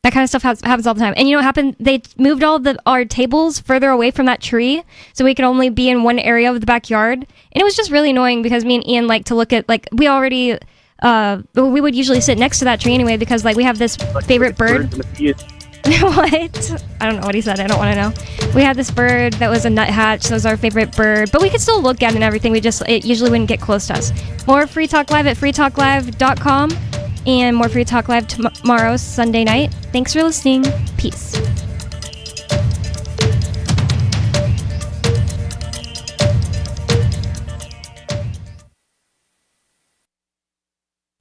That kind of stuff happens all the time. And you know what happened? They moved all our tables further away from that tree so we could only be in one area of the backyard. And it was just really annoying because me and Ian like to look at, like, we already, we would usually sit next to that tree anyway because, like, we have this favorite bird. What? I don't know what he said. I don't want to know. We had this bird that was a nuthatch. That was our favorite bird. But we could still look at it and everything. It usually wouldn't get close to us. More Free Talk Live at freetalklive.com. And more Free Talk Live tomorrow, Sunday night. Thanks for listening. Peace.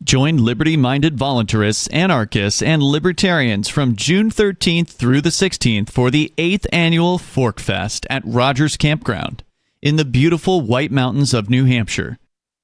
Join liberty-minded voluntarists, anarchists, and libertarians from June 13th through the 16th for the 8th annual Fork Fest at Rogers Campground in the beautiful White Mountains of New Hampshire.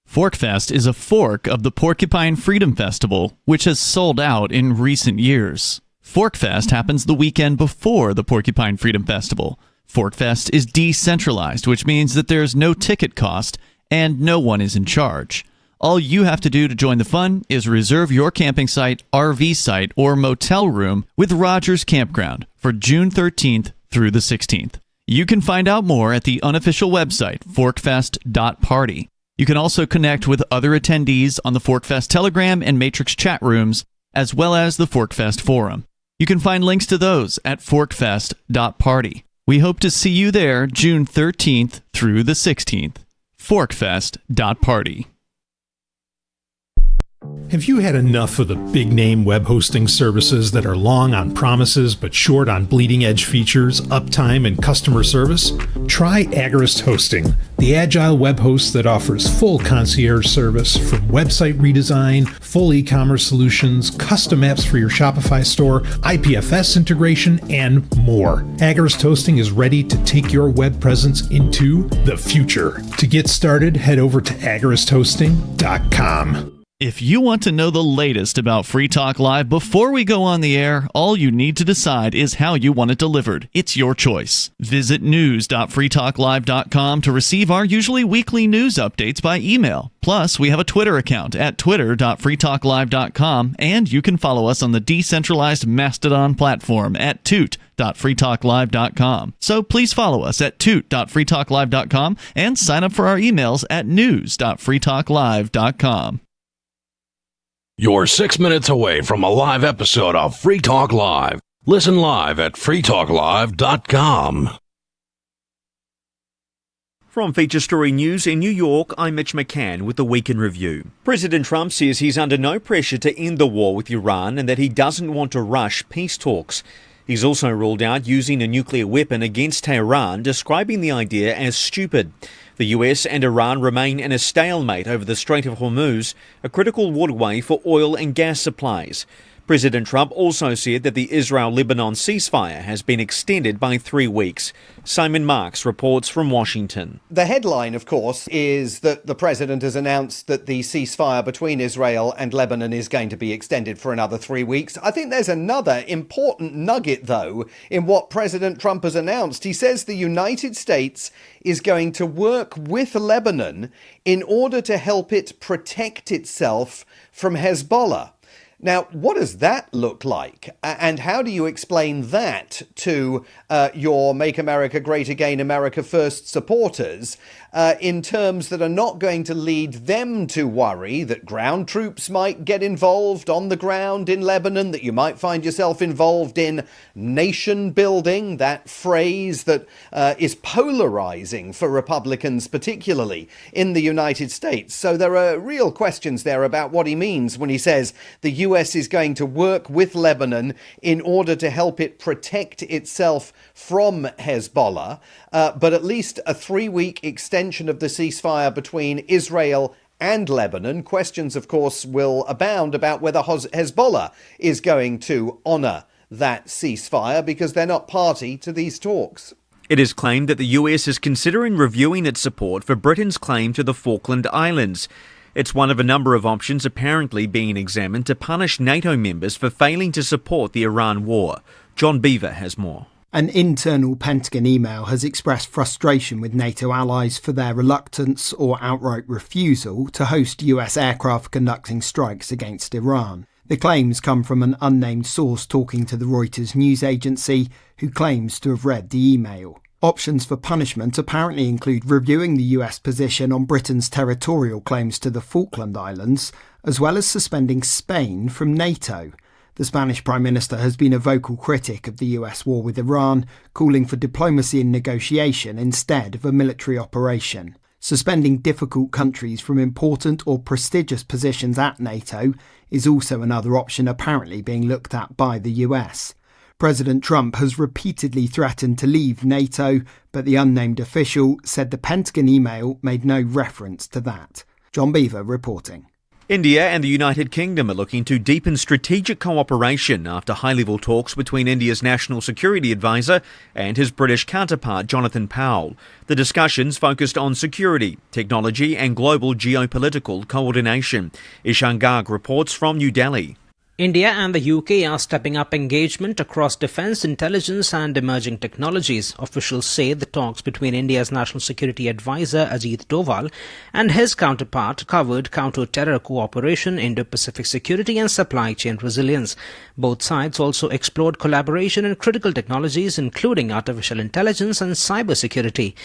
Forkfest is a fork of the Porcupine Freedom Festival, which has sold out in recent years. Forkfest happens the weekend before the Porcupine Freedom Festival. Forkfest is decentralized, which means that there is no ticket cost and no one is in charge. All you have to do to join the fun is reserve your camping site, RV site, or motel room with Rogers Campground for June 13th through the 16th. You can find out more at the unofficial website, forkfest.party. You can also connect with other attendees on the Forkfest Telegram and Matrix chat rooms, as well as the Forkfest forum. You can find links to those at forkfest.party. We hope to see you there June 13th through the 16th. Forkfest.party. Have you had enough of the big-name web hosting services that are long on promises but short on bleeding-edge features, uptime, and customer service? Try Agorist Hosting, the agile web host that offers full concierge service from website redesign, full e-commerce solutions, custom apps for your Shopify store, IPFS integration, and more. Agorist Hosting is ready to take your web presence into the future. To get started, head over to agoristhosting.com. If you want to know the latest about Free Talk Live before we go on the air, all you need to decide is how you want it delivered. It's your choice. Visit news.freetalklive.com to receive our usually weekly news updates by email. Plus, we have a Twitter account at twitter.freetalklive.com, and you can follow us on the decentralized Mastodon platform at toot.freetalklive.com. So please follow us at toot.freetalklive.com and sign up for our emails at news.freetalklive.com. You're 6 minutes away from a live episode of Free Talk Live. Listen live at freetalklive.com. From Feature Story News in New York, I'm Mitch McCann with the Week in Review. President Trump says he's under no pressure to end the war with Iran and that he doesn't want to rush peace talks. He's also ruled out using a nuclear weapon against Tehran, describing the idea as stupid. The US and Iran remain in a stalemate over the Strait of Hormuz, a critical waterway for oil and gas supplies. President Trump also said that the Israel-Lebanon ceasefire has been extended by 3 weeks. Simon Marks reports from Washington. The headline, of course, is that the president has announced that the ceasefire between Israel and Lebanon is going to be extended for another 3 weeks. I think there's another important nugget, though, in what President Trump has announced. He says the United States is going to work with Lebanon in order to help it protect itself from Hezbollah. Now, what does that look like? And how do you explain that to your Make America Great Again, America First supporters in terms that are not going to lead them to worry that ground troops might get involved on the ground in Lebanon, that you might find yourself involved in nation building, that phrase that is polarizing for Republicans, particularly in the United States. So there are real questions there about what he means when he says the US is going to work with Lebanon in order to help it protect itself from Hezbollah, but at least a 3-week extension of the ceasefire between Israel and Lebanon. Questions, of course, will abound about whether Hezbollah is going to honor that ceasefire because they're not party to these talks. It is claimed that the US is considering reviewing its support for Britain's claim to the Falkland Islands. It's one of a number of options apparently being examined to punish NATO members for failing to support the Iran war. John Beaver has more. An internal Pentagon email has expressed frustration with NATO allies for their reluctance or outright refusal to host US aircraft conducting strikes against Iran. The claims come from an unnamed source talking to the Reuters news agency, who claims to have read the email. Options for punishment apparently include reviewing the US position on Britain's territorial claims to the Falkland Islands, as well as suspending Spain from NATO. The Spanish Prime Minister has been a vocal critic of the US war with Iran, calling for diplomacy and negotiation instead of a military operation. Suspending difficult countries from important or prestigious positions at NATO is also another option apparently being looked at by the US. President Trump has repeatedly threatened to leave NATO, but the unnamed official said the Pentagon email made no reference to that. John Beaver reporting. India and the United Kingdom are looking to deepen strategic cooperation after high-level talks between India's National Security Advisor and his British counterpart Jonathan Powell. The discussions focused on security, technology and global geopolitical coordination. Ishan Garg reports from New Delhi. India and the UK are stepping up engagement across defence, intelligence and emerging technologies. Officials say the talks between India's National Security Advisor Ajit Doval and his counterpart covered counter-terror cooperation, Indo-Pacific security and supply chain resilience. Both sides also explored collaboration in critical technologies, including artificial intelligence and cybersecurity.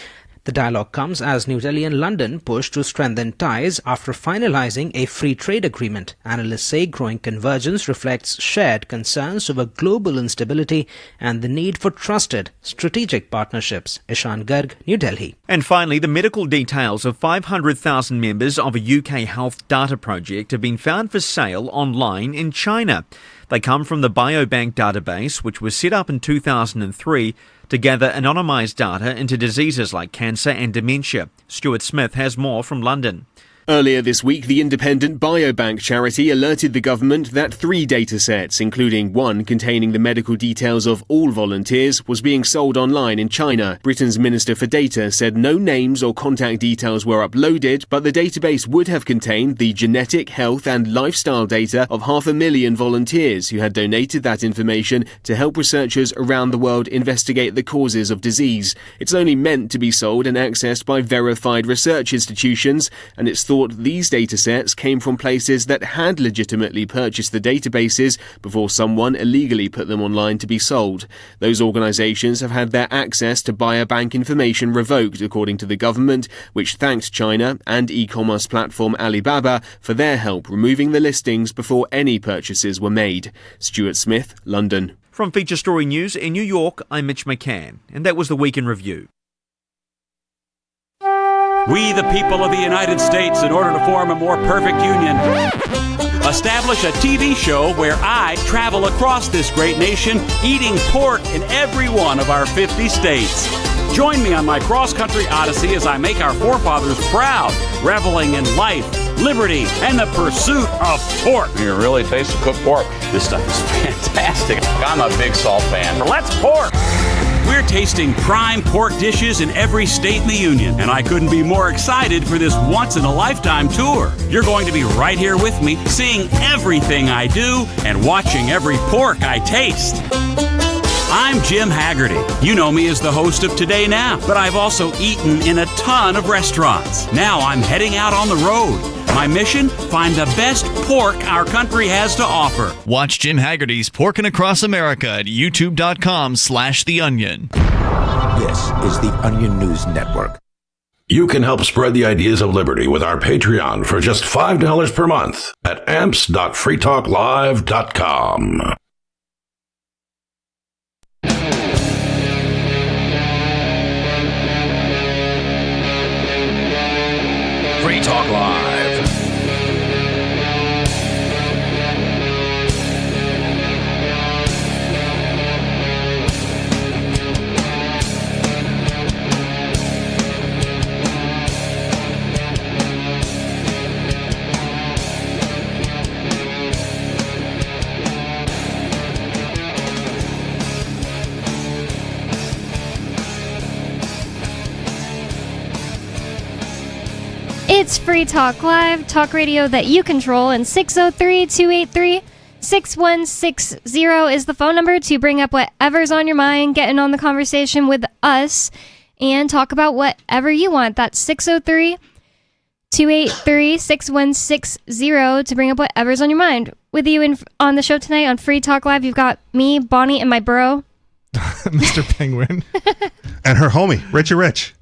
The dialogue comes as New Delhi and London push to strengthen ties after finalising a free trade agreement. Analysts say growing convergence reflects shared concerns over global instability and the need for trusted, strategic partnerships. Ishan Garg, New Delhi. And finally, the medical details of 500,000 members of a UK health data project have been found for sale online in China. They come from the Biobank database, which was set up in 2003 to gather anonymised data into diseases like cancer and dementia. Stuart Smith has more from London. Earlier this week, the independent Biobank charity alerted the government that 3 datasets, including one containing the medical details of all volunteers, was being sold online in China. Britain's Minister for Data said no names or contact details were uploaded, but the database would have contained the genetic, health and lifestyle data of 500,000 volunteers who had donated that information to help researchers around the world investigate the causes of disease. It's only meant to be sold and accessed by verified research institutions, and it's thought these datasets came from places that had legitimately purchased the databases before someone illegally put them online to be sold. Those organisations have had their access to biobank information revoked, according to the government, which thanked China and e-commerce platform Alibaba for their help removing the listings before any purchases were made. Stuart Smith, London. From Feature Story News in New York, I'm Mitch McCann, and that was the Week in Review. We, the people of the United States, in order to form a more perfect union, establish a TV show where I travel across this great nation, eating pork in every one of our 50 states. Join me on my cross-country odyssey as I make our forefathers proud, reveling in life, liberty, and the pursuit of pork. You really taste the cooked pork. This stuff is fantastic. I'm a big salt fan. Let's pork! We're tasting prime pork dishes in every state in the Union, and I couldn't be more excited for this once-in-a-lifetime tour. You're going to be right here with me, seeing everything I do and watching every pork I taste. I'm Jim Haggerty. You know me as the host of Today Now, but I've also eaten in a ton of restaurants. Now I'm heading out on the road. My mission? Find the best pork our country has to offer. Watch Jim Haggerty's Porkin' Across America at youtube.com/theonion. This is the Onion News Network. You can help spread the ideas of liberty with our Patreon for just $5 per month at amps.freetalklive.com. Free Talk Live. It's Free Talk Live, talk radio that you control, and 603-283-6160 is the phone number to bring up whatever's on your mind, get in on the conversation with us, and talk about whatever you want. That's 283-6160 to bring up whatever's on your mind. With you on the show tonight on Free Talk Live, you've got me, Bonnie, and my bro. Mr. Penguin. And her homie, Richie Rich.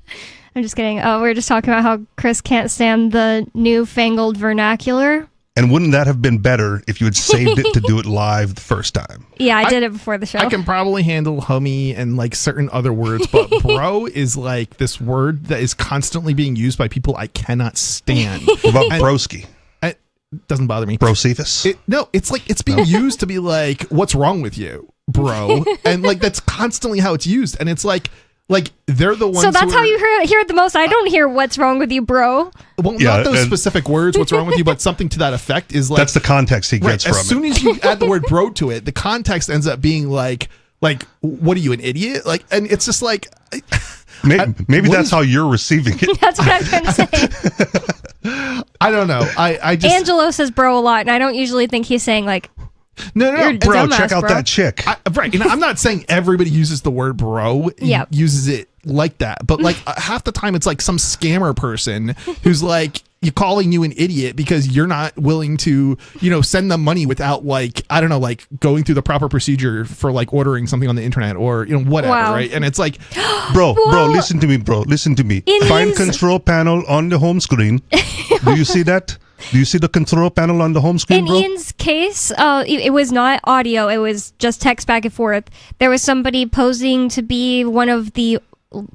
I'm just kidding. Oh, we were just talking about how Chris can't stand the newfangled vernacular. And wouldn't that have been better if you had saved it to do it live the first time? Yeah, I did it before the show. I can probably handle homie and like certain other words, but bro is like this word that is constantly being used by people I cannot stand. What about broski? It doesn't bother me. Brocephus? No, it's like it's being used to be like, what's wrong with you, bro? And like that's constantly how it's used. And it's like they're the ones. So that's how you hear it the most. I don't hear what's wrong with you, bro. Well, not those specific words, what's wrong with you, but something to that effect is like. That's the context he gets from it. As soon as you add the word bro to it, the context ends up being like, what are you, an idiot? Like, and it's just like. Maybe that's how you're receiving it. That's what I'm trying to say. I don't know. I just. Angelo says bro a lot, and I don't usually think he's saying like. No, bro, check out that chick. Right. And I'm not saying everybody uses the word bro. Yeah. Uses it like that. But like half the time it's like some scammer person who's like calling you an idiot because you're not willing to, send them money without like, I don't know, like going through the proper procedure for like ordering something on the internet or, whatever. Wow. Right. And it's like, bro, listen to me, bro. Listen to me. Find control panel on the home screen. Do you see that? Do you see the control panel on the home screen, bro? In Ian's case, it was not audio. It was just text back and forth. There was somebody posing to be one of the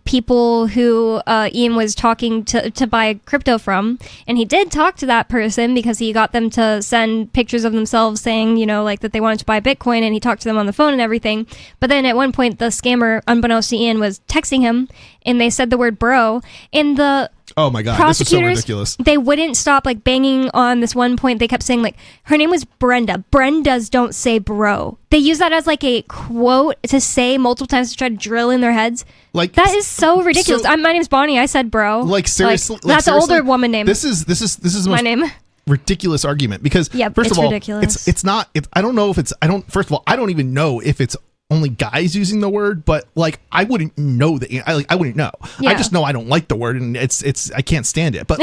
people who Ian was talking to buy crypto from. And he did talk to that person because he got them to send pictures of themselves saying, like that they wanted to buy Bitcoin. And he talked to them on the phone and everything. But then at one point, the scammer, unbeknownst to Ian, was texting him. And they said the word bro. And the oh my God, this is so ridiculous. They wouldn't stop like banging on this one point. They kept saying like her name was Brenda. Brendas don't say bro. They use that as like a quote to say multiple times to try to drill in their heads. Like that is so ridiculous. My name's Bonnie. I said bro. Like seriously, that's an older woman name. This is the my name. Ridiculous argument because first of all, ridiculous. it's not. I don't know if it's. First of all, I don't even know if it's only guys using the word, but like I wouldn't know that. I wouldn't know. Yeah. I just know I don't like the word, and it's I can't stand it. But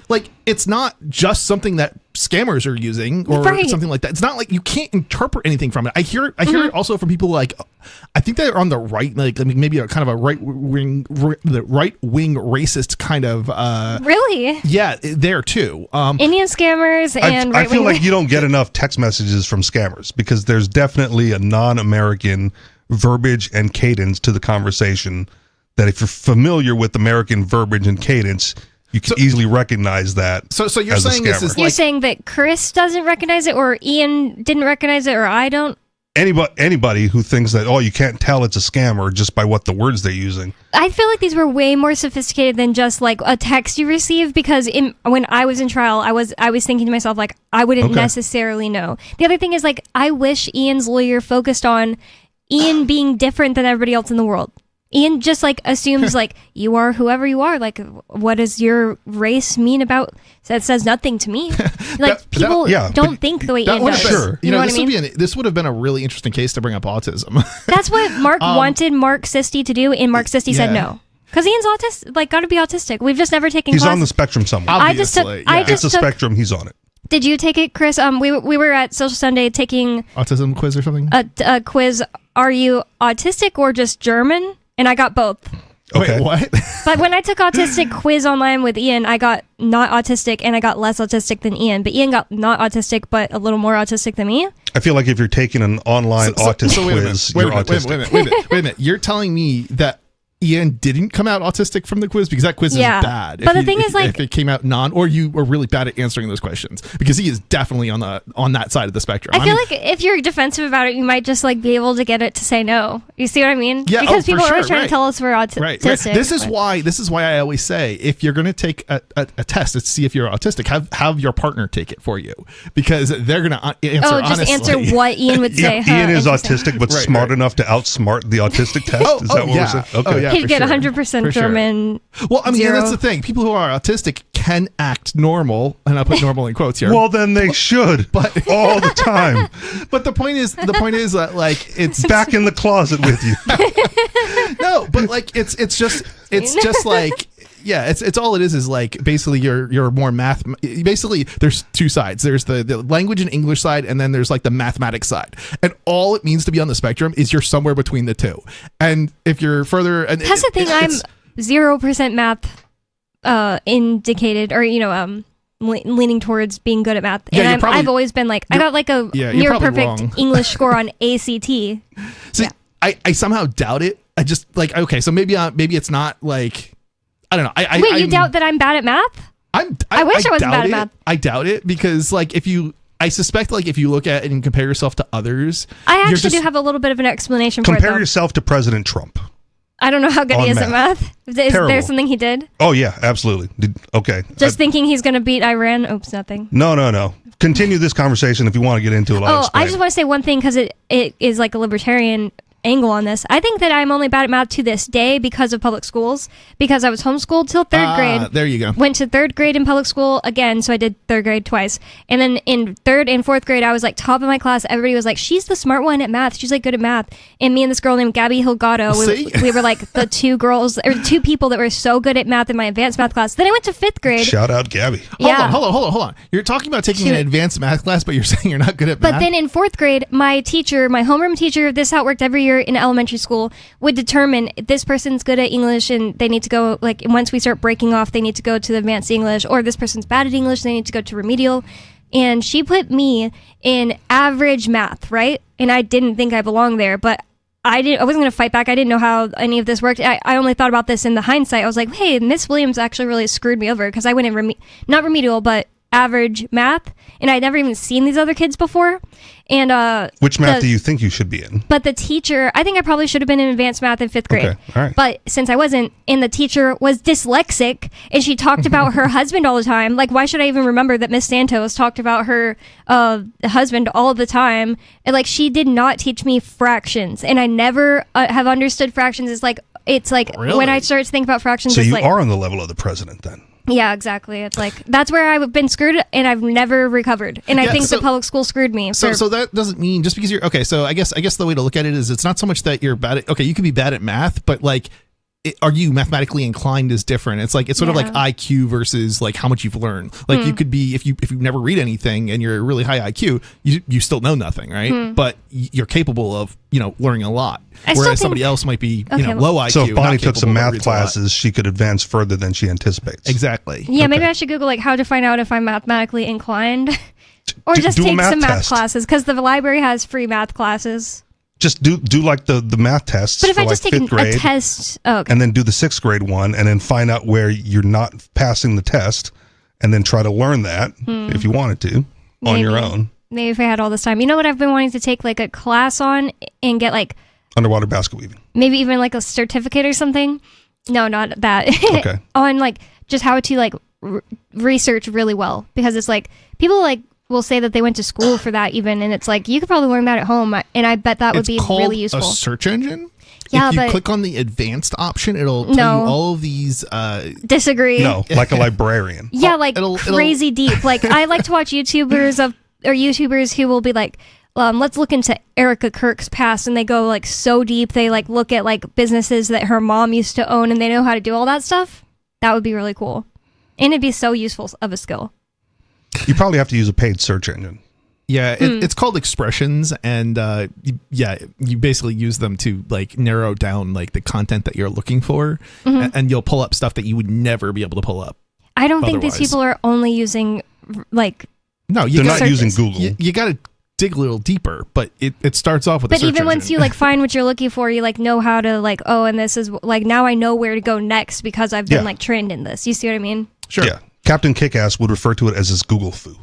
like it's not just something that scammers are using or something like that. It's not like you can't interpret anything from it. I hear it also from people like I think they're on the right, like maybe a kind of a right wing racist kind of. Really? Yeah, there too. Indian scammers and I feel like you don't get enough text messages from scammers because there's definitely a non-American verbiage and cadence to the conversation that if you're familiar with American verbiage and cadence, you can easily recognize that. So you're saying this is you're saying that Chris doesn't recognize it, or Ian didn't recognize it, or I don't. Anybody who thinks that you can't tell it's a scammer just by what the words they're using. I feel like these were way more sophisticated than just like a text you receive, because when I was in trial, I was thinking to myself like I wouldn't necessarily know. The other thing is like I wish Ian's lawyer focused on Ian being different than everybody else in the world. Ian just like assumes like you are whoever you are. Like what does your race mean about? That says nothing to me. Like people don't think the way Ian does. Sure. You know what I mean? This would have been a really interesting case to bring up autism. That's what Mark wanted Mark Sisti to do, and Mark Sisti said no. Because Ian's autistic, like got to be autistic. We've just never taken. He's classes. on the spectrum somewhere. Obviously, it's a spectrum. He's on it. Did you take it, Chris? We were at Social Sunday taking autism quiz or something. A quiz. Are you autistic or just German? And I got both. Okay. Wait, what? But when I took autistic quiz online with Ian, I got not autistic and I got less autistic than Ian. But Ian got not autistic, but a little more autistic than me. I feel like if you're taking an online autism quiz, you're autistic. Wait a minute. You're telling me that Ian didn't come out autistic from the quiz, because that quiz is bad. But the thing is, like, if it came out or you were really bad at answering those questions, because he is definitely on that side of the spectrum. I feel like if you're defensive about it, you might just like be able to get it to say no. You see what I mean? Yeah, because people are always trying to tell us we're autistic. Right. This is why I always say if you're going to take a test to see if you're autistic, have your partner take it for you, because they're going to answer. Just answer what Ian would say. Ian is autistic, but smart enough to outsmart the autistic test. Is that what we're saying? Okay. Yeah, he'd get 100% German. Well, I mean, 0. that's the thing. People who are autistic can act normal, and I put normal in quotes here. Well, then they should, but all the time. But the point is that like it's back in the closet with you. No, but like it's just like Yeah, it's all it is like basically you're more math. Basically, there's two sides. There's the language and English side, and then there's like the mathematics side. And all it means to be on the spectrum is you're somewhere between the two. And if you're further, and that's the thing. I'm 0% math indicated, or leaning towards being good at math. And I've always been like, I got like a near perfect English score on ACT. See, I somehow doubt it. I just like, okay, so maybe it's not like, I don't know. Wait, you doubt that I'm bad at math? I wish I wasn't bad at math. I doubt it because like I suspect like if you look at it and compare yourself to others, I actually do have a little bit of an explanation for it. Compare yourself to President Trump. I don't know how good he is at math. Is there something he did? Oh yeah, absolutely. Okay. Just thinking he's going to beat Iran. Oops, nothing. No. Continue this conversation if you want to get into it. I just want to say one thing because it is like a libertarian angle on this. I think that I'm only bad at math to this day because of public schools, because I was homeschooled till third grade. There you go. Went to third grade in public school again, so I did third grade twice. And then in third and fourth grade, I was like top of my class. Everybody was like, she's the smart one at math. She's like good at math. And me and this girl named Gabby Hilgado, we were like the two people that were so good at math in my advanced math class. Then I went to fifth grade. Shout out Gabby. Yeah. Hold on. You're talking about taking an advanced math class, but you're saying you're not good at math? But then in fourth grade, my homeroom teacher, this is how it worked every year in elementary school, would determine this person's good at English and they need to go, like, once we start breaking off, they need to go to the advanced English, or this person's bad at English, they need to go to remedial. And she put me in average math, right? And I didn't think I belonged there, but I wasn't going to fight back. I didn't know how any of this worked. I only thought about this in the hindsight. I was like, hey, Miss Williams actually really screwed me over because I went in not remedial, but average math, and I'd never even seen these other kids before. And which math do you think you should be in? But the teacher, I think I probably should have been in advanced math in fifth grade. Okay, all right. But since I wasn't, and the teacher was dyslexic, and she talked about her husband all the time. Like, why should I even remember that Miss Santos talked about her husband all the time? And like, she did not teach me fractions, and I never have understood fractions. It's like Really? When I start to think about fractions, So it's you like, are on the level of the president then. yeah, exactly. It's like, that's where I've been screwed and I've never recovered. And I think the public school screwed me. So that doesn't mean just because you're, okay, so I guess the way to look at it is it's not so much that you're bad at, okay, you can be bad at math, but like, are you mathematically inclined is different. It's like, it's sort of like IQ versus like how much you've learned. Like you could be, if you never read anything and you're a really high IQ, you still know nothing, right? But you're capable of, learning a lot. Whereas somebody else might be, low IQ. So if Bonnie took some math classes, she could advance further than she anticipates. Exactly. Yeah, maybe I should Google like how to find out if I'm mathematically inclined. Or just take some math classes, because the library has free math classes. Just do like the math tests. But if for I like just take fifth grade, a test, okay. and then do the sixth grade one, and then find out where you're not passing the test, and then try to learn that if you wanted to on your own. Maybe if I had all this time. You know what I've been wanting to take like a class on and get like underwater basket weaving. Maybe even like a certificate or something. No, not that. Okay. On like just how to like research really well, because it's like people like will say that they went to school for that even, and it's like you could probably learn that at home, and I bet that would be really useful. A search engine? Yeah, if you click on the advanced option, it'll tell you all of these. Disagree. No, like a librarian. Yeah, like crazy deep. Like I like to watch YouTubers who will be like, let's look into Erica Kirk's past, and they go like so deep. They like look at like businesses that her mom used to own, and they know how to do all that stuff. That would be really cool, and it'd be so useful of a skill. You probably have to use a paid search engine. Yeah, it's called expressions, and you basically use them to like narrow down like the content that you're looking for, and you'll pull up stuff that you would never be able to pull up. I don't think these people are only using like. No, they're not using Google. You got to dig a little deeper, but it starts off with. But a search even once engine. you like find what you're looking for, you like know how to like, oh, and this is like now I know where to go next because I've been like trained in this. You see what I mean? Sure. Yeah. Captain Kickass would refer to it as his Google foo,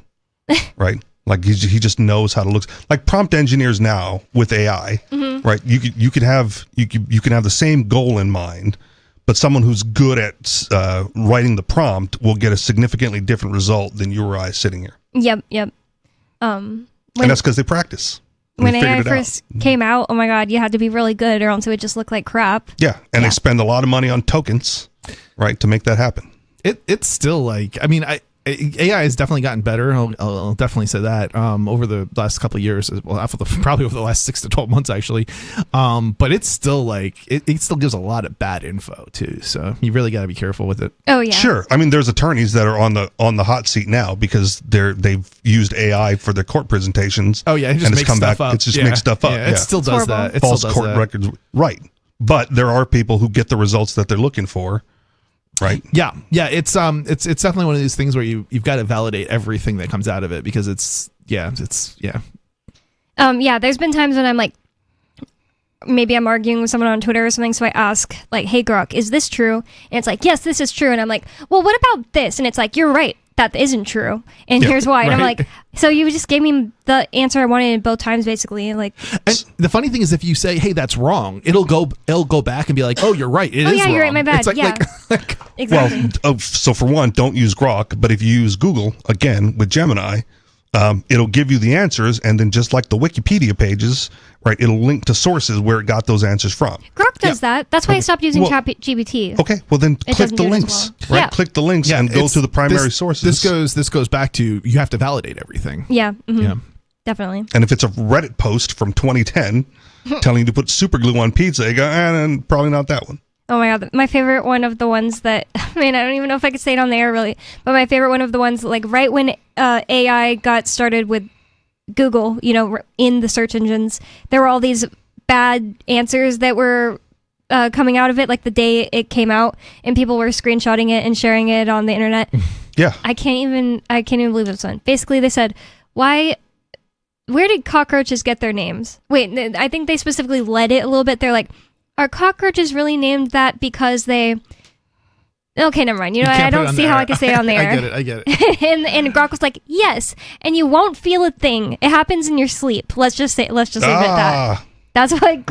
right? Like he just knows how to look. Like prompt engineers now with AI, right? You can have the same goal in mind, but someone who's good at writing the prompt will get a significantly different result than you or I sitting here. Yep. And that's because they practice. When AI first came out, oh my God, you had to be really good or else it would just look like crap. Yeah, and they spend a lot of money on tokens, right, to make that happen. It's still like, I mean, AI has definitely gotten better. I'll definitely say that over the last couple of years, well, probably over the last 6 to 12 months actually. But it's still like it still gives a lot of bad info too. So you really got to be careful with it. Oh yeah, sure. I mean, there's attorneys that are on the hot seat now because they've used AI for their court presentations. Oh yeah, it just makes stuff up. It's just makes stuff up. Yeah, it still does that. False court records, right? But there are people who get the results that they're looking for. Right. Yeah. It's definitely one of these things where you've got to validate everything that comes out of it because there's been times when I'm like, maybe I'm arguing with someone on Twitter or something, so I ask like, "Hey Grok, is this true?" And it's like, "Yes, this is true." And I'm like, "Well, what about this?" And it's like, "You're right, that isn't true, and here's why." And I'm like, "So you just gave me the answer I wanted both times, basically." Like, and the funny thing is, if you say, "Hey, that's wrong," it'll go back and be like, "Oh, you're right. It is yeah, wrong." You're right. My bad. It's like, yeah, exactly. Well, so for one, don't use Grok, but if you use Google again with Gemini, it'll give you the answers, and then just like the Wikipedia pages, right, it'll link to sources where it got those answers from. Grok does that. That's why I stopped using ChatGPT. Okay, well then click the links, well. right? Click the links and go to the primary sources. This goes back to you have to validate everything. Yeah. Mm-hmm. Yeah. Definitely. And if it's a Reddit post from 2010 telling you to put super glue on pizza, you go, probably not that one. Oh my god, my favorite one of the ones that, I mean, I don't even know if I could say it on the air really, but my favorite one of the ones, like right when AI got started with Google, in the search engines, there were all these bad answers that were coming out of it, like the day it came out, and people were screenshotting it and sharing it on the internet. Yeah. I can't even believe this one. Basically, they said, where did cockroaches get their names? Wait, I think they specifically led it a little bit. They're like, are cockroaches really named that because they... Okay, never mind. I don't see how I can say it on the air. I get it. and Grok was like, yes, and you won't feel a thing. It happens in your sleep. Let's just leave it at that. That's what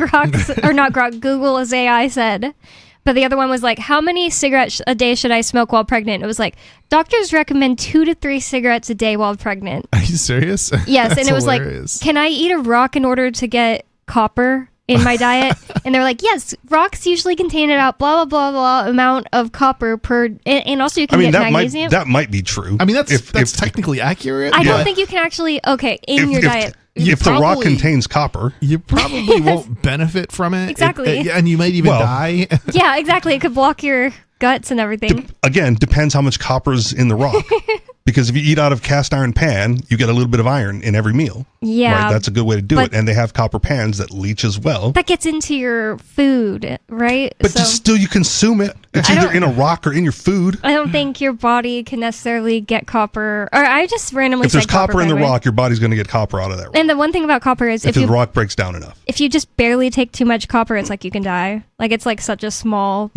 Google's AI said. But the other one was like, how many cigarettes a day should I smoke while pregnant? It was like, doctors recommend 2 to 3 cigarettes a day while pregnant. Are you serious? Yes, and it was hilarious. Like, can I eat a rock in order to get copper in my diet? And they're like, yes, rocks usually contain about blah blah blah blah amount of copper per, and also you can get magnesium. That might be true. I mean, that's technically accurate. I don't think you can actually in your diet. If the rock contains copper, you probably won't benefit from it. Exactly. And you might even die. Yeah, exactly. It could block your guts and everything. Again, depends how much copper's in the rock. Because if you eat out of cast iron pan, you get a little bit of iron in every meal. Yeah. Right? That's a good way to do it. And they have copper pans that leach as well. That gets into your food, right? But still you consume it. It's either in a rock or in your food. I don't think your body can necessarily get copper. Or I just randomly If there's copper in the rock, your body's going to get copper out of that rock. And the one thing about copper is if the rock breaks down enough. If you just barely take too much copper, it's like you can die. Like it's like such a small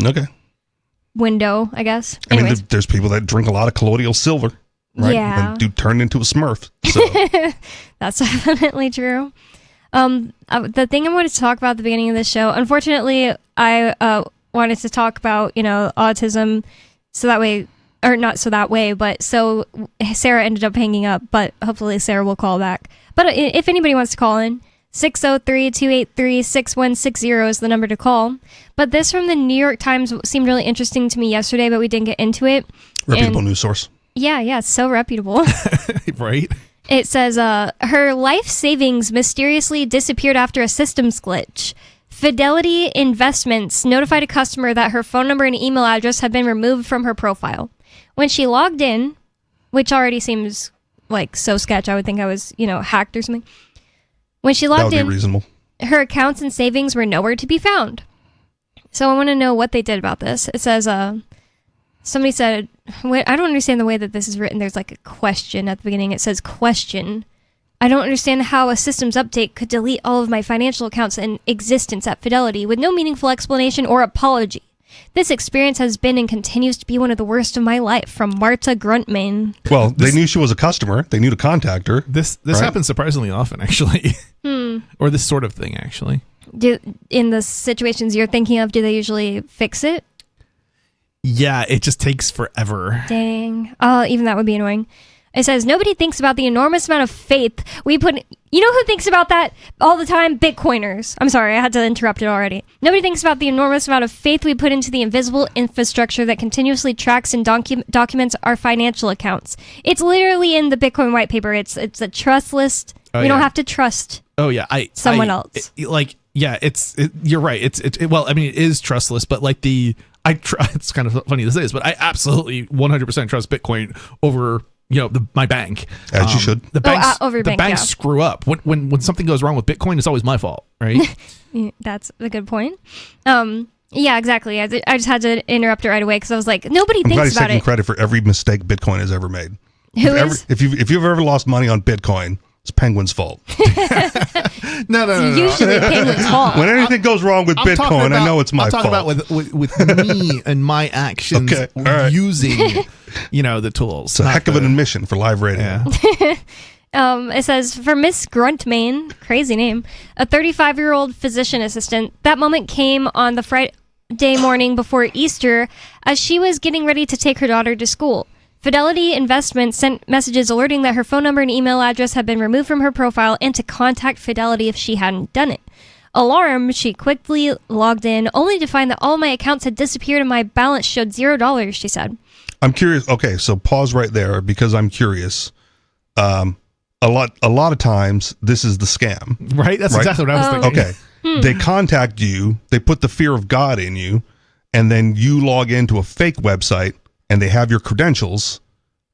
window, I guess. I mean, there's people that drink a lot of colloidal silver. Right? Yeah. And do turn into a Smurf. So. That's definitely true. The thing I wanted to talk about at the beginning of the show, unfortunately, I wanted to talk about, autism so that way, or not so that way, but so Sarah ended up hanging up, but hopefully Sarah will call back. But if anybody wants to call in, 603-283-6160 is the number to call. But this from the New York Times seemed really interesting to me yesterday, but we didn't get into it. Reputable news source. Yeah, it's so reputable. Right? It says, her life savings mysteriously disappeared after a systems glitch. Fidelity Investments notified a customer that her phone number and email address had been removed from her profile. When she logged in, which already seems like so sketch, I would think I was, hacked or something. When she logged in, reasonable. Her accounts and savings were nowhere to be found. So I want to know what they did about this. It says, somebody said, I don't understand the way that this is written. There's like a question at the beginning. It says, question. I don't understand how a systems update could delete all of my financial accounts in existence at Fidelity with no meaningful explanation or apology. This experience has been and continues to be one of the worst of my life. From Marta Gruntman. Well, they knew she was a customer. They knew to contact her. This happens surprisingly often, actually. Or this sort of thing, actually. In the situations you're thinking of, do they usually fix it? Yeah, it just takes forever. Dang. Even that would be annoying. It says, nobody thinks about the enormous amount of faith we put... You know who thinks about that all the time? Bitcoiners. I'm sorry, I had to interrupt it already. Nobody thinks about the enormous amount of faith we put into the invisible infrastructure that continuously tracks and documents our financial accounts. It's literally in the Bitcoin white paper. It's a trust list. We don't have to trust someone else. You're right. Well, I mean, it is trustless, but like it's kind of funny to say this, but I absolutely 100% trust Bitcoin over my bank. As you should. The banks screw up. When something goes wrong with Bitcoin, it's always my fault, right? That's a good point. Yeah, exactly. I just had to interrupt it right away because I was like, nobody thinks about it. I'm glad he's taking credit for every mistake Bitcoin has ever made. If you've ever lost money on Bitcoin, it's Penguin's fault. No. Usually Penguin's fault. When anything goes wrong with Bitcoin, I know it's my fault. I'm talking about with me and my actions using, the tools. It's a heck of an admission for live radio. Yeah. It says, for Miss Gruntmain, crazy name, a 35-year-old physician assistant, that moment came on the Friday morning before Easter as she was getting ready to take her daughter to school. Fidelity Investments sent messages alerting that her phone number and email address had been removed from her profile and to contact Fidelity if she hadn't done it. Alarmed, she quickly logged in, only to find that all my accounts had disappeared and my balance showed $0, she said. I'm curious. Okay, so pause right there because I'm curious. A lot of times this is the scam. Right? That's exactly what I was thinking. Okay. They contact you, they put the fear of God in you, and then you log into a fake website and they have your credentials,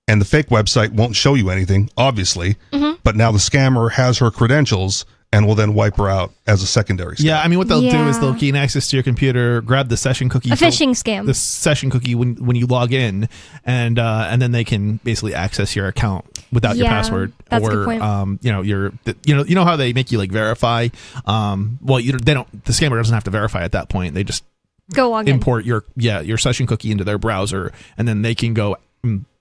and the fake website won't show you anything, obviously, but now the scammer has her credentials and will then wipe her out as a secondary scam. Yeah, I mean, what they'll do is they'll gain access to your computer, grab the session cookie. A phishing scam. The session cookie when you log in, and then they can basically access your account without your password. That's a good point. You know how they make you like verify? The scammer doesn't have to verify at that point. They just go log import your session cookie into their browser, and then they can go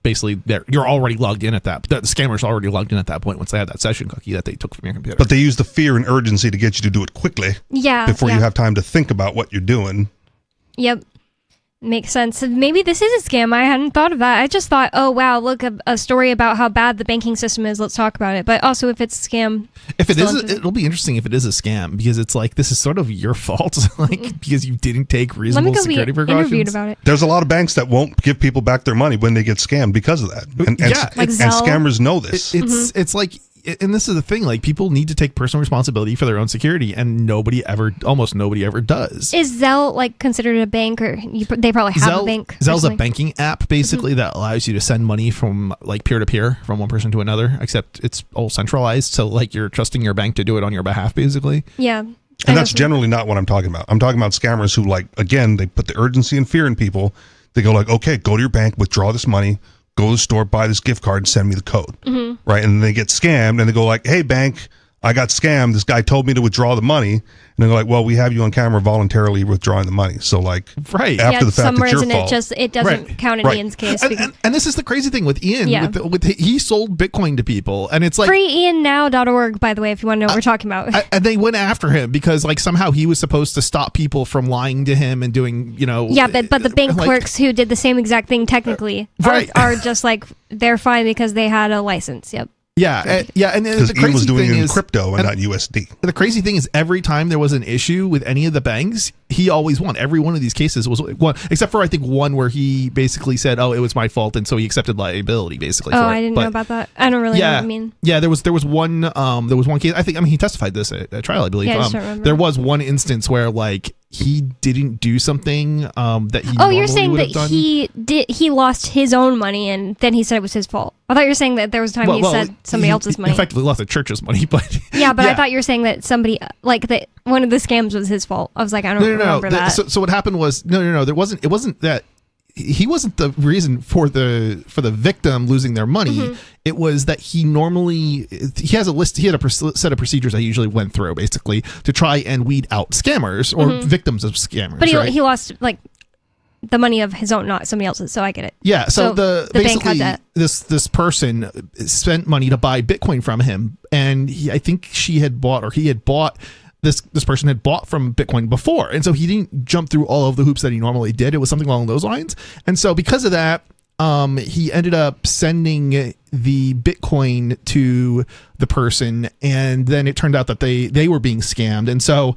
basically you're already logged in at that. The scammer's already logged in at that point once they have that session cookie that they took from your computer. But they use the fear and urgency to get you to do it quickly. Yeah. Before you have time to think about what you're doing. Yep. Makes sense. Maybe this is a scam. I hadn't thought of that. I just thought, oh, wow, look, a story about how bad the banking system is. Let's talk about it. But also, if it's a scam. If it is, it'll be interesting if it is a scam, because it's like, this is sort of your fault, because you didn't take reasonable security precautions. Interviewed about it. There's a lot of banks that won't give people back their money when they get scammed because of that. And scammers know this. It's like, and this is the thing, like, people need to take personal responsibility for their own security, and almost nobody ever does. Is Zelle like considered a bank, or they probably have a bank? Zelle's a banking app basically that allows you to send money from like peer to peer from one person to another, except it's all centralized, so like you're trusting your bank to do it on your behalf basically. Yeah. And that's generally not what I'm talking about. I'm talking about scammers who, like, again, they put the urgency and fear in people. They go like, okay, go to your bank, withdraw this money, go to the store, buy this gift card, and send me the code. Right? And then they get scammed, and they go like, hey, bank, I got scammed. This guy told me to withdraw the money. And they're like, well, we have you on camera voluntarily withdrawing the money. So, like, after the fact, it's your fault. It doesn't count in Ian's case. And this is the crazy thing with Ian. Yeah. He sold Bitcoin to people, and it's like freeiannow.org, by the way, if you want to know what we're talking about. And they went after him because, like, somehow he was supposed to stop people from lying to him and doing, Yeah, but the bank clerks who did the same exact thing technically are just like, they're fine because they had a license. Yep. Yeah, and the crazy Ian was doing thing it in is, crypto and not USD. The crazy thing is, every time there was an issue with any of the banks, he always won. Every one of these cases was one, except for I think one where he basically said, "Oh, it was my fault," and so he accepted liability basically. I didn't know about that. I don't really know what you mean. Yeah, there was one case. I mean, he testified this at trial, I believe. Yeah, I just don't remember. There was one instance where like he didn't do something that he. You're saying that he lost his own money and then he said it was his fault. I thought you were saying that there was a time he said somebody else's money. He effectively lost the church's money, but I thought you were saying that somebody that one of the scams was his fault. I was like, I don't remember that. So what happened was no. There wasn't. It wasn't that. He wasn't the reason for the victim losing their money. It was that he has a list. He had a set of procedures I usually went through basically to try and weed out scammers or victims of scammers. But he lost like the money of his own, not somebody else's. So I get it. Yeah. So the bank had that. This person spent money to buy Bitcoin from him, and I think he had bought. This person had bought from Bitcoin before, and so he didn't jump through all of the hoops that he normally did. It was something along those lines, and so because of that, he ended up sending the Bitcoin to the person, and then it turned out that they were being scammed. And so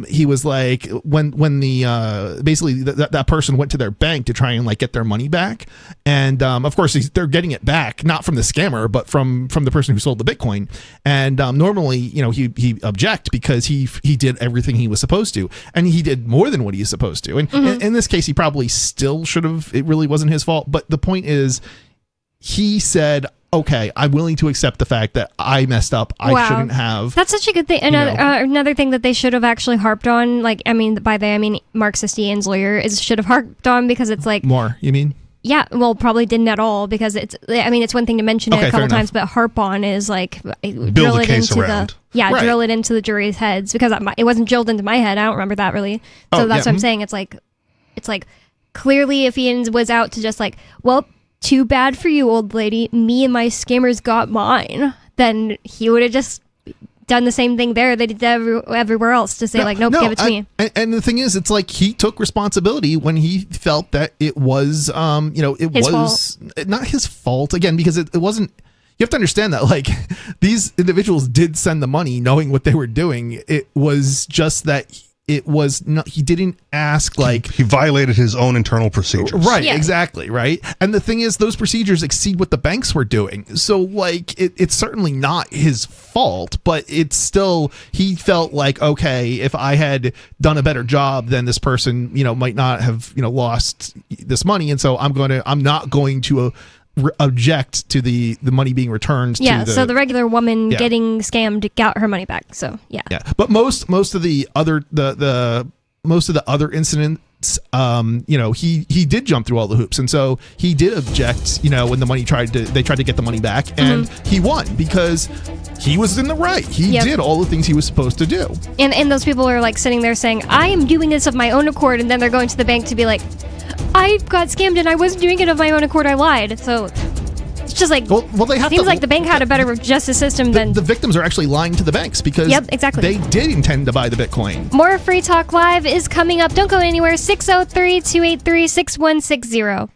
he was like, when the basically that person went to their bank to try and like get their money back, and of course they're getting it back not from the scammer but from the person who sold the Bitcoin. And normally, you know, he object because he did everything he was supposed to, and he did more than what he's supposed to. And in this case, he probably still should have. It really wasn't his fault. But the point is, he said, okay, I'm willing to accept the fact that I messed up. I shouldn't have. That's such a good thing. Another thing that they should have actually harped on, like, I mean, by they, I mean Marxist Ian's lawyer, should have harped on, because it's like... More, you mean? Yeah, well, probably didn't at all, because it's one thing to mention it a couple times, but harp on is like... Build a case around. Right. Drill it into the jury's heads, because it wasn't drilled into my head. I don't remember that really. So that's what I'm saying. It's like clearly if Ian was out to just like, well, too bad for you, old lady, me and my scammers got mine, then he would have just done the same thing there they did everywhere else, to say nope, give it to me. And the thing is, it's like he took responsibility when he felt that it was his was fault. Not his fault, again, because it wasn't. You have to understand that, like, these individuals did send the money knowing what they were doing. It was just that it was not, he didn't ask, like, he violated his own internal procedures. Right, yeah. Exactly, right? And the thing is, those procedures exceed what the banks were doing. So, like, it's certainly not his fault, but it's still, he felt like, okay, if I had done a better job, then this person, might not have, lost this money. And so I'm not going to object to the money being returned. So the regular woman getting scammed got her money back. So yeah. But most of the other most of the other incidents, he did jump through all the hoops, and so he did object. When the money they tried to get the money back, and he won because he was in the right. He did all the things he was supposed to do. And those people are like sitting there saying, "I am doing this of my own accord," and then they're going to the bank to be like, I got scammed and I wasn't doing it of my own accord. I lied. So it's just like, they have seems like the bank had a better justice system than the victims are actually lying to the banks, because they did intend to buy the Bitcoin. More Free Talk Live is coming up. Don't go anywhere. 603-283-6160.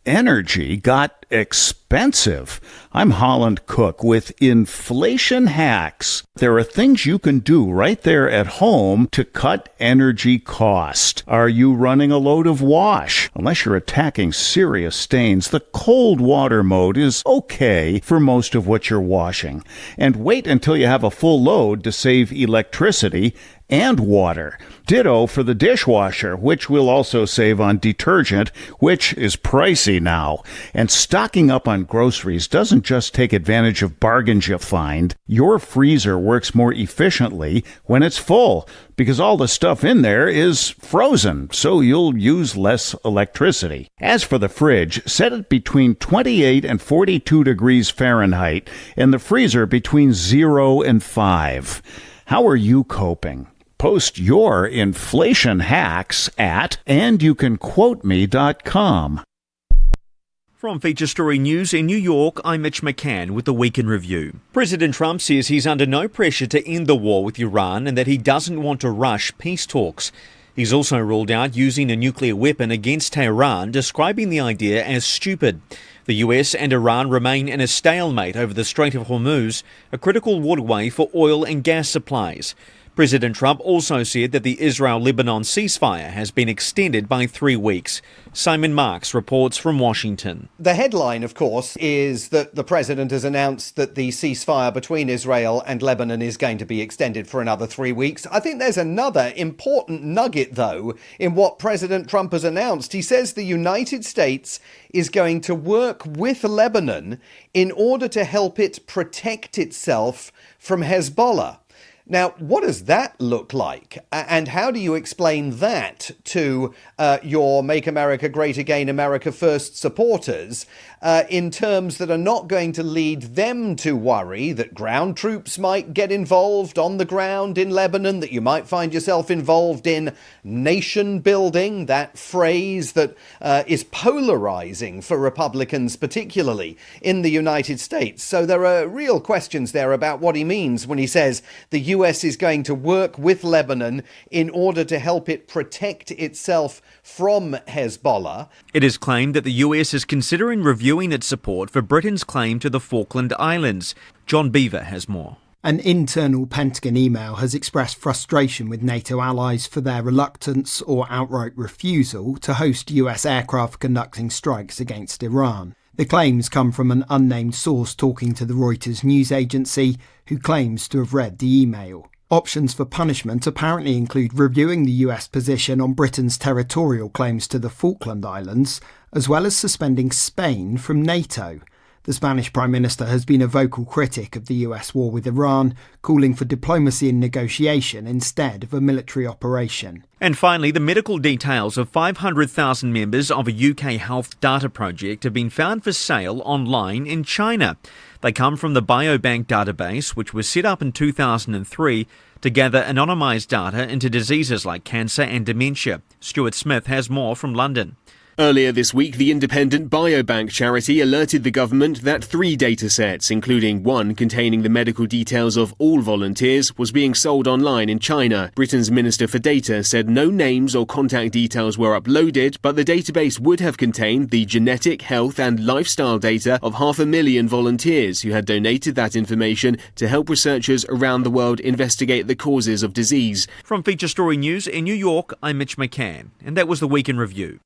Energy got expensive. I'm Holland Cook with Inflation Hacks. There are things you can do right there at home to cut energy cost. Are you running a load of wash? Unless you're attacking serious stains, the cold water mode is okay for most of what you're washing. And wait until you have a full load to save electricity and water. Ditto for the dishwasher, which will also save on detergent, which is pricey now. And stocking up on groceries doesn't just take advantage of bargains you find. Your freezer works more efficiently when it's full, because all the stuff in there is frozen, so you'll use less electricity. As for the fridge, set it between 28 and 42 degrees Fahrenheit, and the freezer between 0 and 5. How are you coping? Post your inflation hacks at andyoucanquoteme.com. From Feature Story News in New York, I'm Mitch McCann with the Week in Review. President Trump says he's under no pressure to end the war with Iran and that he doesn't want to rush peace talks. He's also ruled out using a nuclear weapon against Tehran, describing the idea as stupid. The US and Iran remain in a stalemate over the Strait of Hormuz, a critical waterway for oil and gas supplies. President Trump also said that the Israel-Lebanon ceasefire has been extended by 3 weeks. Simon Marks reports from Washington. The headline, of course, is that the president has announced that the ceasefire between Israel and Lebanon is going to be extended for another 3 weeks. I think there's another important nugget, though, in what President Trump has announced. He says the United States is going to work with Lebanon in order to help it protect itself from Hezbollah. Now, what does that look like? And how do you explain that to your Make America Great Again, America First supporters in terms that are not going to lead them to worry that ground troops might get involved on the ground in Lebanon, that you might find yourself involved in nation building, that phrase that is polarizing for Republicans, particularly in the United States. So there are real questions there about what he means when he says the US is going to work with Lebanon in order to help it protect itself from Hezbollah. It is claimed that the US is considering reviewing its support for Britain's claim to the Falkland Islands. John Beaver has more. An internal Pentagon email has expressed frustration with NATO allies for their reluctance or outright refusal to host US aircraft conducting strikes against Iran. The claims come from an unnamed source talking to the Reuters news agency, who claims to have read the email. Options for punishment apparently include reviewing the US position on Britain's territorial claims to the Falkland Islands, as well as suspending Spain from NATO. The Spanish Prime Minister has been a vocal critic of the US war with Iran, calling for diplomacy and negotiation instead of a military operation. And finally, the medical details of 500,000 members of a UK health data project have been found for sale online in China. They come from the Biobank database, which was set up in 2003 to gather anonymised data into diseases like cancer and dementia. Stuart Smith has more from London. Earlier this week, the independent Biobank charity alerted the government that 3 datasets, including one containing the medical details of all volunteers, was being sold online in China. Britain's Minister for Data said no names or contact details were uploaded, but the database would have contained the genetic, health and lifestyle data of 500,000 volunteers who had donated that information to help researchers around the world investigate the causes of disease. From Feature Story News in New York, I'm Mitch McCann, and that was the Week in Review.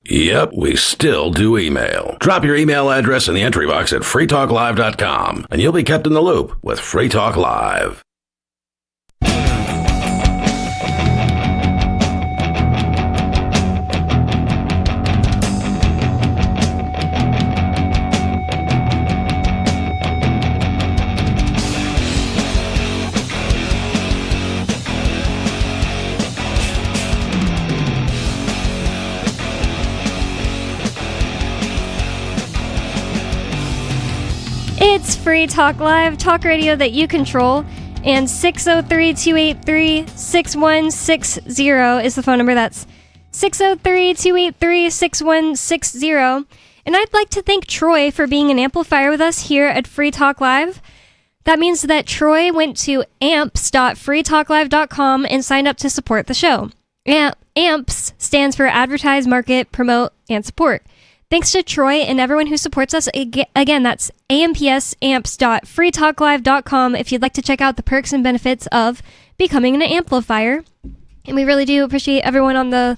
Yep, we still do email. Drop your email address in the entry box at freetalklive.com, and you'll be kept in the loop with Free Talk Live. It's Free Talk Live, talk radio that you control, and 603-283-6160 is the phone number. That's 603-283-6160. And I'd like to thank Troy for being an amplifier with us here at Free Talk Live. That means that Troy went to amps.freetalklive.com and signed up to support the show. AMPS stands for Advertise, Market, Promote, and Support. Thanks to Troy and everyone who supports us. Again, that's amps.freetalklive.com if you'd like to check out the perks and benefits of becoming an amplifier. And we really do appreciate everyone who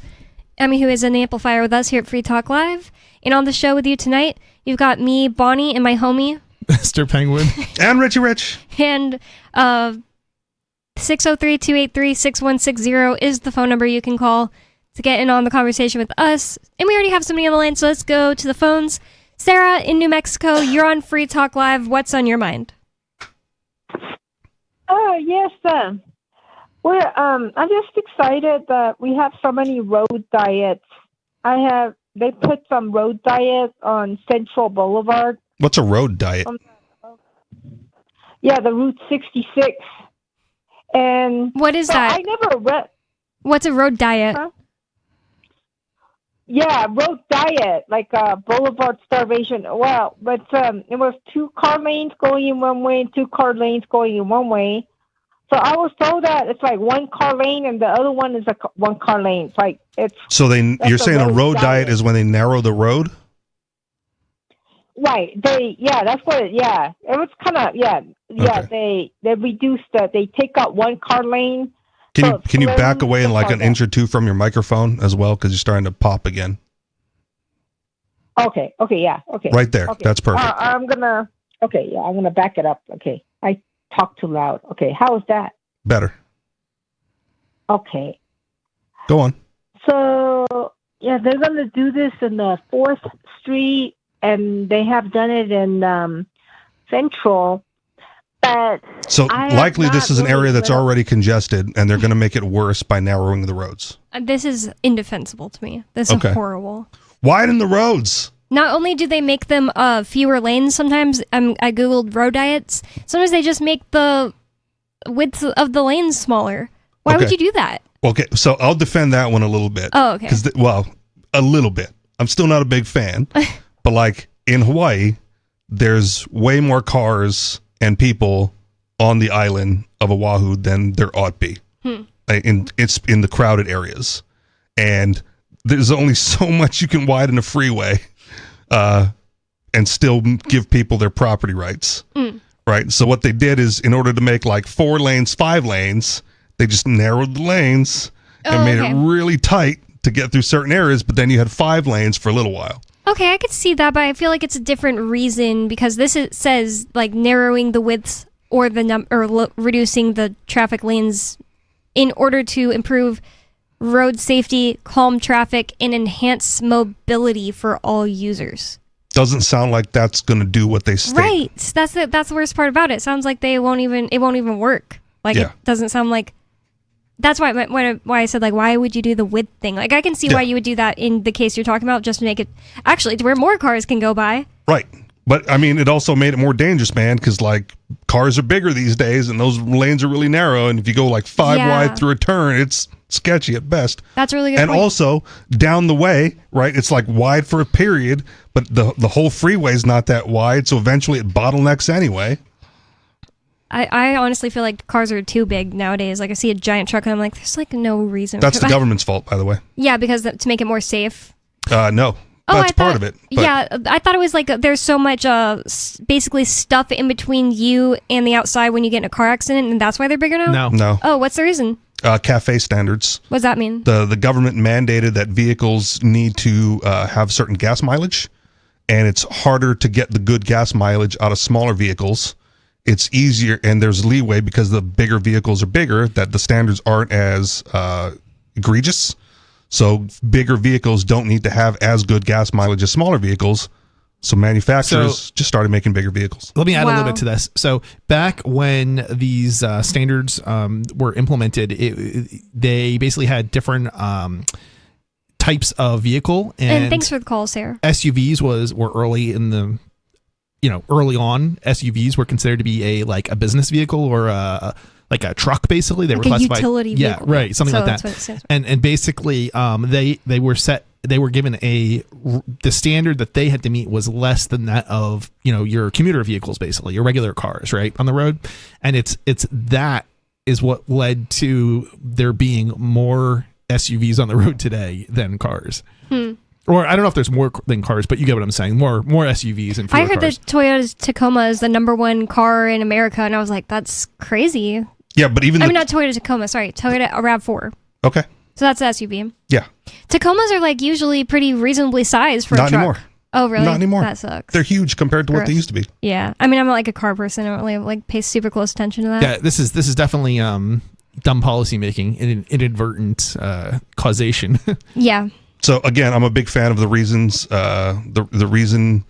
is an amplifier with us here at Free Talk Live. And on the show with you tonight, you've got me, Bonnie, and my homie, Mr. Penguin. And Richie Rich. And 603-283-6160 is the phone number you can call to get in on the conversation with us. And we already have somebody on the line, so let's go to the phones. Sarah in New Mexico, you're on Free Talk Live. What's on your mind? Yes. I'm just excited that we have so many road diets. They put some road diet on Central Boulevard. What's a road diet? Yeah, the Route 66. And what is that? I never read. What's a road diet? Huh? Yeah, road diet, like boulevard starvation. Well, but it was 2 car lanes going in one way and 2 car lanes going in one way. So I was told that it's like 1 car lane and the other one is like 1 car lane. It's like So you're saying a road diet is when they narrow the road? Right. That's what it was kind of, okay. They reduced they take out 1 car lane. Can you back away in like an inch or two from your microphone as well? Because you're starting to pop again. Okay, yeah, okay. Right there. Okay. That's perfect. I'm going to back it up. Okay. I talk too loud. Okay, how is that? Better. Okay. Go on. So, they're going to do this in the 4th Street, and they have done it in Central. But so likely this is an area that's already congested, and they're going to make it worse by narrowing the roads. This is indefensible to me. This is horrible. Widen the roads. Not only do they make them fewer lanes, sometimes I googled road diets. Sometimes they just make the width of the lanes smaller. Why would you do that? Okay, so I'll defend that one a little bit. Oh, okay. A little bit. I'm still not a big fan, but like in Hawaii, there's way more cars and people on the island of Oahu than there ought be. It's in the crowded areas, and there's only so much you can widen a freeway and still give people their property rights. Right? So what they did is, in order to make like 4 lanes, 5 lanes, they just narrowed the lanes and made it really tight to get through certain areas, but then you had 5 lanes for a little while. Okay, I could see that, but I feel like it's a different reason, because says like narrowing the widths or reducing the traffic lanes in order to improve road safety, calm traffic, and enhance mobility for all users. Doesn't sound like that's going to do what they state. Right. That's the worst part about it. It sounds like it won't even work. Like it doesn't sound like. That's why I said, like, why would you do the width thing? Like, I can see why you would do that in the case you're talking about, just to make it actually to where more cars can go by. Right. But I mean, it also made it more dangerous, man, because like cars are bigger these days, and those lanes are really narrow. And if you go like 5 wide through a turn, it's sketchy at best. That's a really good. And point. Also down the way, right? It's like wide for a period, but the whole freeway is not that wide, so eventually it bottlenecks anyway. I honestly feel like cars are too big nowadays. Like I see a giant truck and I'm like, there's like no reason. That's the government's fault, by the way. Yeah, because to make it more safe. No. That's part of it. But. Yeah, I thought it was like there's so much basically stuff in between you and the outside when you get in a car accident, and that's why they're bigger now? No. Oh, what's the reason? CAFE standards. What does that mean? The government mandated that vehicles need to have certain gas mileage, and it's harder to get the good gas mileage out of smaller vehicles. It's easier, and there's leeway because the bigger vehicles are bigger, that the standards aren't as egregious. So bigger vehicles don't need to have as good gas mileage as smaller vehicles. So manufacturers just started making bigger vehicles. Let me add a little bit to this. So back when these standards were implemented, they basically had different types of vehicle. And thanks for the call, Sarah. SUVs were early in the, early on. SUVs were considered to be a business vehicle or like a truck, basically. They like were classified. A utility vehicle. Yeah, right, something like that. That's what it stands for. And basically, they were given the standard that they had to meet was less than that of your commuter vehicles, basically your regular cars, right, on the road. And it's that is what led to there being more SUVs on the road today than cars. Or I don't know if there's more than cars, but you get what I'm saying. More SUVs and fewer I heard cars. that Toyota's Tacoma is the #1 car in America, and I was like, that's crazy. Yeah, but even not Toyota Tacoma, sorry, Toyota RAV4. Okay. So that's the SUV. Yeah. Tacomas are like usually pretty reasonably sized for a truck. Not anymore. Oh, really? Not anymore. That sucks. They're huge compared to what they used to be. Yeah. I mean, I'm not like a car person. I don't really pay super close attention to that. Yeah, this is definitely dumb policy making, inadvertent causation. Yeah. So again, I'm a big fan of the reasons, the reason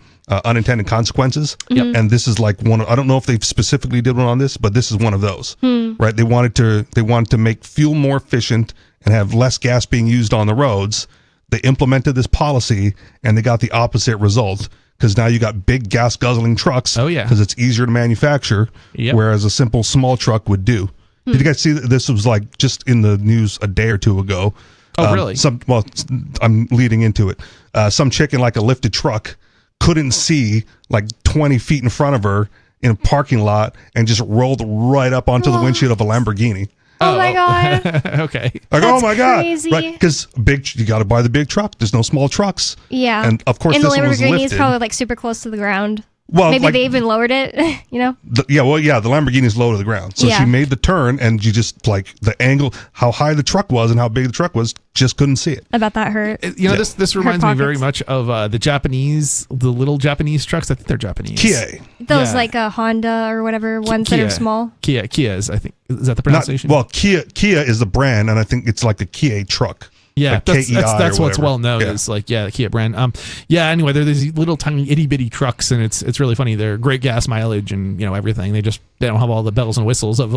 unintended consequences, and this is like one. I don't know if they specifically did one on this, but this is one of those. Right? They wanted to make fuel more efficient and have less gas being used on the roads. They implemented this policy, and they got the opposite result. Because now you got big gas guzzling trucks. Oh yeah. Because it's easier to manufacture, whereas a simple small truck would do. Did you guys see that this was like just in the news a day or two ago? Oh, really? I'm leading into it. Some chick in like a lifted truck couldn't see like 20 feet in front of her in a parking lot and just rolled right up onto the windshield of a Lamborghini. Oh my God. Okay. Like, oh my God. Crazy. Right. Because you got to buy the big truck. There's no small trucks. Yeah. And of course, and this the one was Lamborghini is lifted. probably like super close to the ground. Well, maybe like, they even lowered it, the Lamborghini's low to the ground. So she made the turn, and you just like the angle, how high the truck was and how big the truck was, just couldn't see it. I bet that hurt. This reminds me very much of the little Japanese trucks. I think they're Japanese. Kia. Those like a Honda or whatever ones that are small. Kia is, I think, is that the pronunciation? Kia is the brand, and I think it's like a Kia truck. Yeah, like that's what's whatever. well known as the Kia brand. Anyway, they're these little tiny itty bitty trucks, and it's really funny. They're great gas mileage and everything. They don't have all the bells and whistles of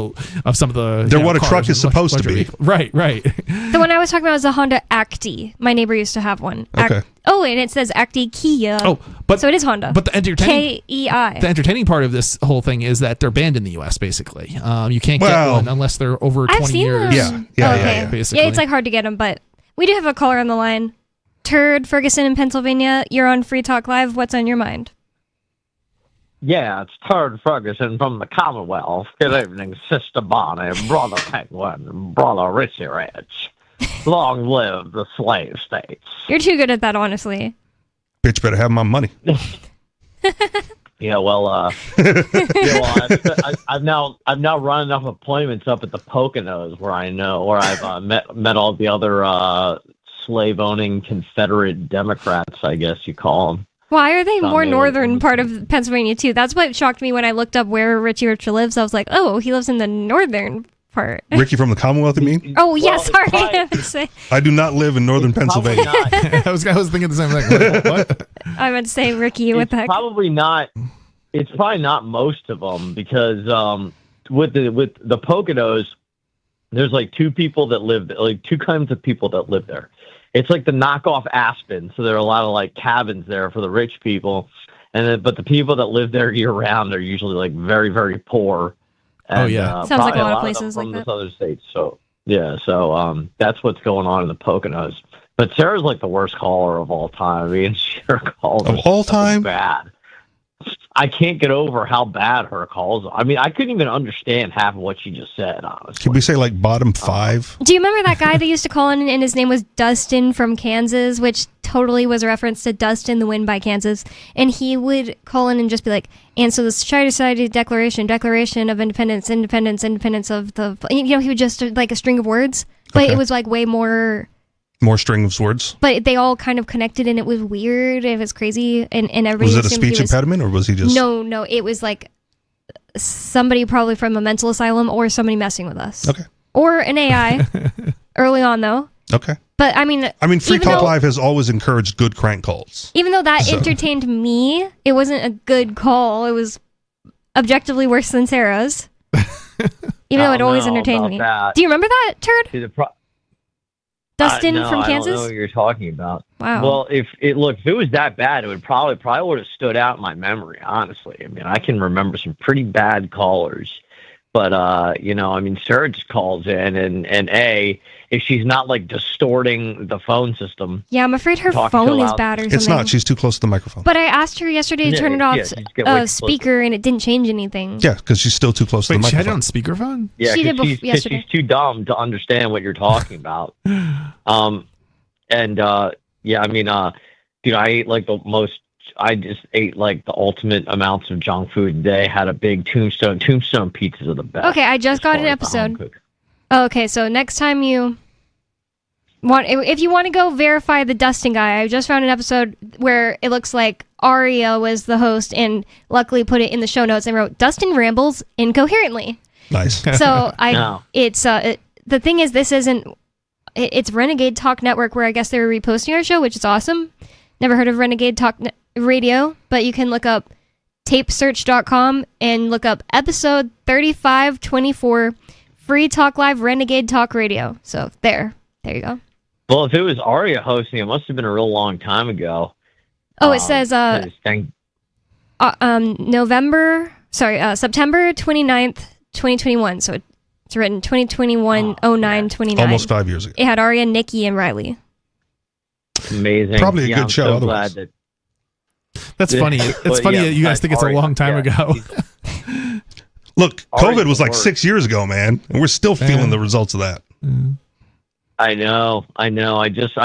some of the. They're what a truck is supposed to be. Right. The one I was talking about is a Honda Acti. My neighbor used to have one. Okay. And it says Acti Kia. Oh, so it is Honda. But the entertaining KEI. The entertaining part of this whole thing is that they're banned in the U.S. Basically. You can't get one unless they're over 20 I've seen years. them. Yeah. Basically. Yeah, it's like hard to get them, but we do have a caller on the line. Turd, Ferguson in Pennsylvania. You're on Free Talk Live. What's on your mind? Yeah, it's Turd Ferguson from the Commonwealth. Good evening, Sister Bonnie, Brother Penguin, and Brother Richie Rich. Long live the slave states. You're too good at that, honestly. Bitch better have my money. Yeah, well, I've now run enough appointments up at the Poconos where I've met all the other slave-owning Confederate Democrats, I guess you call them. Why are they more northern part of Pennsylvania too? That's what shocked me when I looked up where Richie Rich lives. I was like, oh, he lives in the northern part. Ricky from the Commonwealth, you mean? Oh, yeah, sorry. I do not live in northern Pennsylvania. I was thinking the same thing. What? I meant to say Ricky. What the heck? Probably not. It's probably not most of them because with the Poconos, there's like two kinds of people that live there. It's like the knockoff Aspen, so there are a lot of like cabins there for the rich people, but the people that live there year round are usually like very, very poor. And, sounds like a lot of places from like this other states. So yeah, that's what's going on in the Poconos. But Sarah's like the worst caller of all time. I mean, her calls of all time bad. I can't get over how bad her calls are. I mean, I couldn't even understand half of what she just said, honestly. Can we say like bottom 5? Do you remember that guy that used to call in and his name was Dustin from Kansas, which totally was a reference to Dustin the Wind by Kansas? And he would call in and just be like, and so the Society Declaration of Independence of the... he would just like a string of words, but It was like way more... More string of words. But they all kind of connected, and it was weird. It was crazy, and everybody. Was it a speech impediment, or was he just? No. It was like somebody probably from a mental asylum, or somebody messing with us. Okay. Or an AI. Early on, though. Okay. But I mean, Free Talk Live has always encouraged good crank calls. Even though that entertained me, it wasn't a good call. It was objectively worse than Sarah's. Even though it always entertained me. That. Do you remember that, Turd? Dustin from Kansas? I don't know what you're talking about. Wow. Well, if it was that bad, it would probably would have stood out in my memory, honestly. I mean, I can remember some pretty bad callers. But Sarah just calls in and if she's not like distorting the phone system. Yeah, I'm afraid her phone is bad or something. It's not. She's too close to the microphone. But I asked her yesterday to turn it off speaker, and it didn't change anything. Yeah, because she's still too close to the microphone. She had it on speakerphone? Yeah, she did yesterday. She's too dumb to understand what you're talking about. Dude, I just ate like the ultimate amounts of junk food today. Had a big Tombstone pizzas are the best. Okay, I just got an episode. Okay, so next time if you want to go verify the Dustin guy, I just found an episode where it looks like Aria was the host and luckily put it in the show notes and wrote Dustin rambles incoherently. Nice. So the thing is, it's Renegade Talk Network where I guess they were reposting our show, which is awesome. Never heard of Renegade Talk Radio, but you can look up tapesearch.com and look up episode 3524 Free Talk Live Renegade Talk Radio. So there you go. Well, if it was Aria hosting, it must have been a real long time ago. Oh, it says September 29th, 2021. So it's written 2021-09-29. Almost 5 years ago. It had Aria, Nikki, and Riley. Amazing. Probably a good show so otherwise. Glad That's funny. It's funny that you guys think it's a long time ago. Look, COVID was like 6 years ago, man, and we're still feeling the results of that. I know. I was just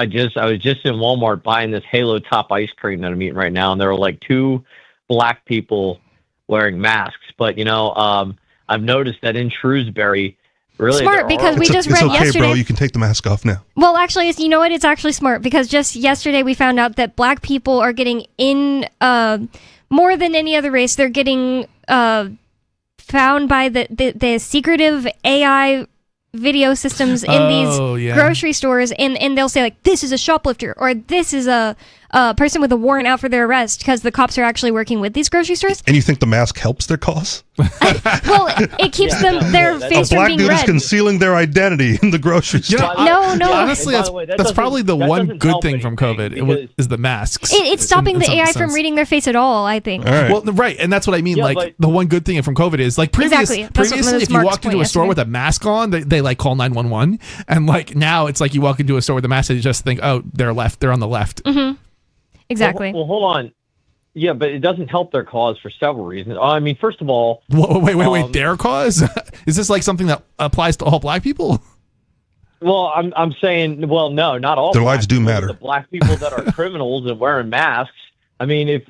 in Walmart buying this Halo Top ice cream that I'm eating right now, and there were like 2 black people wearing masks. But I've noticed that in Shrewsbury, really smart because we just read yesterday. It's okay, bro. You can take the mask off now. Well, actually, you know what? It's actually smart because just yesterday we found out that black people are getting in more than any other race. They're getting found by the secretive AI video systems in these grocery stores, and they'll say like, this is a shoplifter or this is a person with a warrant out for their arrest because the cops are actually working with these grocery stores. And you think the mask helps their cause? Well, it keeps their face from being red. A black dude is concealing their identity in the grocery store. No. Honestly, that's probably the one good thing from COVID is the masks. It's stopping the AI from reading their face at all, I think. All right. Well, right, and that's what I mean. The one good thing from COVID is like previously, if you walked into a store with a mask on, they like call 911, and like now it's like you walk into a store with a mask and you just think, oh, they're on the left. Mm-hmm. Exactly. Well, hold on. Yeah, but it doesn't help their cause for several reasons. I mean, first of all, wait, their cause? Is this like something that applies to all black people? Well, I'm saying, well, no, not all. Their lives do matter. The black people that are criminals and wearing masks. I mean, if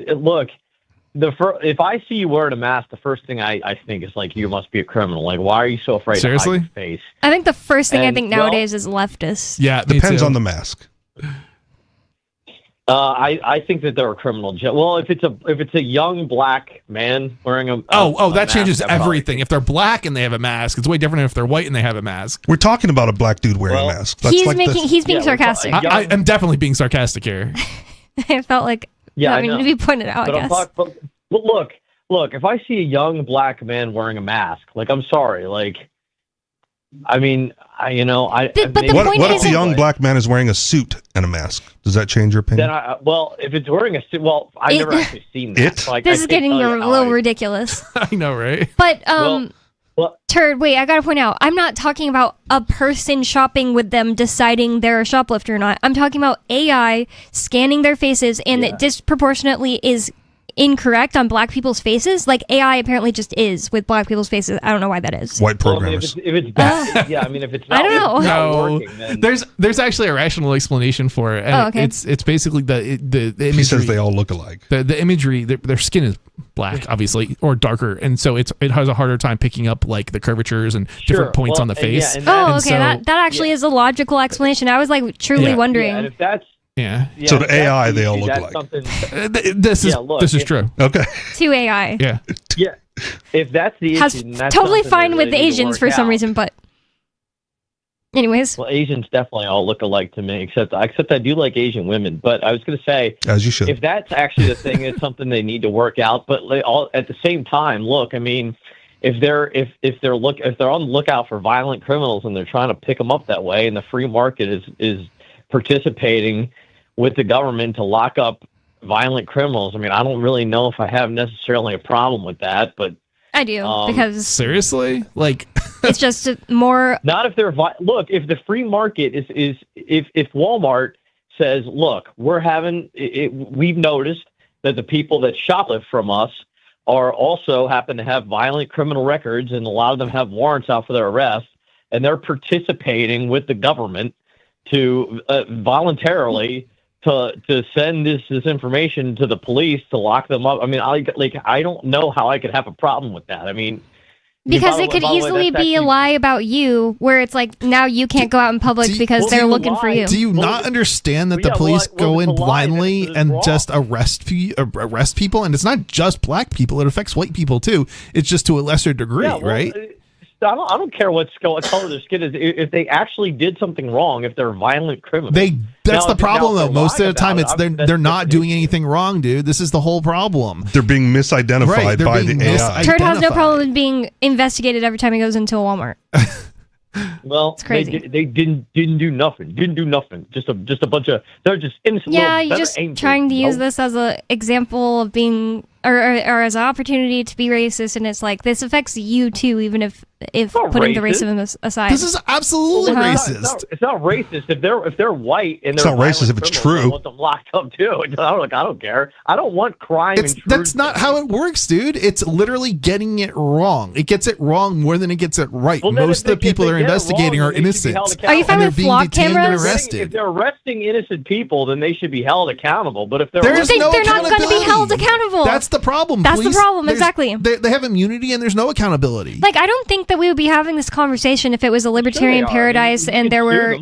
I see you wearing a mask, the first thing I think is like, you must be a criminal. Like, why are you so afraid to hide your face? I think the first thing I think nowadays is leftists. Yeah, depends on the mask. I think that they're a criminal. Well, if it's a young black man wearing a that mask, changes everything. If they're black and they have a mask, it's way different than if they're white and they have a mask. We're talking about a black dude wearing a mask. That's he's being sarcastic. I am definitely being sarcastic here. I felt like I mean, to be pointed out. But I guess. But look. If I see a young black man wearing a mask, like, I'm sorry, like, I mean, But the point what if is, the young black man is wearing a suit and a mask? Does that change your opinion? Then if it's wearing a suit, well, I've never actually seen that. So this is getting a little ridiculous. I know, right? But Turd, wait, I gotta point out, I'm not talking about a person shopping with them deciding they're a shoplifter or not. I'm talking about AI scanning their faces, and it disproportionately is incorrect on black people's faces. Like, AI apparently just is with black people's faces. I don't know why that is. White programmers. If it's bad, I mean, if it's not, I don't know. If it's not No, working, then there's actually a rational explanation for it. And okay. It's basically the imagery. He says they all look alike. The imagery, their skin is black, obviously, or darker, and so it has a harder time picking up like the curvatures and different points on the face. That actually is a logical explanation. I was like truly wondering. and if that's so the AI, they all look alike. This is true. Okay. To AI. Yeah. Yeah. If that's the Has issue, then that's totally something fine they with really the need to Asians work for some out. reason, but anyways. Well, Asians definitely all look alike to me, except I do like Asian women. But I was going to say, as you should. If that's actually the thing, it's something they need to work out. But at the same time, look, I mean, if they're on the lookout for violent criminals and they're trying to pick them up that way, and the free market is participating with the government to lock up violent criminals, I mean, I don't really know if I have necessarily a problem with that, but I do, because seriously, like it's just more. Not if they're look. If the free market is if Walmart says, look, we've noticed that the people that shoplift from us also happen to have violent criminal records, and a lot of them have warrants out for their arrest, and they're participating with the government to voluntarily to send this information to the police to lock them up. I mean, I don't know how I could have a problem with that. I mean, because it could easily be a lie about you, where it's like, now you can't go out in public because they're looking for you. Do you not understand that the police go in blindly and just arrest people? And it's not just black people; it affects white people too. It's just to a lesser degree, right? I don't care what color their skin is. If they actually did something wrong, if they're violent criminals, that's the problem though. Most of the time, they're not doing anything wrong, dude. This is the whole problem. They're being misidentified by the AI. Turd has no problem being investigated every time he goes into a Walmart. Well, it's crazy. They didn't do nothing. Just a bunch of, they're just innocent. Yeah, you're just trying to use this as an example of being, or as an opportunity to be racist, and it's like, this affects you too, even if putting the racism aside. This is absolutely racist. It's not racist if they're white and it's they're not racist if it's true. I want them locked up too. I don't care. I don't want crime. That's not how it works, dude. It's literally getting it wrong. It gets it wrong more than it gets it right. Well, most of the people they're investigating are innocent. Are you fine with flock cameras? If they're arresting innocent people, then they should be held accountable. But if they're they're not going to be held accountable. That's the problem. That's the problem. Exactly. They have immunity and there's no accountability. Like, I don't think that we would be having this conversation if it was a libertarian paradise and there were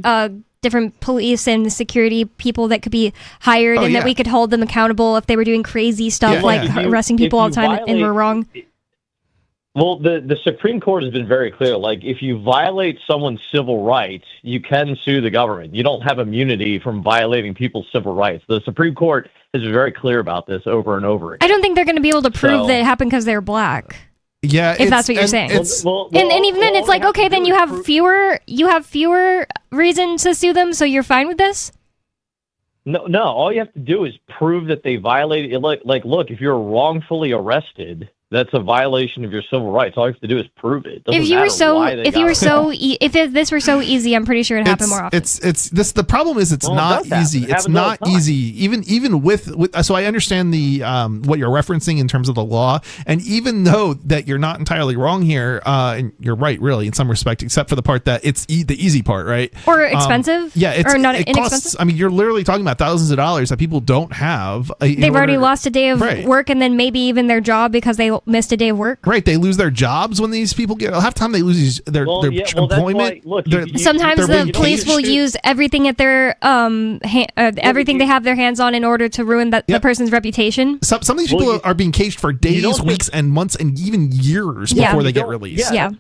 different police and security people that could be hired and that we could hold them accountable if they were doing crazy stuff arresting people all the time and were wrong. Well, the Supreme Court has been very clear. Like, if you violate someone's civil rights, you can sue the government. You don't have immunity from violating people's civil rights. The Supreme Court has been very clear about this over and over again. I don't think they're going to be able to prove that it happened because they're black. Yeah, if that's what you're saying. And even then, it's like, okay, then you have fewer reasons to sue them, so you're fine with this? No. All you have to do is prove that they violated. Like, look, if you're wrongfully arrested, that's a violation of your civil rights. All you have to do is prove it. If this were so easy, I'm pretty sure it'd happen more often. It's this. The problem is it's not easy. It's not easy. Even with so I understand the what you're referencing in terms of the law, and even though that you're not entirely wrong here, and you're right, really, in some respect, except for the part that it's the easy part, right? Or expensive. Or not it inexpensive. costs, I mean, you're literally talking about thousands of dollars that people don't have. They've already lost a day of work, and then maybe even their job because they missed a day of work. Right, they lose their jobs when these people get. Half the time they lose their employment. Sometimes the police will use everything at their everything they have their hands on in order to ruin the person's reputation. Some of these people are being caged for days, weeks, and months, and even years before they get released. Yeah,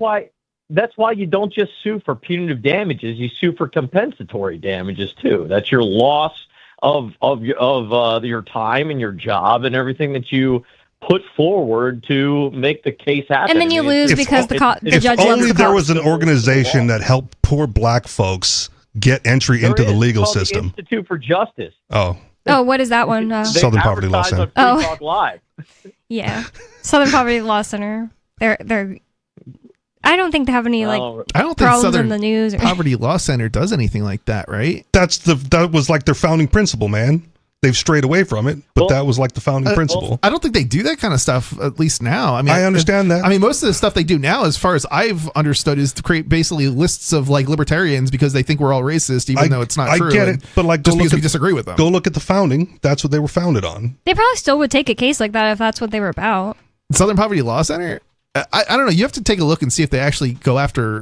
that's why you don't just sue for punitive damages. You sue for compensatory damages too. That's your loss of your time and your job and everything that you put forward to make the case happen. And then you lose because the judge loves the only there was an organization that helped poor black folks get entry into the legal system. The Institute for Justice. Oh, what is that one? Southern Poverty Law Center. Oh, Talk Live. Yeah, Southern Poverty Law Center. They're. I don't think they have any I don't think problems Southern in the news. Poverty Law Center does anything like that, right? That was like their founding principle, man. They've strayed away from it, but that was like the founding principle. I don't think they do that kind of stuff, at least now. I mean, I understand that. I mean, most of the stuff they do now, as far as I've understood, is to create basically lists of like libertarians because they think we're all racist, even though it's not true. I get it, but like, just because we disagree with them. Go look at the founding. That's what they were founded on. They probably still would take a case like that if that's what they were about. Southern Poverty Law Center? I don't know. You have to take a look and see if they actually go after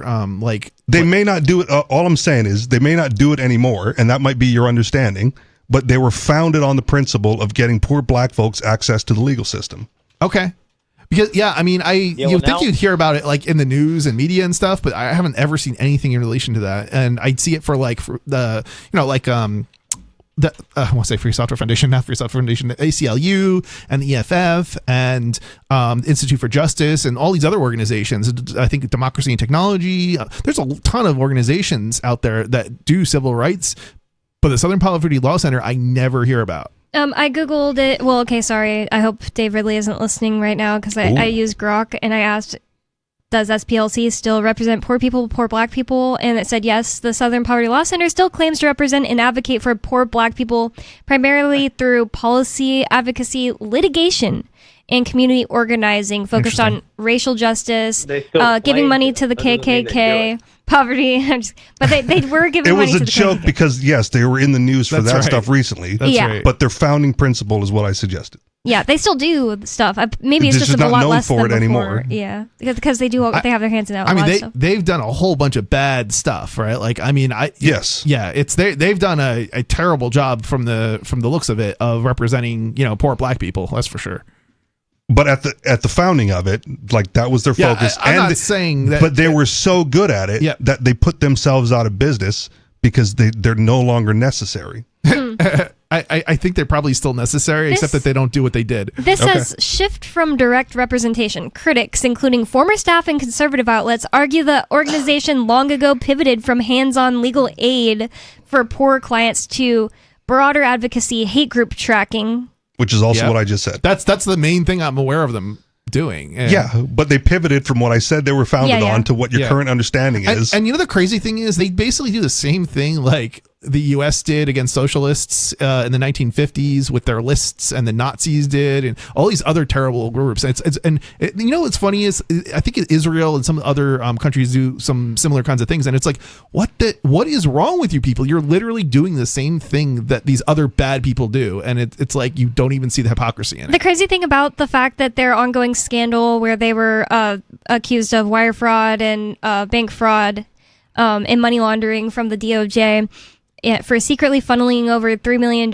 They may not do it. All I'm saying is they may not do it anymore, and that might be your understanding. But they were founded on the principle of getting poor black folks access to the legal system. Okay. Because I mean, you think you'd hear about it like in the news and media and stuff, but I haven't ever seen anything in relation to that. And I'd see it for the I want to say Free Software Foundation, not Free Software Foundation, the ACLU and the EFF and Institute for Justice and all these other organizations. I think Democracy and Technology. There's a ton of organizations out there that do civil rights. But the Southern Poverty Law Center, I never hear about. I Googled it. Well, okay, sorry. I hope Dave Ridley isn't listening right now because I use Grok and I asked, does SPLC still represent poor people, poor black people? And it said yes. The Southern Poverty Law Center still claims to represent and advocate for poor black people, primarily through policy, advocacy, litigation, and community organizing focused on racial justice, giving money to the KKK, poverty. But they were giving money to the KKK. It was a joke because, yes, they were in the news for that stuff recently. That's right. But their founding principle is what I suggested. Yeah, they still do stuff. Maybe it's just a lot less than before. Anymore. Yeah, because they do. They have their hands in that. I mean, they've done a whole bunch of bad stuff, right? Like, I mean, they've done a terrible job from the looks of it of representing poor black people. That's for sure. But at the founding of it, like that was their focus. I'm not saying that, but they were so good at it that they put themselves out of business because they're no longer necessary. I think they're probably still necessary, except that they don't do what they did. This says shift from direct representation. Critics, including former staff and conservative outlets, argue the organization long ago pivoted from hands-on legal aid for poor clients to broader advocacy, hate group tracking. Which is also what I just said. That's the main thing I'm aware of them doing. Yeah, but they pivoted from what I said they were founded on to what your current understanding is. And the crazy thing is they basically do the same thing like the U.S. did against socialists in the 1950s with their lists, and the Nazis did, and all these other terrible groups. What's funny is I think Israel and some other countries do some similar kinds of things, and it's like, what is wrong with you people? You're literally doing the same thing that these other bad people do, and it's like you don't even see the hypocrisy in it. The crazy thing about the fact that their ongoing scandal where they were accused of wire fraud and bank fraud and money laundering from the DOJ for secretly funneling over $3 million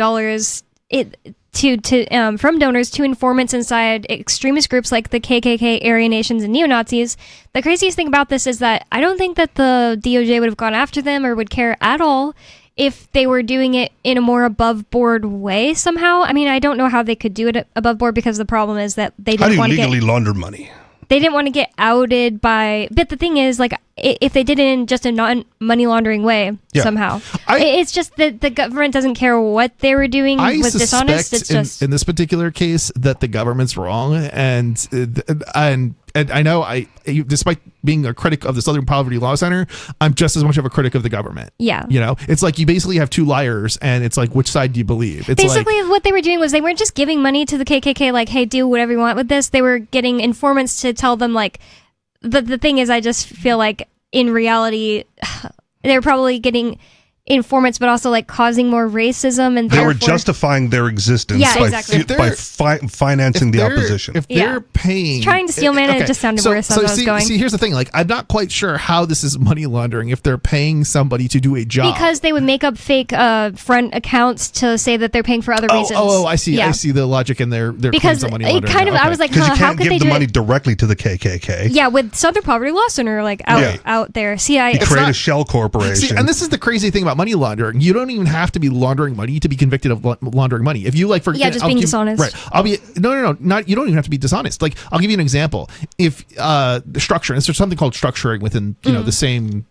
from donors to informants inside extremist groups like the KKK, Aryan Nations, and neo-Nazis. The craziest thing about this is that I don't think that the DOJ would have gone after them or would care at all if they were doing it in a more above-board way somehow. I mean, I don't know how they could do it above board because the problem is that they didn't want to legally launder money. they didn't want to get outed by. But the thing is, like, if they did it in just a non-money laundering way somehow, it's just that the government doesn't care what they were doing was dishonest. It's just in this particular case that the government's wrong, and I know despite being a critic of the Southern Poverty Law Center, I'm just as much of a critic of the government. Yeah. You know, it's like you basically have two liars, and it's like, which side do you believe? It's basically what they were doing was they weren't just giving money to the KKK, like, hey, do whatever you want with this. They were getting informants to tell them, like, the thing is, I just feel like in reality, they were probably getting informants, but also like causing more racism, and they were justifying their existence by financing the opposition. If they're paying, trying to steel man it just sounded worse than I was going. See, here's the thing: like, I'm not quite sure how this is money laundering if they're paying somebody to do a job, because they would make up fake front accounts to say that they're paying for other reasons. I see. I see the logic in their claims of money laundering. Kind of, I was like, because you how can't could give they the do money it? directly to the KKK. Yeah, with Southern Poverty Law Center, like out there. See, you create a shell corporation. See, and this is the crazy thing about money laundering. You don't even have to be laundering money to be convicted of laundering money. If you like, for just being dishonest. Right. Not you don't even have to be dishonest. Like, I'll give you an example. If the structure, there's something called structuring within the same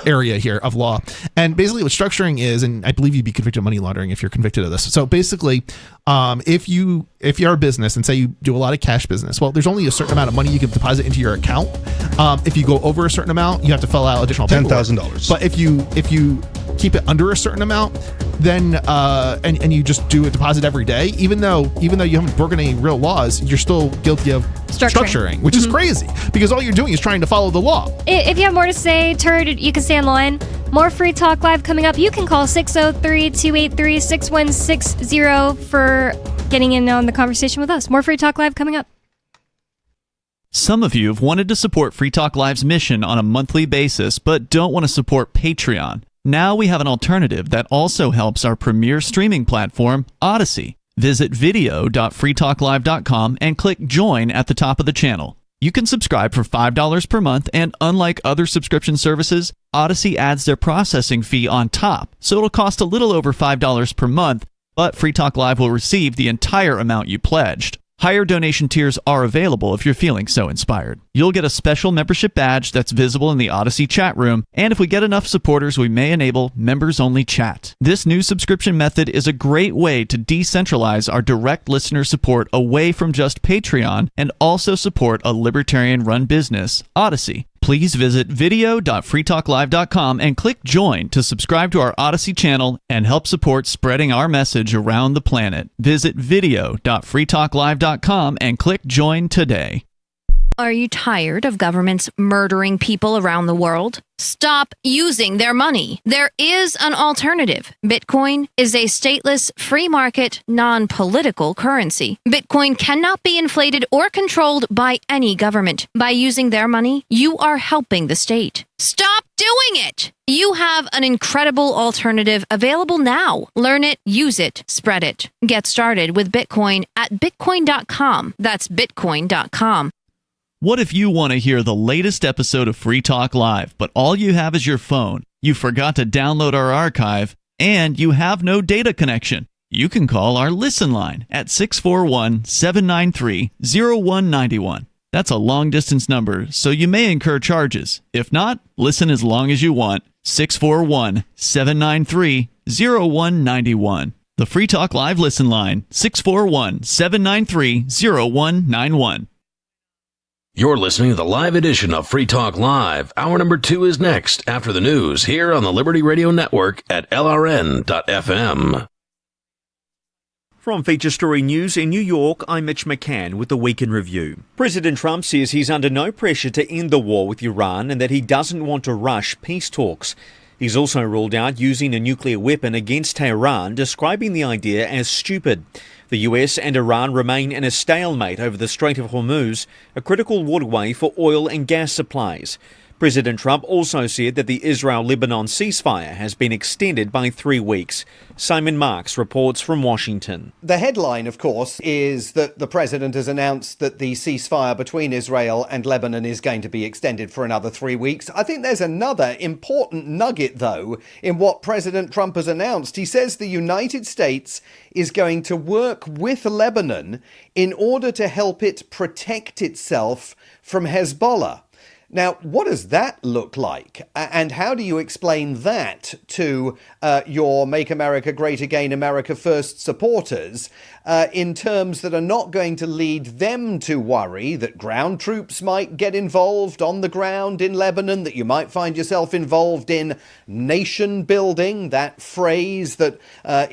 area here of law, and basically what structuring is, and I believe you'd be convicted of money laundering if you're convicted of this. So basically, if you're a business and say you do a lot of cash business, well, there's only a certain amount of money you can deposit into your account. If you go over a certain amount, you have to fill out additional $10,000. But if you keep it under a certain amount, then and you just do a deposit every day, even though you haven't broken any real laws, you're still guilty of structuring, which is crazy, because all you're doing is trying to follow the law. If you have more to say, Turd, you can stay on the line. More Free Talk Live coming up. You can call 603-283-6160 for getting in on the conversation with us. More Free Talk Live coming up. Some of you have wanted to support Free Talk Live's mission on a monthly basis, but don't want to support Patreon. Now we have an alternative that also helps our premier streaming platform, Odyssey. Visit video.freetalklive.com and click join at the top of the channel. You can subscribe for $5 per month, and unlike other subscription services, Odyssey adds their processing fee on top, so it'll cost a little over $5 per month, but Free Talk Live will receive the entire amount you pledged. Higher donation tiers are available if you're feeling so inspired. You'll get a special membership badge that's visible in the Odyssey chat room, and if we get enough supporters, we may enable members-only chat. This new subscription method is a great way to decentralize our direct listener support away from just Patreon and also support a libertarian-run business, Odyssey. Please visit video.freetalklive.com and click join to subscribe to our Odyssey channel and help support spreading our message around the planet. Visit video.freetalklive.com and click join today. Are you tired of governments murdering people around the world? Stop using their money. There is an alternative. Bitcoin is a stateless, free market, non-political currency. Bitcoin cannot be inflated or controlled by any government. By using their money, you are helping the state. Stop doing it! You have an incredible alternative available now. Learn it, use it, spread it. Get started with Bitcoin at bitcoin.com. That's bitcoin.com. What if you want to hear the latest episode of Free Talk Live, but all you have is your phone, you forgot to download our archive, and you have no data connection? You can call our Listen line at 641-793-0191. That's a long-distance number, so you may incur charges. If not, listen as long as you want. 641-793-0191. The Free Talk Live Listen line, 641-793-0191. You're listening to the live edition of Free Talk Live. Hour number 2 is next after the news here on the Liberty Radio Network at LRN.FM. From Feature Story News in New York, I'm Mitch McCann with the Week in Review. President Trump says he's under no pressure to end the war with Iran and that he doesn't want to rush peace talks. He's also ruled out using a nuclear weapon against Tehran, describing the idea as stupid. The US and Iran remain in a stalemate over the Strait of Hormuz, a critical waterway for oil and gas supplies. President Trump also said that the Israel-Lebanon ceasefire has been extended by 3 weeks. Simon Marks reports from Washington. The headline, of course, is that the president has announced that the ceasefire between Israel and Lebanon is going to be extended for another 3 weeks. I think there's another important nugget, though, in what President Trump has announced. He says the United States is going to work with Lebanon in order to help it protect itself from Hezbollah. Now, what does that look like? And how do you explain that to your Make America Great Again, America First supporters in terms that are not going to lead them to worry that ground troops might get involved on the ground in Lebanon, that you might find yourself involved in nation building, that phrase that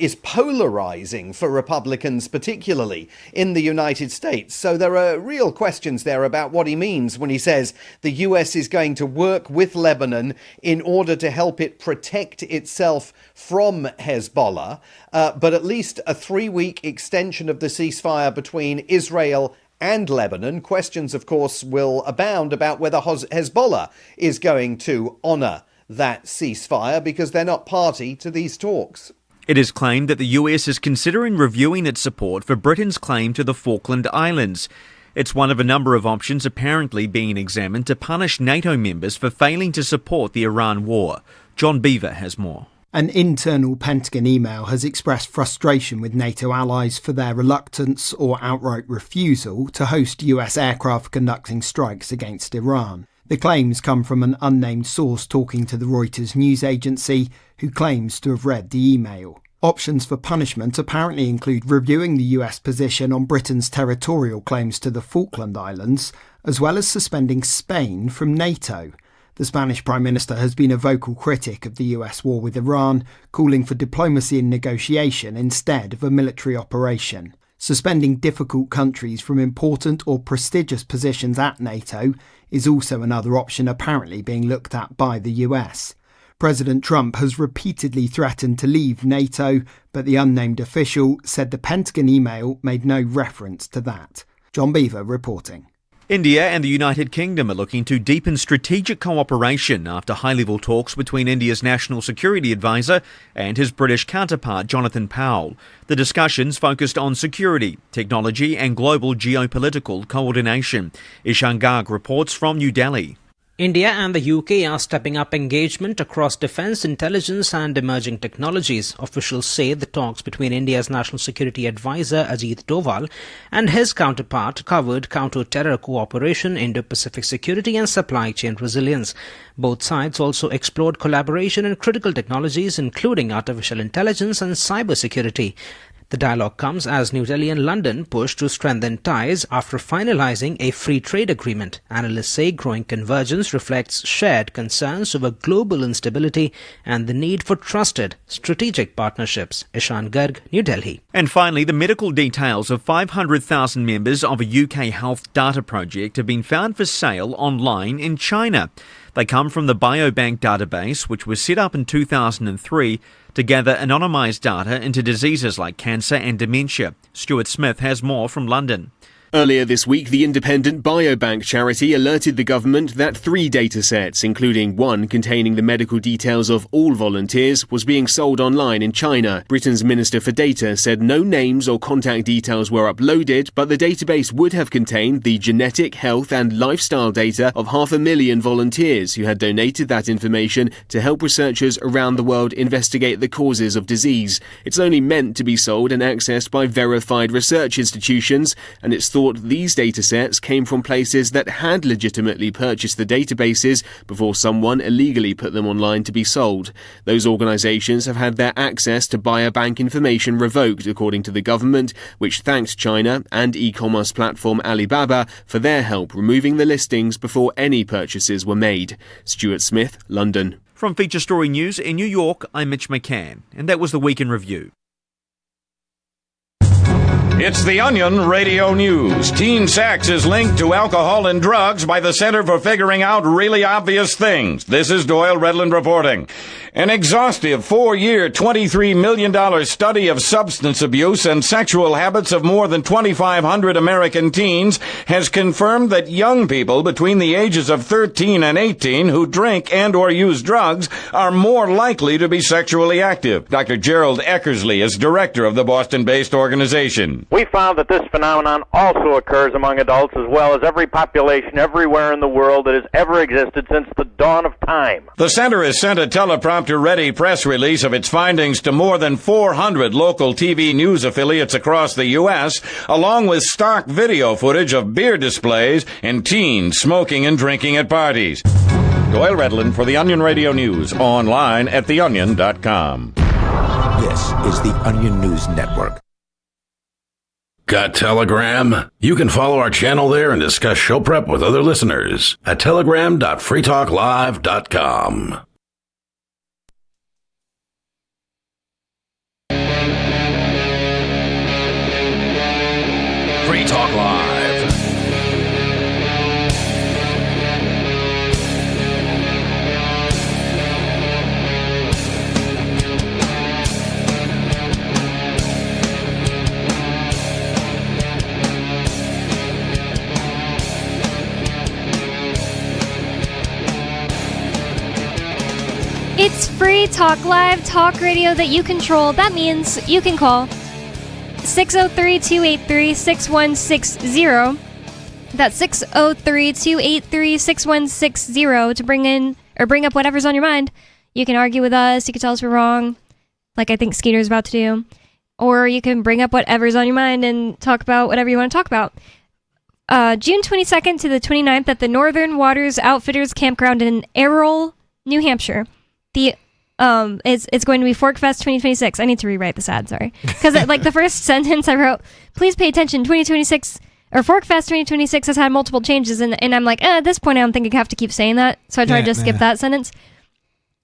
is polarizing for Republicans, particularly in the United States. So there are real questions there about what he means when he says the US is going to work with Lebanon in order to help it protect itself from Hezbollah, but at least a 3-week extension of the ceasefire between Israel and Lebanon. Questions, of course, will abound about whether Hezbollah is going to honour that ceasefire because they're not party to these talks. It is claimed that the US is considering reviewing its support for Britain's claim to the Falkland Islands. It's one of a number of options apparently being examined to punish NATO members for failing to support the Iran war. John Beaver has more. An internal Pentagon email has expressed frustration with NATO allies for their reluctance or outright refusal to host US aircraft conducting strikes against Iran. The claims come from an unnamed source talking to the Reuters news agency, who claims to have read the email. Options for punishment apparently include reviewing the US position on Britain's territorial claims to the Falkland Islands, as well as suspending Spain from NATO. The Spanish Prime Minister has been a vocal critic of the US war with Iran, calling for diplomacy and negotiation instead of a military operation. Suspending difficult countries from important or prestigious positions at NATO is also another option apparently being looked at by the US. President Trump has repeatedly threatened to leave NATO, but the unnamed official said the Pentagon email made no reference to that. John Beaver reporting. India and the United Kingdom are looking to deepen strategic cooperation after high-level talks between India's National Security Advisor and his British counterpart, Jonathan Powell. The discussions focused on security, technology and global geopolitical coordination. Ishan Garg reports from New Delhi. India and the UK are stepping up engagement across defence, intelligence and emerging technologies. Officials say the talks between India's National Security Advisor Ajit Doval and his counterpart covered counter-terror cooperation, Indo-Pacific security and supply chain resilience. Both sides also explored collaboration in critical technologies, including artificial intelligence and cybersecurity. The dialogue comes as New Delhi and London push to strengthen ties after finalizing a free trade agreement. Analysts say growing convergence reflects shared concerns over global instability and the need for trusted, strategic partnerships. Ishan Garg, New Delhi. And finally, the medical details of 500,000 members of a UK health data project have been found for sale online in China. They come from the Biobank database, which was set up in 2003 to gather anonymised data into diseases like cancer and dementia. Stuart Smith has more from London. Earlier this week, the independent Biobank charity alerted the government that 3 datasets, including one containing the medical details of all volunteers, was being sold online in China. Britain's Minister for Data said no names or contact details were uploaded, but the database would have contained the genetic, health and lifestyle data of 500,000 volunteers who had donated that information to help researchers around the world investigate the causes of disease. It's only meant to be sold and accessed by verified research institutions, and it's thought these datasets came from places that had legitimately purchased the databases before someone illegally put them online to be sold. Those organisations have had their access to Biobank information revoked, according to the government, which thanked China and e-commerce platform Alibaba for their help removing the listings before any purchases were made. Stuart Smith, London. From Feature Story News in New York, I'm Mitch McCann, and that was the Week in Review. It's The Onion Radio News. Teen sex is linked to alcohol and drugs by the Center for Figuring Out Really Obvious Things. This is Doyle Redland reporting. An exhaustive 4-year, $23 million study of substance abuse and sexual habits of more than 2,500 American teens has confirmed that young people between the ages of 13 and 18 who drink and or use drugs are more likely to be sexually active. Dr. Gerald Eckersley is director of the Boston-based organization. We found that this phenomenon also occurs among adults as well as every population everywhere in the world that has ever existed since the dawn of time. The center has sent a teleprompter-ready press release of its findings to more than 400 local TV news affiliates across the U.S., along with stock video footage of beer displays and teens smoking and drinking at parties. Doyle Redland for the Onion Radio News, online at theonion.com. This is the Onion News Network. Got Telegram? You can follow our channel there and discuss show prep with other listeners at telegram.freetalklive.com. Free Talk Live. It's Free Talk Live, talk radio that you control. That means you can call 603-283-6160. That's 603-283-6160 to bring in or bring up whatever's on your mind. You can argue with us. You can tell us we're wrong, like I think Skeeter's about to do. Or you can bring up whatever's on your mind and talk about whatever you want to talk about. June 22nd to the 29th at the Northern Waters Outfitters Campground in Errol, New Hampshire. It's going to be Forkfest 2026. I need to rewrite this ad, sorry. Because like the first sentence I wrote, please pay attention, 2026, or Forkfest 2026 has had multiple changes, and I'm like, at this point I don't think I have to keep saying that, so I tried to skip that sentence.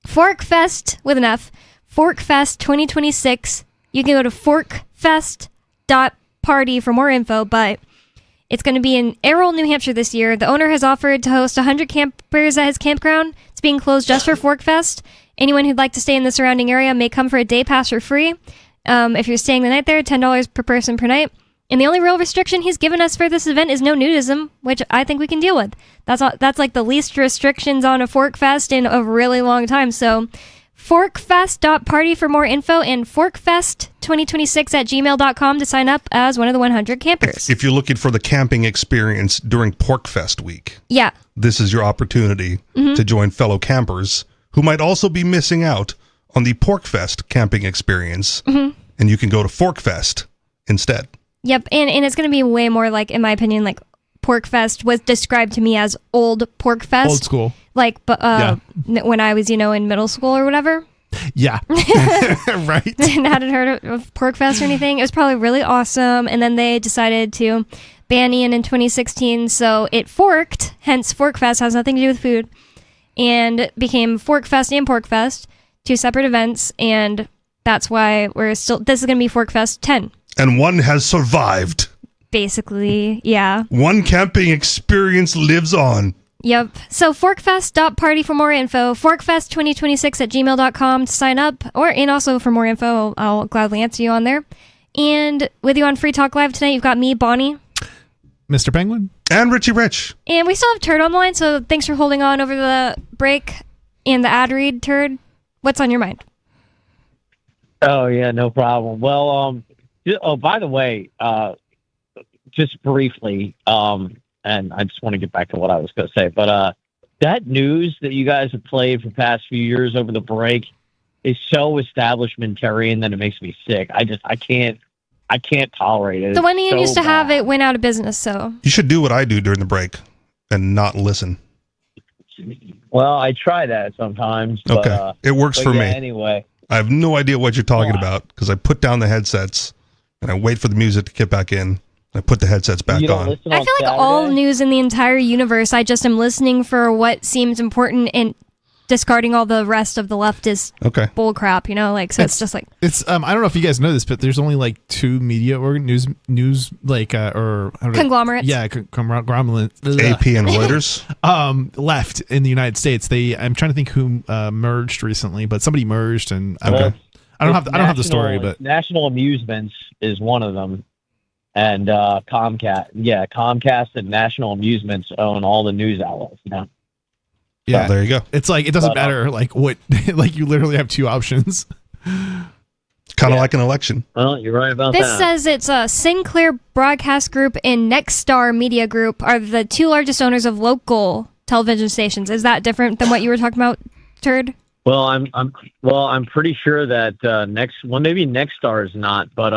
Forkfest, with an F, Forkfest 2026. You can go to forkfest.party for more info, but it's going to be in Errol, New Hampshire this year. The owner has offered to host 100 campers at his campground. It's being closed just for Forkfest. Anyone who'd like to stay in the surrounding area may come for a day pass for free. If you're staying the night there, $10 per person per night. And the only real restriction he's given us for this event is no nudism, which I think we can deal with. That's like the least restrictions on a Forkfest in a really long time. So forkfest.party for more info and forkfest2026@gmail.com to sign up as one of the 100 campers. If you're looking for the camping experience during Porkfest week, yeah, this is your opportunity to join fellow campers who might also be missing out on the Porkfest camping experience, and you can go to Forkfest instead. Yep, and it's going to be way more like, in my opinion, like Porkfest was described to me as old Porkfest. Old school. Like, when I was, in middle school or whatever. Yeah. Right. And hadn't heard of Porkfest or anything. It was probably really awesome. And then they decided to ban Ian in 2016, so it forked, hence Forkfest, has nothing to do with food, and became Forkfest and Porkfest, two separate events, and that's why this is going to be Forkfest 10. And one has survived. Basically, yeah. One camping experience lives on. Yep. So forkfest.party for more info, forkfest2026@gmail.com to sign up, and also for more info, I'll gladly answer you on there. And with you on Free Talk Live tonight, you've got me, Bonnie, Mr. Penguin, and Richie Rich. And we still have Turd on the line, so thanks for holding on over the break and the ad read, Turd. What's on your mind? Oh, yeah, no problem. Well, by the way, just briefly, and I just want to get back to what I was going to say, but that news that you guys have played for the past few years over the break is so establishmentarian that it makes me sick. I can't tolerate it. The one Ian so used to bad. have, it went out of business, so. You should do what I do during the break and not listen. Well, I try that sometimes. But, okay. It works for me. Anyway. I have no idea what you're talking about because I put down the headsets and I wait for the music to kick back in. I put the headsets back on. I feel like all news in the entire universe, I just am listening for what seems important, and discarding all the rest of the leftist bull crap, like, so it's just like it's I don't know if you guys know this, but there's only like 2 media news like or conglomerates. Yeah, conglomerates. AP and Reuters left in the United States. I'm trying to think who merged recently, but somebody merged, and I don't have the story, but National Amusements is one of them. And Comcast and National Amusements own all the news outlets now. Yeah, there you go. It's like it doesn't matter like what like you literally have 2 options. Kind of like an election. Well, you're right about this that. says it's Sinclair Broadcast Group and Nexstar Media Group are the 2 largest owners of local television stations. Is that different than what you were talking about, Turd? Well, I'm pretty sure that maybe Nexstar is not, but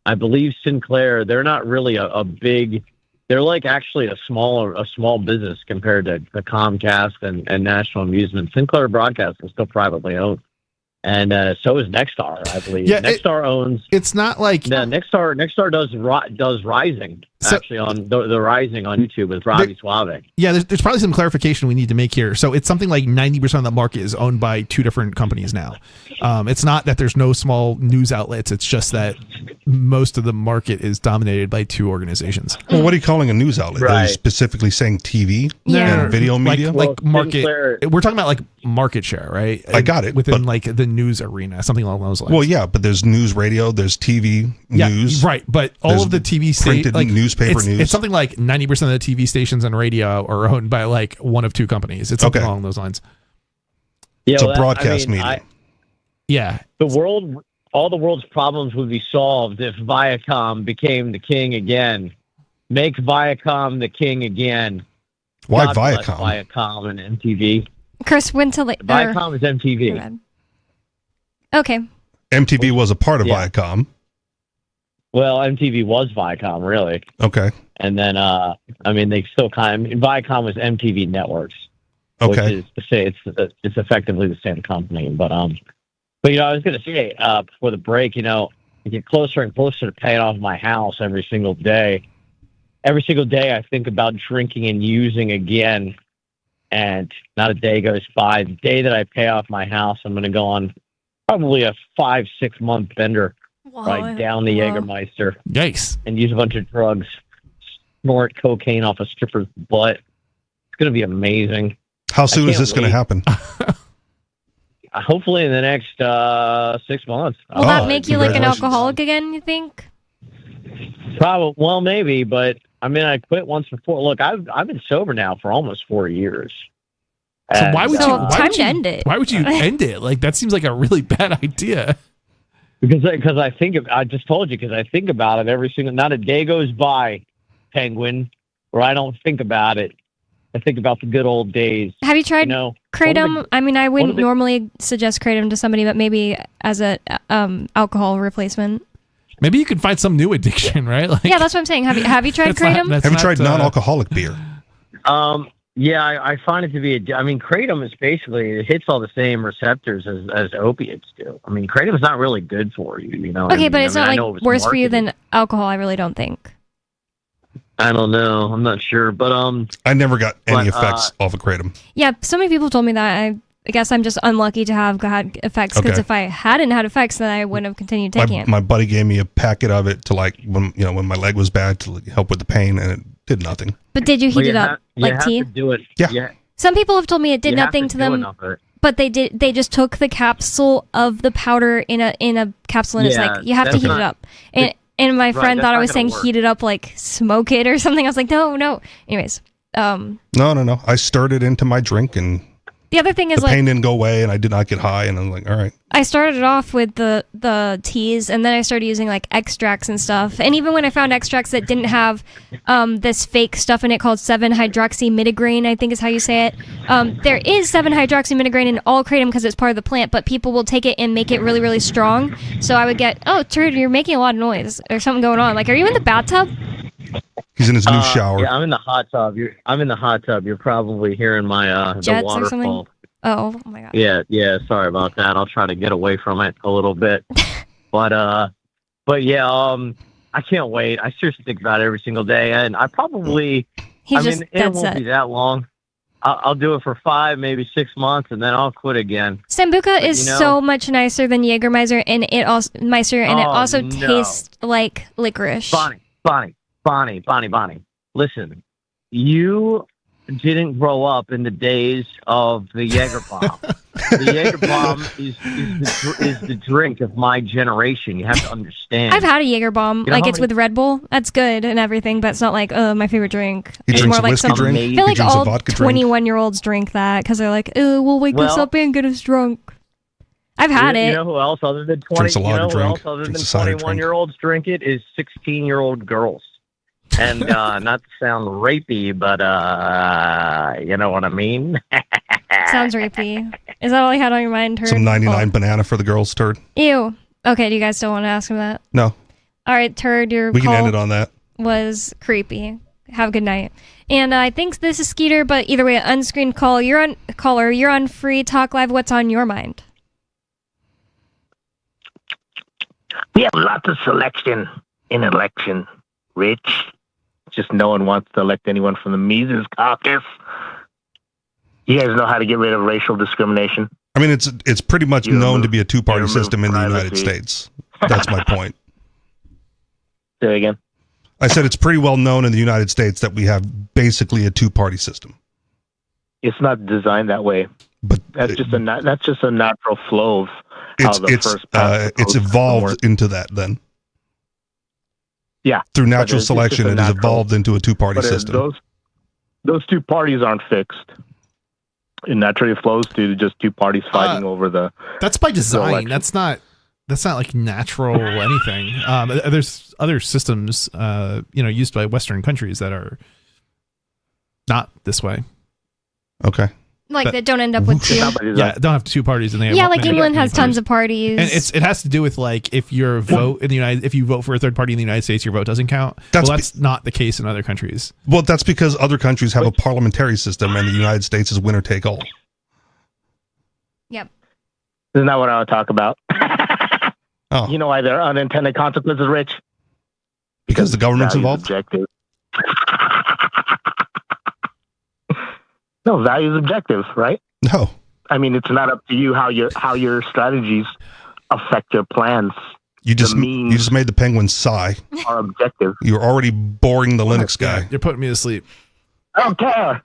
I believe Sinclair, they're not really a big. They're like actually a small business compared to Comcast and National Amusement. Sinclair Broadcast is still privately owned, and so is Nexstar, I believe. Yeah, Nexstar owns. It's not like Nexstar does Rising actually on the Rising on YouTube with Robbie Suave. Yeah, there's probably some clarification we need to make here. So it's something like 90% of the market is owned by 2 different companies now. It's not that there's no small news outlets. It's just that most of the market is dominated by 2 organizations. Well, what are you calling a news outlet? Right. Are you specifically saying TV Yeah. and video media? Like market. Sinclair- We're talking about like market share, right? I got it, Within but- like the news arena, something along those lines. Well, yeah, but there's news radio, there's TV news. Right, but all There's of the TV printed newspaper news. It's something like 90% of the TV stations and radio are owned by like 1 of 2 companies. It's something along those lines. Yeah, It's a broadcast medium. Yeah. All the world's problems would be solved if Viacom became the king again. Make Viacom the king again. Why God bless Viacom? Viacom and MTV. Chris, when to like Viacom is MTV. Okay. MTV was a part of Viacom. Well, MTV was Viacom, really. Okay. And then, they still Viacom was MTV Networks. Okay. Which is to say it's effectively the same company. But I was going to say before the break, I get closer and closer to paying off my house every single day. Every single day I think about drinking and using again, and not a day goes by. The day that I pay off my house, I'm going to go on probably a 5-6 month bender. Right down the Jägermeister. Yikes. And use a bunch of drugs. Snort cocaine off a stripper's butt. It's going to be amazing. How soon is this going to happen? Hopefully in the next 6 months. Will that make you like an alcoholic again, you think? Probably. Well, maybe, but I quit once before. Look, I've been sober now for almost 4 years. So why would you end it? Why would you end it? Like that seems like a really bad idea. Because I just told you, because I think about it every single, not a day goes by, Penguin, where I don't think about it. I think about the good old days. Have you tried Kratom? I wouldn't normally suggest Kratom to somebody, but maybe as a alcohol replacement. Maybe you could find some new addiction, right? Like, yeah, that's what I'm saying. Have you tried Kratom? Have you tried non-alcoholic beer? Yeah, I find it to be Kratom is basically, it hits all the same receptors as opiates do. Kratom is not really good for you, Okay, but it's not like worse for you than alcohol, I really don't think. I don't know. I'm not sure, but I never got any effects off of Kratom. Yeah, so many people told me that. I guess I'm just unlucky to have had effects, because if I hadn't had effects, then I wouldn't have continued taking it. My buddy gave me a packet of it to when my leg was bad to help with the pain, and it did nothing. But did you heat it up like tea? Do it. Yeah. Some people have told me it did nothing to them, but they just took the capsule of the powder in a capsule, and it's like you have to heat it up. And my friend thought I was saying heat it up like smoke it or something. I was like, no. Anyways, No. I stirred it into my drink, and the other thing is the pain didn't go away, and I did not get high, and I'm like, all right. I started it off with the teas, and then I started using like extracts and stuff. And even when I found extracts that didn't have this fake stuff in it called 7-hydroxymidograne, I think is how you say it. There is 7-hydroxymidograne in all Kratom because it's part of the plant, but people will take it and make it really, really strong. So I would get, Turd, you're making a lot of noise or something going on. Like, are you in the bathtub? He's in his new shower. Yeah, I'm in the hot tub. I'm in the hot tub. You're probably hearing my jets the waterfall. Or something? Oh my god. Yeah. Sorry about that. I'll try to get away from it a little bit. but yeah, I can't wait. I seriously think about it every single day, and I probably. It won't be that long. I'll do it for 5, maybe 6 months, and then I'll quit again. Sambuca is so much nicer than Jägermeister, and it also tastes like licorice. Bonnie. Listen, you didn't grow up in the days of the Jaeger bomb. The Jaeger bomb is the drink of my generation. You have to understand. I've had a Jaeger bomb. Like, it's with Red Bull. That's good and everything, but it's not like, my favorite drink. It's more like some drink. I feel like all 21-year-olds drink that because they're like, we'll wake us up and get us drunk. I've had it. You know who else other than 21-year-olds drink it is 16-year-old girls. And not to sound rapey, but you know what I mean? Sounds rapey. Is that all you had on your mind, Turd? Some 99 banana for the girls, Turd. Ew. Okay, do you guys still want to ask him that? No. All right, Turd, we can end it on that. Was creepy. Have a good night. And I think this is Skeeter, but either way, unscreened call. You're on Free Talk Live. What's on your mind? We have lots of selection in election, Rich. Just no one wants to elect anyone from the Mises Caucus. You guys know how to get rid of racial discrimination? I mean, it's pretty much known to be a two-party system in the United States. That's my point. Say it again. I said it's pretty well known in the United States that we have basically a two-party system. It's not designed that way. But that's just a natural flow of how it's evolved into that then. Yeah. Through natural selection, it has evolved into a two-party system. Those two parties aren't fixed. It naturally flows to just two parties fighting over the. That's by design. That's not like natural anything. There's other systems, used by Western countries that are not this way. Okay. Like that don't end up with two. Yeah, don't have two parties in there. Yeah, like England has tons of parties. And it has to do with like if you vote for a third party in the United States, your vote doesn't count. That's not the case in other countries. Well, that's because other countries have a parliamentary system, and the United States is winner take all. Yep. Isn't that what I would talk about? Oh. You know why there are unintended consequences, Rich? Because the government's involved. Objective. No, value is objective, right? No. I mean, it's not up to you how your strategies affect your plans. You just made the Penguins sigh. Are objective. You're already boring the Linux guy. You're putting me to sleep. I don't care.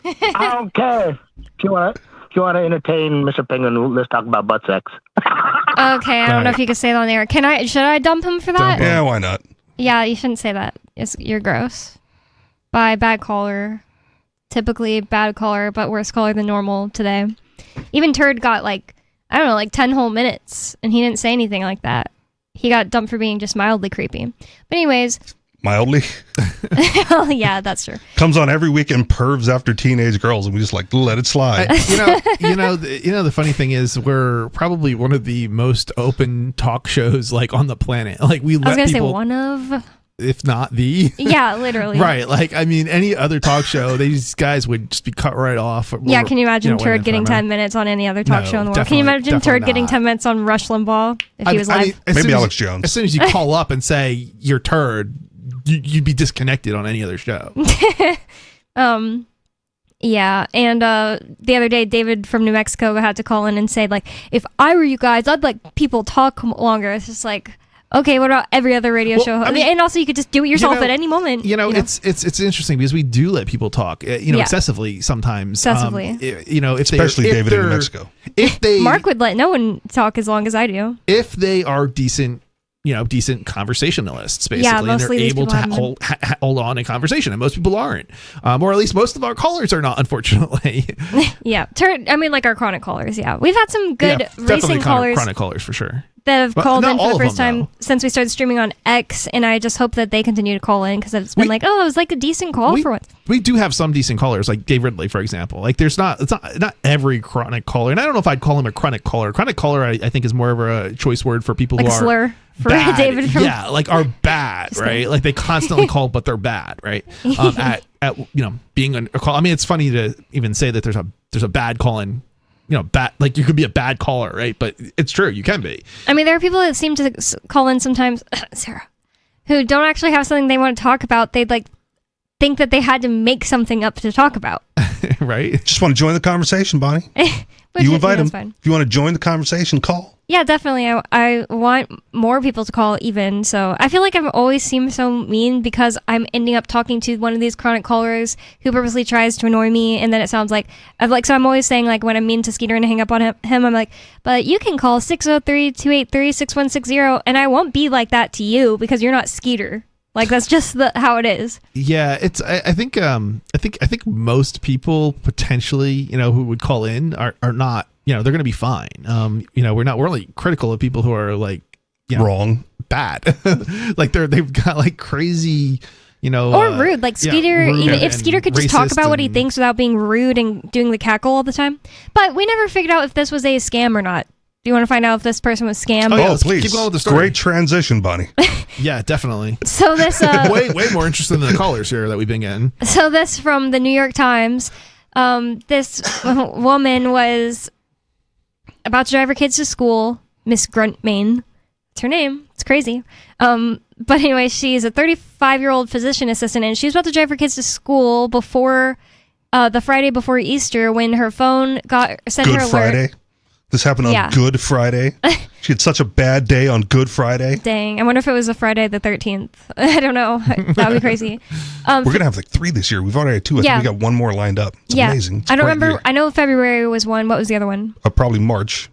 I don't care. If you want to entertain Mr. Penguin, let's talk about butt sex. Okay, I don't know if you can say that on air. Should I dump him for that? Yeah, why not? Yeah, you shouldn't say that. You're gross. By bad caller. Typically bad caller, but worse caller than normal today. Even Turd got 10 whole minutes, and he didn't say anything like that. He got dumped for being just mildly creepy. But anyways. Mildly? Well, yeah, that's true. Comes on every week and pervs after teenage girls, and we just let it slide. The funny thing is, we're probably one of the most open talk shows on the planet. Like we let I was gonna people, say one of. If not the. Yeah, literally. Right. Any other talk show, these guys would just be cut right off. Yeah, can you imagine Turd getting 10 minutes on any other talk show in the world? Can you imagine Turd getting 10 minutes on Rush Limbaugh if he was live? Maybe Alex Jones. As soon as you call up and say you're Turd, you'd be disconnected on any other show. Yeah, and the other day, David from New Mexico had to call in and say, if I were you guys, I'd let people talk longer. It's just okay, what about every other radio show? And also, you could just do it yourself at any moment. It's interesting because we do let people talk, excessively sometimes. Excessively. Especially David in New Mexico. If they Mark would let no one talk as long as I do. If they are decent conversationalists, basically, and they're able to hold on a conversation, and most people aren't, or at least most of our callers are not, unfortunately. Yeah, our chronic callers. Yeah, we've had some good recent callers. Chronic callers for sure. That have called in for the first time since we started streaming on X, and I just hope that they continue to call in because it's been it was a decent call for once. We do have some decent callers, like Dave Ridley, for example. It's not every chronic caller, and I don't know if I'd call him a chronic caller. Chronic caller, I think, is more of a choice word for people who are slur for bad. David. Are bad, right? They constantly call, but they're bad, right? At being a call. I mean, it's funny to even say that there's a bad call in. Bad, you could be a bad caller, right? But it's true, you can be. I mean, there are people that seem to call in sometimes, Sarah, who don't actually have something they want to talk about. They'd think that they had to make something up to talk about. right? Just want to join the conversation, Bonnie. You invite them. If you want to join the conversation, call. Yeah, definitely. I want more people to call even. So I feel like I've always seemed so mean because I'm ending up talking to one of these chronic callers who purposely tries to annoy me. And then it sounds like, so I'm always saying, like, when I'm mean to Skeeter and hang up on him, I'm like, but you can call 603-283-6160 and I won't be like that to you because you're not Skeeter. Like, that's just how it is. Yeah, it's. I think most people potentially, who would call in are not. They're going to be fine. We're really critical of people who are like wrong, bad, like they've got like crazy, or rude. Like Skeeter, rude even if Skeeter could just talk about what he thinks without being rude and doing the cackle all the time. But we never figured out if this was a scam or not. Do you want to find out if this person was scammed? Oh, please. Keep going with the story. Great transition, Bonnie. Yeah, definitely. So this way more interesting than the callers here that we've been getting. So this from the New York Times. This woman was about to drive her kids to school. Miss Gruntmain. It's her name. It's crazy. But anyway, she's a 35-year-old physician assistant, and she was about to drive her kids to school before the Friday before Easter when her phone sent her alert. Friday. This happened on Good Friday. She had such a bad day on Good Friday. Dang. I wonder if it was a Friday the 13th. I don't know. That would be crazy. We're going to have like 3 this year. We've already had 2. I think we got 1 more lined up. It's amazing. It's I don't remember. year. I know February was one. What was the other one? Probably March.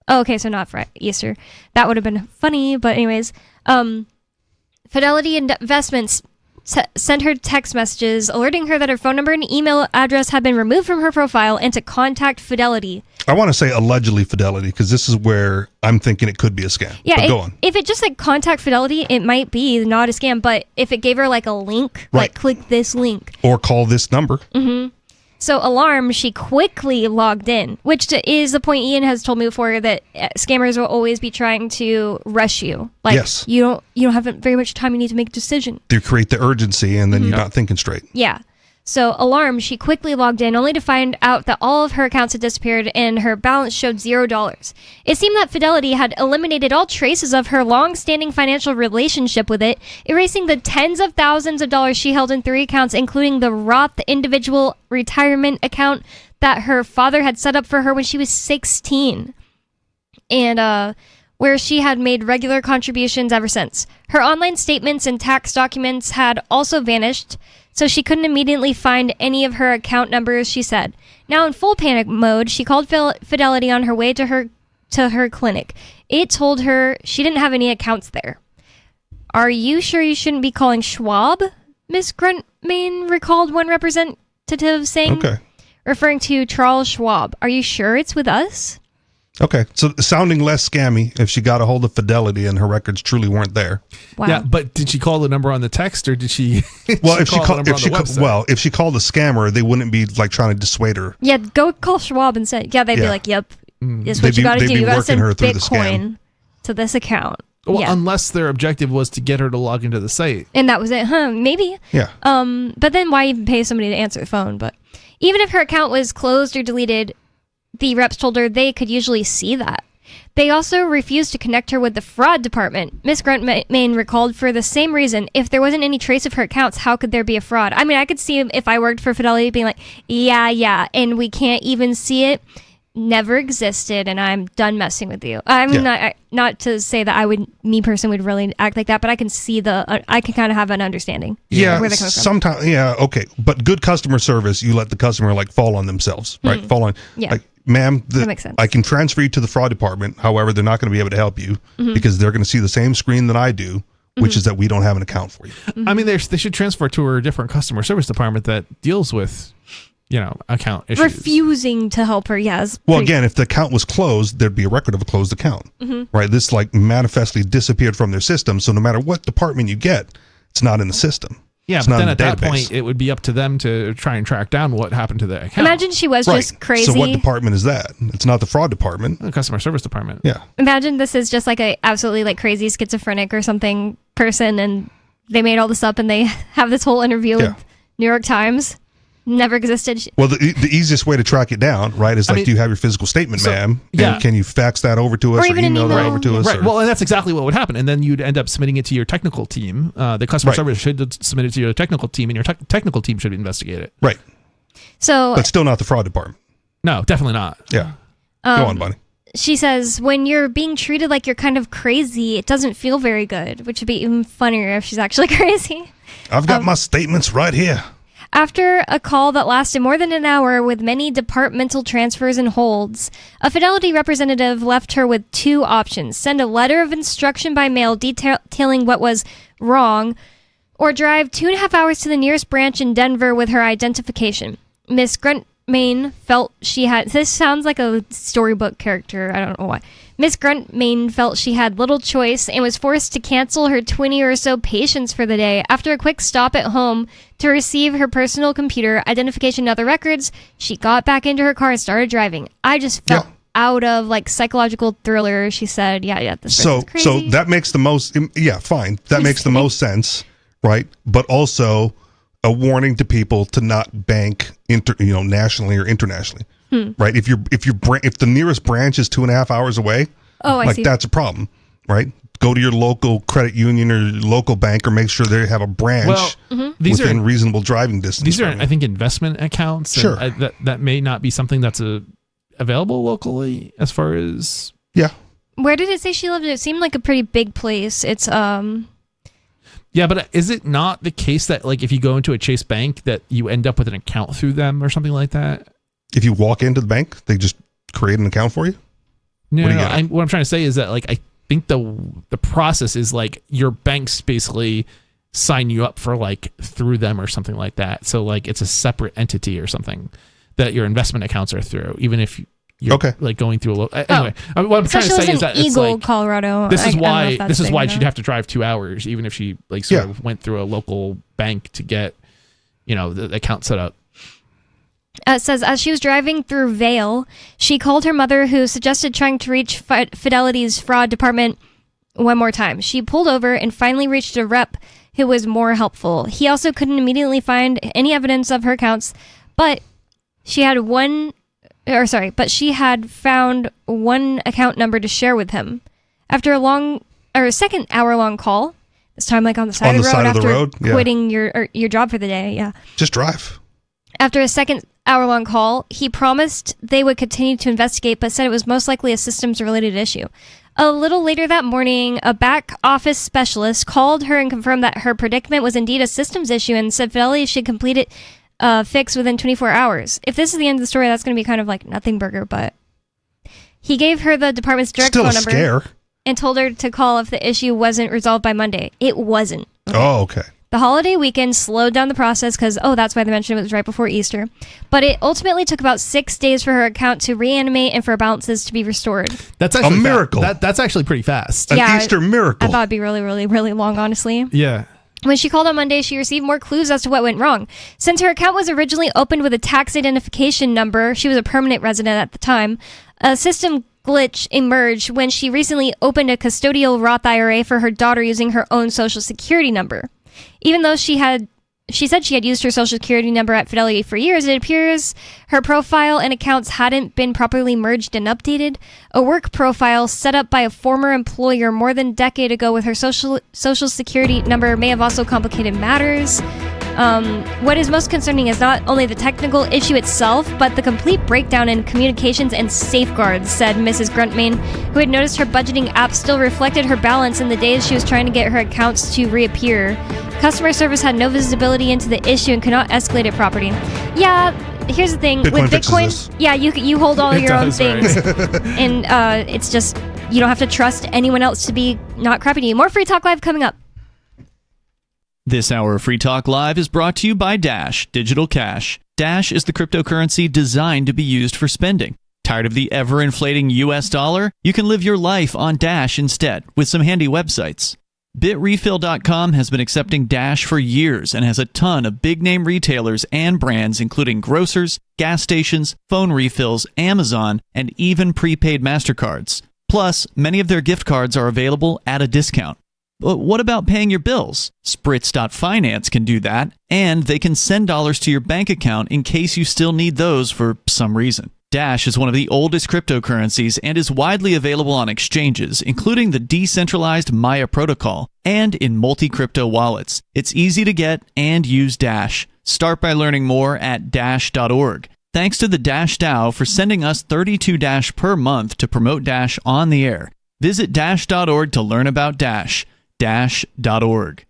Oh, okay. So not Easter. That would have been funny. But anyways, Fidelity Investments sent her text messages alerting her that her phone number and email address had been removed from her profile and to contact Fidelity. I want to say allegedly Fidelity because this is where I'm thinking it could be a scam. Yeah, but go on. If it just like contact Fidelity, it might be not a scam. But if it gave her like a link, like click this link. Or call this number. Mm-hmm. So alarmed, she quickly logged in, which is the point Ian has told me before that scammers will always be trying to rush you. Like, yes. You don't have very much time. You need to make a decision. They create the urgency, and then you're not thinking straight. Yeah. So alarmed, she quickly logged in, only to find out that all of her accounts had disappeared and her balance showed $0. It seemed that Fidelity had eliminated all traces of her long-standing financial relationship with it, erasing the tens of thousands of dollars she held in 3 accounts, including the Roth individual retirement account that her father had set up for her when she was 16. And where she had made regular contributions ever since. Her online statements and tax documents had also vanished, so she couldn't immediately find any of her account numbers, she said. Now in full panic mode, she called Fidelity on her way to her clinic. It told her she didn't have any accounts there. Are you sure you shouldn't be calling Schwab? Miss Gruntmain recalled one representative saying, referring to Charles Schwab. Are you sure it's with us? Okay, so sounding less scammy if she got a hold of Fidelity and her records truly weren't there. Wow. Yeah, but did she call the number on the text or did she? Well, if she called the scammer, they wouldn't be like trying to dissuade her. Yeah, go call Schwab and say, they'd be like, yep, it's what you got to do. You got to send Bitcoin to this account. Well, unless their objective was to get her to log into the site. And that was it, huh? Maybe. Yeah. But then why even pay somebody to answer the phone? But even if her account was closed or deleted, the reps told her they could usually see that. They also refused to connect her with the fraud department. Miss Gruntmain recalled for the same reason. If there wasn't any trace of her accounts, how could there be a fraud? I mean, I could see if I worked for Fidelity being like, yeah, and we can't even see it. Never existed, and I'm done messing with you. I mean, not to say that me person would really act like that, but I can see I can kind of have an understanding. Yeah, where they're coming from. Sometimes, okay, but good customer service, you let the customer like fall on themselves, right? Fall on, like, ma'am, that makes sense. I can transfer you to the fraud department. However, they're not going to be able to help you because they're going to see the same screen that I do, which is that we don't have an account for you. I mean, they should transfer to a different customer service department that deals with, account issues. Refusing to help her, yes. Well, again, if the account was closed, there'd be a record of a closed account, right? This like manifestly disappeared from their system. So no matter what department you get, it's not in the system. Yeah, but then at that point, it would be up to them to try and track down what happened to the account. Imagine she was just crazy. So what department is that? It's not the fraud department. The customer service department. Yeah. Imagine this is just like a absolutely like crazy schizophrenic or something person, and they made all this up, and they have this whole interview with New York Times. Never existed. Well, the easiest way to track it down, right, is like, do you have your physical statement, ma'am? Yeah. And can you fax that over to us or email that over to us? Right. Well, and that's exactly what would happen. And then you'd end up submitting it to your technical team. The customer service should submit it to your technical team, and your technical team should investigate it. Right. So, but still not the fraud department. No, definitely not. Yeah. Go on, Bonnie. She says, when you're being treated like you're kind of crazy, it doesn't feel very good, which would be even funnier if she's actually crazy. I've got my statements right here. After a call that lasted more than an hour with many departmental transfers and holds, a Fidelity representative left her with two options: send a letter of instruction by mail detailing what was wrong, or drive 2.5 hours to the nearest branch in Denver with her identification. Miss Gruntmain felt she had... This sounds like a storybook character. I don't know why. Miss Gruntmain felt she had little choice and was forced to cancel her 20 or so patients for the day. After a quick stop at home to receive her personal computer, identification, and other records, she got back into her car and started driving. I just felt out of like psychological thriller. She said, this person's crazy. So that makes the most... Yeah, fine. That makes the most sense, right? But also a warning to people to not bank nationally or internationally. Right, if the nearest branch is 2.5 hours away, I see. That's a problem, right? Go to your local credit union or local bank, or make sure they have a branch within reasonable driving distance. These are, I think, investment accounts. Sure, that may not be something that's available locally. As far as where did it say she lived? It seemed like a pretty big place. It's Yeah, but is it not the case that like if you go into a Chase Bank that you end up with an account through them or something like that? If you walk into the bank, they just create an account for you? No, what I'm trying to say is that like I think the process is like your banks basically sign you up for like through them or something like that. So like it's a separate entity or something that your investment accounts are through, even if you're like going through a anyway. What I'm trying to say is that Eagle, it's like Colorado. This is why she'd have to drive 2 hours, even if she like sort of went through a local bank to get the account set up. It says, as she was driving through Vail, she called her mother, who suggested trying to reach Fidelity's fraud department one more time. She pulled over and finally reached a rep who was more helpful. He also couldn't immediately find any evidence of her accounts, but she had found one account number to share with him. After a second hour-long call, this time like on the side of the road after quitting your job for the day, just drive. After a second hour-long call, he promised they would continue to investigate, but said it was most likely a systems-related issue. A little later that morning, a back office specialist called her and confirmed that her predicament was indeed a systems issue and said Fidelity should complete it fix within 24 hours. If this is the end of the story, that's going to be kind of like nothing burger, but he gave her the department's direct phone number and told her to call if the issue wasn't resolved by Monday. It wasn't. Okay. The holiday weekend slowed down the process because, that's why they mentioned it was right before Easter. But it ultimately took about 6 days for her account to reanimate and for balances to be restored. That's actually a miracle. That's actually pretty fast. An Easter miracle. I thought it'd be really, really, really long, honestly. Yeah. When she called on Monday, she received more clues as to what went wrong. Since her account was originally opened with a tax identification number, she was a permanent resident at the time, a system glitch emerged when she recently opened a custodial Roth IRA for her daughter using her own social security number. Even though she said she had used her social security number at Fidelity for years, it appears her profile and accounts hadn't been properly merged and updated. A work profile set up by a former employer more than a decade ago with her social security number may have also complicated matters. What is most concerning is not only the technical issue itself, but the complete breakdown in communications and safeguards, said Mrs. Gruntmain, who had noticed her budgeting app still reflected her balance in the days she was trying to get her accounts to reappear. Customer service had no visibility into the issue and could not escalate it properly. Yeah, here's the thing. With Bitcoin, you hold all your own things. And it's just, you don't have to trust anyone else to be not crappy to you. More Free Talk Live coming up. This hour of Free Talk Live is brought to you by Dash Digital Cash. Dash is the cryptocurrency designed to be used for spending. Tired of the ever-inflating US dollar? You can live your life on Dash instead with some handy websites. BitRefill.com has been accepting Dash for years and has a ton of big-name retailers and brands including grocers, gas stations, phone refills, Amazon, and even prepaid MasterCards. Plus, many of their gift cards are available at a discount. But what about paying your bills? Spritz.finance can do that, and they can send dollars to your bank account in case you still need those for some reason. Dash is one of the oldest cryptocurrencies and is widely available on exchanges, including the decentralized Maya protocol and in multi-crypto wallets. It's easy to get and use Dash. Start by learning more at dash.org. Thanks to the Dash DAO for sending us 32 Dash per month to promote Dash on the air. Visit dash.org to learn about Dash. Dash.org.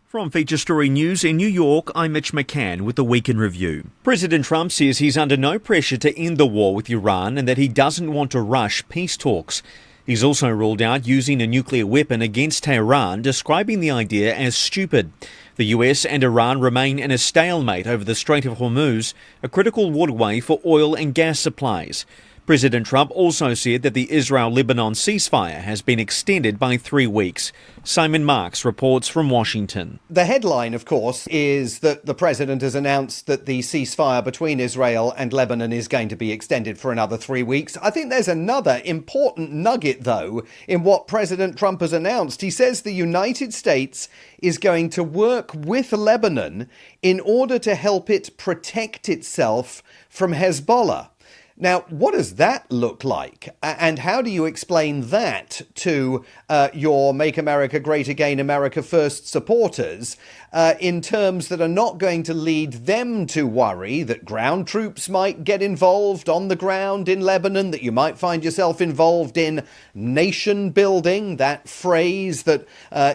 From Feature Story News in New York, I'm Mitch McCann with the Week in Review. President Trump says he's under no pressure to end the war with Iran and that he doesn't want to rush peace talks. He's also ruled out using a nuclear weapon against Tehran, describing the idea as stupid. The US and Iran remain in a stalemate over the Strait of Hormuz, a critical waterway for oil and gas supplies. President Trump also said that the Israel-Lebanon ceasefire has been extended by 3 weeks. Simon Marks reports from Washington. The headline, of course, is that the president has announced that the ceasefire between Israel and Lebanon is going to be extended for another 3 weeks. I think there's another important nugget, though, in what President Trump has announced. He says the United States is going to work with Lebanon in order to help it protect itself from Hezbollah. Now, what does that look like? And how do you explain that to your Make America Great Again, America First supporters in terms that are not going to lead them to worry that ground troops might get involved on the ground in Lebanon, that you might find yourself involved in nation building, that phrase that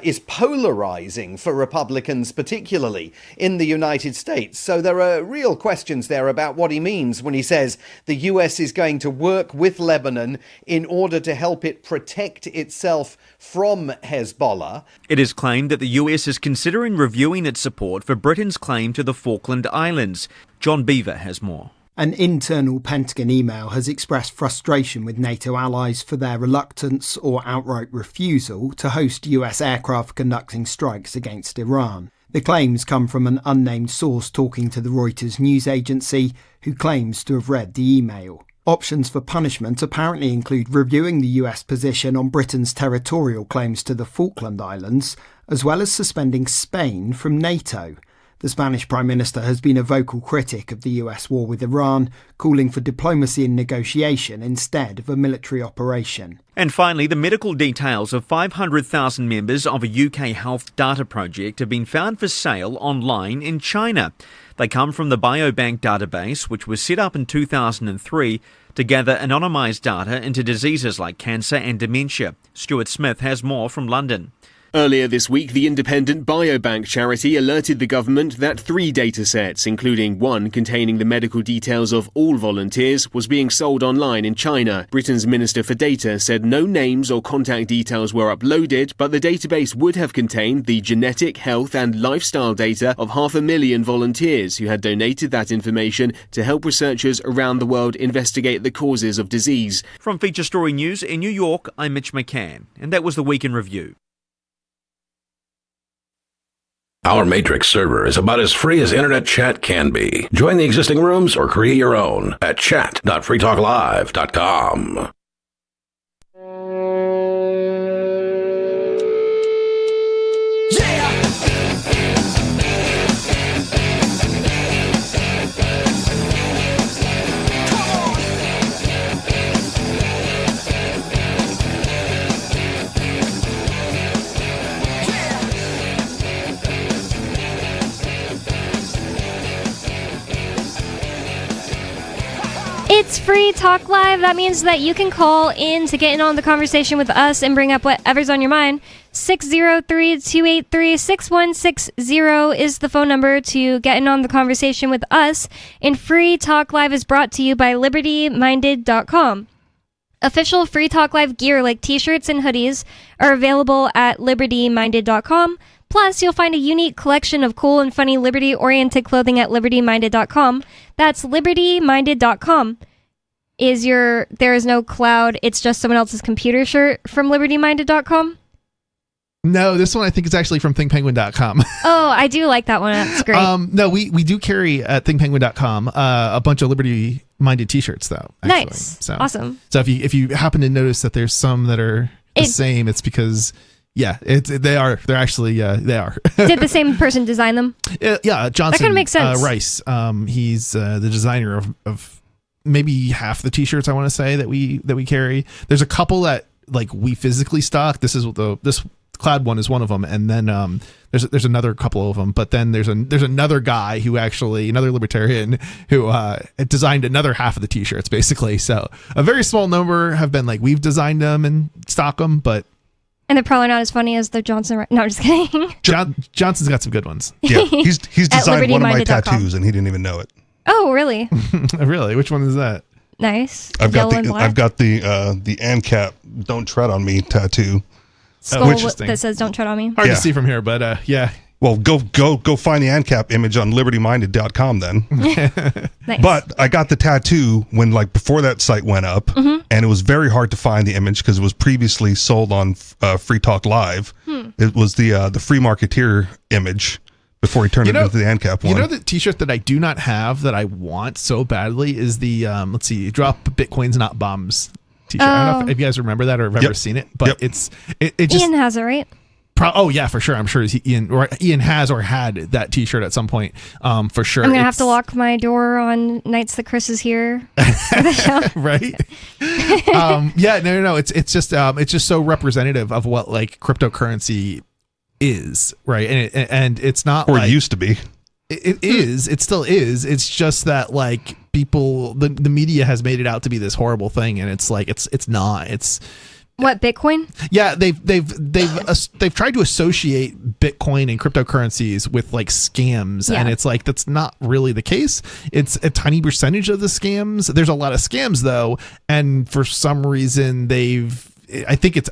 is polarizing for Republicans, particularly in the United States. So there are real questions there about what he means when he says the US is going to work with Lebanon in order to help it protect itself from Hezbollah. It is claimed that the US is considering reviewing its support for Britain's claim to the Falkland Islands. John Beaver has more. An internal Pentagon email has expressed frustration with NATO allies for their reluctance or outright refusal to host US aircraft conducting strikes against Iran. The claims come from an unnamed source talking to the Reuters news agency, who claims to have read the email. Options for punishment apparently include reviewing the US position on Britain's territorial claims to the Falkland Islands, as well as suspending Spain from NATO. The Spanish Prime Minister has been a vocal critic of the US war with Iran, calling for diplomacy and negotiation instead of a military operation. And finally, the medical details of 500,000 members of a UK health data project have been found for sale online in China. They come from the Biobank database, which was set up in 2003 to gather anonymised data into diseases like cancer and dementia. Stuart Smith has more from London. Earlier this week, the independent Biobank charity alerted the government that 3 datasets, including one containing the medical details of all volunteers, was being sold online in China. Britain's Minister for Data said no names or contact details were uploaded, but the database would have contained the genetic, health and lifestyle data of 500,000 volunteers who had donated that information to help researchers around the world investigate the causes of disease. From Feature Story News in New York, I'm Mitch McCann, and that was the Week in Review. Our Matrix server is about as free as internet chat can be. Join the existing rooms or create your own at chat.freetalklive.com. It's Free Talk Live. That means that you can call in to get in on the conversation with us and bring up whatever's on your mind. 603-283-6160 is the phone number to get in on the conversation with us. And Free Talk Live is brought to you by LibertyMinded.com. Official Free Talk Live gear like t-shirts and hoodies are available at LibertyMinded.com. Plus, you'll find a unique collection of cool and funny liberty-oriented clothing at LibertyMinded.com. That's LibertyMinded.com. There is no cloud, it's just someone else's computer shirt from LibertyMinded.com? No, this one I think is actually from ThinkPenguin.com. Oh, I do like that one. That's great. No, we do carry at ThinkPenguin.com a bunch of Liberty-minded t-shirts, though. Actually. Nice. So, awesome. So if you happen to notice that there's some that are the same, it's because... Yeah, they are. They're actually, they are. Did the same person design them? Yeah, Johnson. That kind of makes sense. Rice. He's the designer of maybe half the t-shirts I want to say that we carry. There's a couple that like we physically stock. This Cloud one is one of them, and then there's another couple of them. But then there's another guy who actually, another libertarian who designed another half of the t-shirts basically. So a very small number have been like we've designed them and stock them, but. And they're probably not as funny as the Johnson. No, I'm just kidding. Johnson's got some good ones. Yeah, he's designed one of my tattoos, and he didn't even know it. Oh, really? Really? Which one is that? Nice. I've got the ANCAP "Don't Tread on Me" tattoo. Skull that says "Don't tread on me." Hard to see from here, but yeah. Well, go find the ANCAP image on libertyminded.com then. Nice. But I got the tattoo when before that site went up, and it was very hard to find the image because it was previously sold on Free Talk Live. It was the Free Marketeer image before he turned it into the ANCAP one. You know the t-shirt that I do not have that I want so badly is the let's see, drop Bitcoins not bombs t-shirt. I don't know if you guys remember that or have ever seen it, but it just Ian has it, right? Oh yeah, for sure. I'm sure Ian has or had that t-shirt at some point. For sure. I'm gonna have to lock my door on nights that Chris is here. Right? Yeah, no. It's just so representative of what like cryptocurrency is, right? And it's not or it used to be. It is. It still is. It's just that like people, the media has made it out to be this horrible thing, and it's like it's not. It's what, Bitcoin? Yeah, they've tried to associate Bitcoin and cryptocurrencies with like scams, and it's like that's not really the case. It's a tiny percentage of the scams. There's a lot of scams though, and for some reason I think it's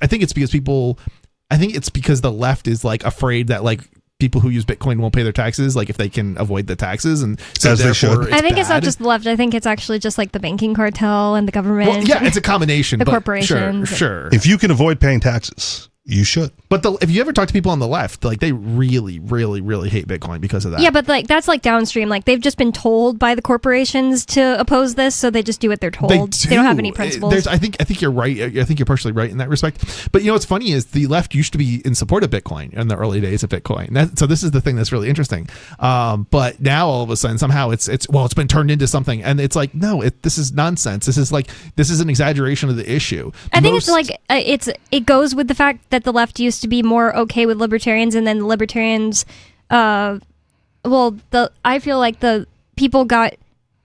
because the left is like afraid that like people who use Bitcoin won't pay their taxes, like if they can avoid the taxes, and so as they should. I think it's not just the left. I think it's actually just like the banking cartel and the government. Well, yeah, it's a combination. The corporations. Sure. If you can avoid paying taxes, you should. But if you ever talk to people on the left, like they really, really, really hate Bitcoin because of that. Yeah, but like that's like downstream. Like they've just been told by the corporations to oppose this, so they just do what they're told. They don't have any principles. I think you're right. I think you're partially right in that respect. But you know what's funny is the left used to be in support of Bitcoin in the early days of Bitcoin. So this is the thing that's really interesting. But now all of a sudden somehow it's been turned into something, and it's like no, this is nonsense. This is an exaggeration of the issue. I think it's like it goes with the fact that the left used to be more okay with libertarians, and then the libertarians I feel like the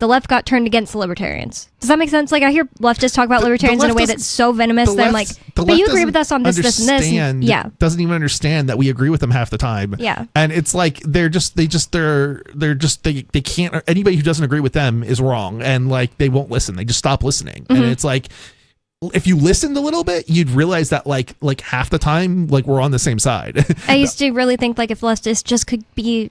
left got turned against the libertarians. Does that make sense? Like I hear leftists talk about libertarians in a way that's so venomous that I'm like, but you agree with us on this, this, and this. Yeah. Doesn't even understand that we agree with them half the time. Yeah. And it's like they can't, anybody who doesn't agree with them is wrong, and like they won't listen. They just stop listening. And it's like, if you listened a little bit, you'd realize that like half the time, like we're on the same side. I used to really think like if leftists just could be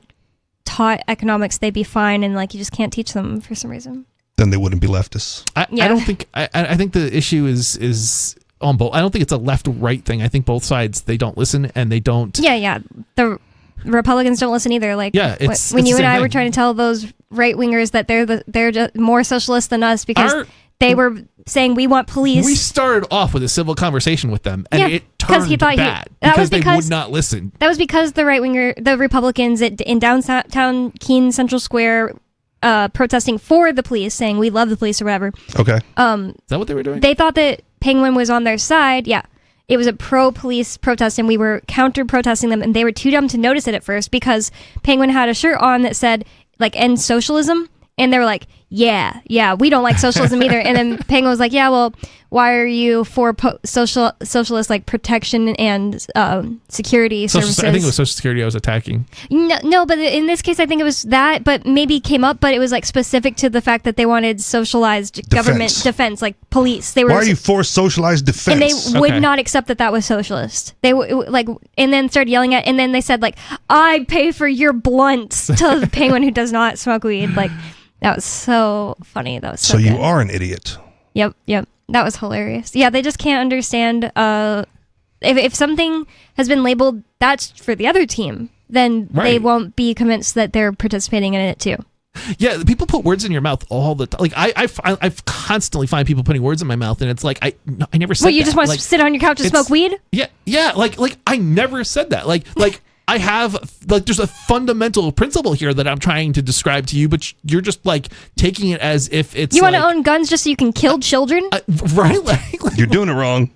taught economics, they'd be fine, and like you just can't teach them for some reason. Then they wouldn't be leftists. I don't think. I think the issue is on both. I don't think it's a left-right thing. I think both sides, they don't listen and they don't. Yeah. The Republicans don't listen either. Like when you and I were trying to tell those right-wingers that they're just more socialist than us because they were saying we want police. We started off with a civil conversation with them, and it turned bad because they would not listen. That was because the the Republicans in downtown Keene Central Square protesting for the police, saying we love the police or whatever. Okay. Is that what they were doing? They thought that Penguin was on their side. Yeah. It was a pro-police protest, and we were counter-protesting them, and they were too dumb to notice it at first because Penguin had a shirt on that said, like, end socialism, and they were like, yeah, we don't like socialism either. And then Penguin was like, yeah, well, why are you for socialist, like, protection and security services? I think it was Social Security I was attacking. No, but in this case, I think it was that, but maybe came up, but it was, like, specific to the fact that they wanted socialized government defense, like police. Why are you for socialized defense? And they would not accept that was socialist. They and then started yelling at, and then they said, like, I pay for your blunts to the Penguin who does not smoke weed. Like, that was so funny. That was so you good. are an idiot. Yep. That was hilarious. Yeah, they just can't understand. If something has been labeled that's for the other team, then they won't be convinced that they're participating in it too. Yeah, people put words in your mouth all the time. Like I constantly find people putting words in my mouth, and it's like I never said. Well, you just want to sit on your couch and smoke weed? Yeah. Like I never said that. Like I have like there's a fundamental principle here that I'm trying to describe to you, but you're just like taking it as if it's you want to own guns just so you can kill children, right? You're doing it wrong.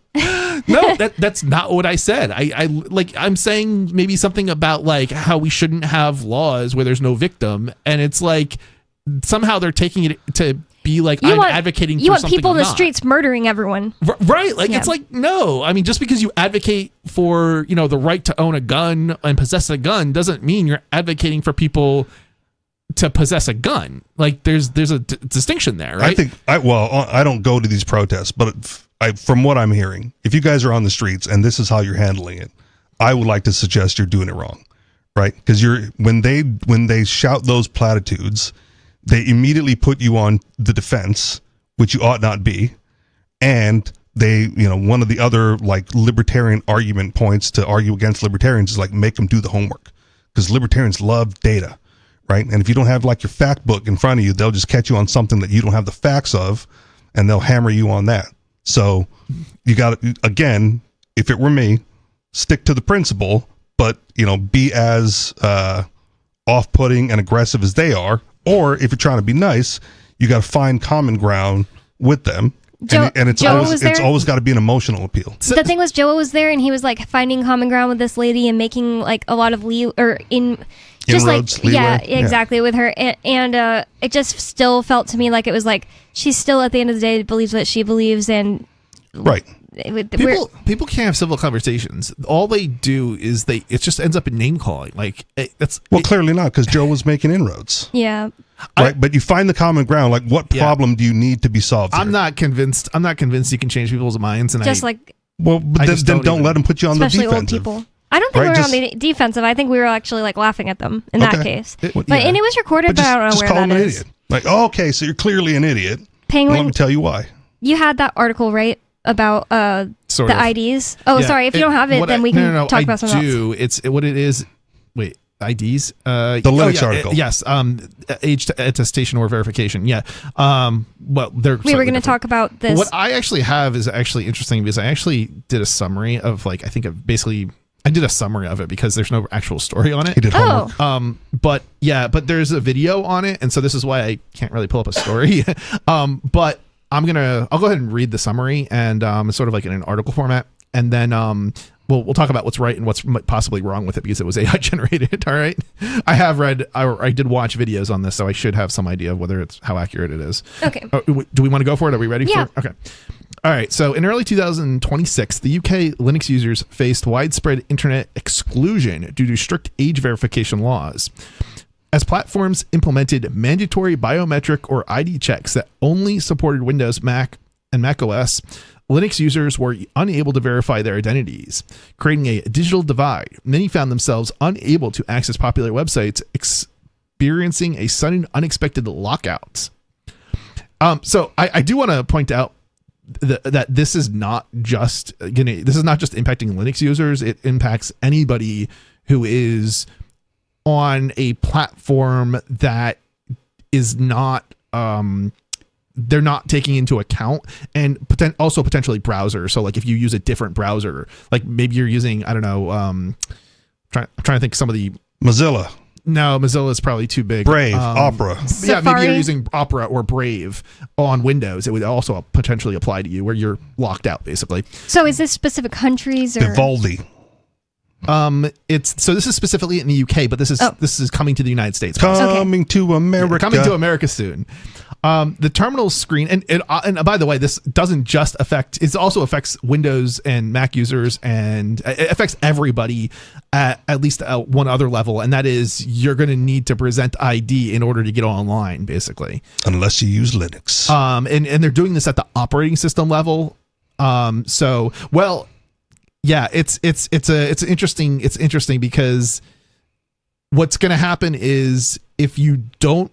No, that's not what I said. I'm saying maybe something about like how we shouldn't have laws where there's no victim, and it's like somehow they're taking it to be like I'm advocating for something. You want people in the I'm not. streets murdering everyone, right? Like it's like no. I mean, just because you advocate for the right to own a gun and possess a gun doesn't mean you're advocating for people to possess a gun. Like there's a distinction there, right? I don't go to these protests, but from what I'm hearing, if you guys are on the streets and this is how you're handling it, I would like to suggest you're doing it wrong, right? Because when they shout those platitudes, they immediately put you on the defense, which you ought not be, and they, one of the other like libertarian argument points to argue against libertarians is like make them do the homework, because libertarians love data, right? And if you don't have like your fact book in front of you, they'll just catch you on something that you don't have the facts of, and they'll hammer you on that. So you got to, again, if it were me, stick to the principle, but be as off-putting and aggressive as they are. Or if you're trying to be nice, you got to find common ground with them. And it's always got to be an emotional appeal. So the thing was, Joe was there, and he was like finding common ground with this lady and making like a lot of inroads, exactly, with her, and it just still felt to me like it was like she's still at the end of the day believes what she believes, and right. People can't have civil conversations. All they do is it just ends up in name calling. Like clearly not, because Joe was making inroads. Yeah. Right, but you find the common ground. Like, what problem do you need to be solved? I'm not convinced you can change people's minds, and then don't let them put you on the defensive. Old people. I don't think we were on the defensive. I think we were actually like laughing at them in that case. And it was recorded, but I don't know where that is. Idiot. Like, okay, so you're clearly an idiot. Penguin, let me tell you why. You had that article, right? About the IDs. Oh, sorry. If you don't have it, then we can talk about something else. It's what it is. Wait, IDs? The Linux article. Yes. Age attestation or verification. Yeah. We were going to talk about this. What I actually have is actually interesting because I actually did a summary of I did a summary of it because there's no actual story on it. He did homework. But there's a video on it, and so this is why I can't really pull up a story. But I'll go ahead and read the summary, and it's sort of like in an article format, and then we'll talk about what's right and what's possibly wrong with it because it was AI generated. All right, I did watch videos on this, so I should have some idea of how accurate it is. Okay. Do we want to go for it? Are we ready? Yeah. For it? Okay. All right. So in early 2026, the UK Linux users faced widespread internet exclusion due to strict age verification laws. As platforms implemented mandatory biometric or ID checks that only supported Windows, Mac, and Mac OS, Linux users were unable to verify their identities, creating a digital divide. Many found themselves unable to access popular websites, experiencing a sudden unexpected lockout. So I do want to point out that this is not just impacting Linux users. It impacts anybody who is on a platform that is not they're not taking into account, and also potentially browser. So like if you use a different browser, like maybe you're using, I don't know, I'm trying to think some of the Mozilla. No, Mozilla is probably too big. Brave, Opera. Yeah, maybe you're using Opera or Brave on Windows. It would also potentially apply to you where you're locked out basically. So is this specific countries or Vivaldi? This is specifically in the UK, but this is coming to the United States. Coming to America. Coming to America soon. The terminal screen, and by the way, this doesn't just it also affects Windows and Mac users, and it affects everybody at least one other level, and that is you're going to need to present ID in order to get online, basically. Unless you use Linux. And they're doing this at the operating system level. Yeah, it's interesting because what's going to happen is if you don't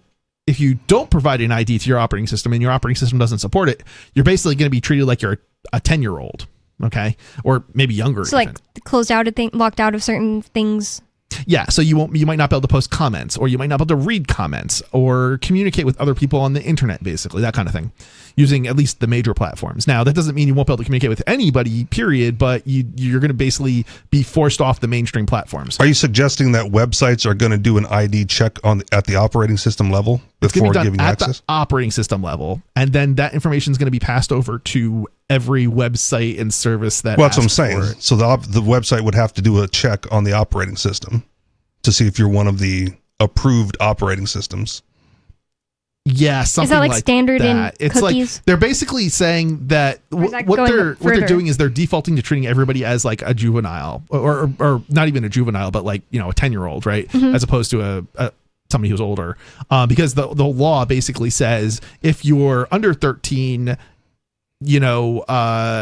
provide an ID to your operating system and your operating system doesn't support it, you're basically going to be treated like you're a 10-year-old, okay, or maybe younger. So even. Like locked out of certain things. Yeah, so you might not be able to post comments, or you might not be able to read comments, or communicate with other people on the internet, basically, that kind of thing, using at least the major platforms. Now, that doesn't mean you won't be able to communicate with anybody, period, but you're going to basically be forced off the mainstream platforms. Are you suggesting that websites are going to do an ID check at the operating system level before giving you access? At the operating system level, and then that information is going to be passed over to every website and service that. Well, that's what I'm saying. So the website would have to do a check on the operating system to see if you're one of the approved operating systems. Yeah, something is that like standard that. in It's cookies? Like they're basically saying that what they're doing is they're defaulting to treating everybody as like a juvenile, or not even a juvenile, but like, you know, a 10-year-old, right? Mhm. As opposed to a somebody who's older, because the law basically says if you're under 13. You know,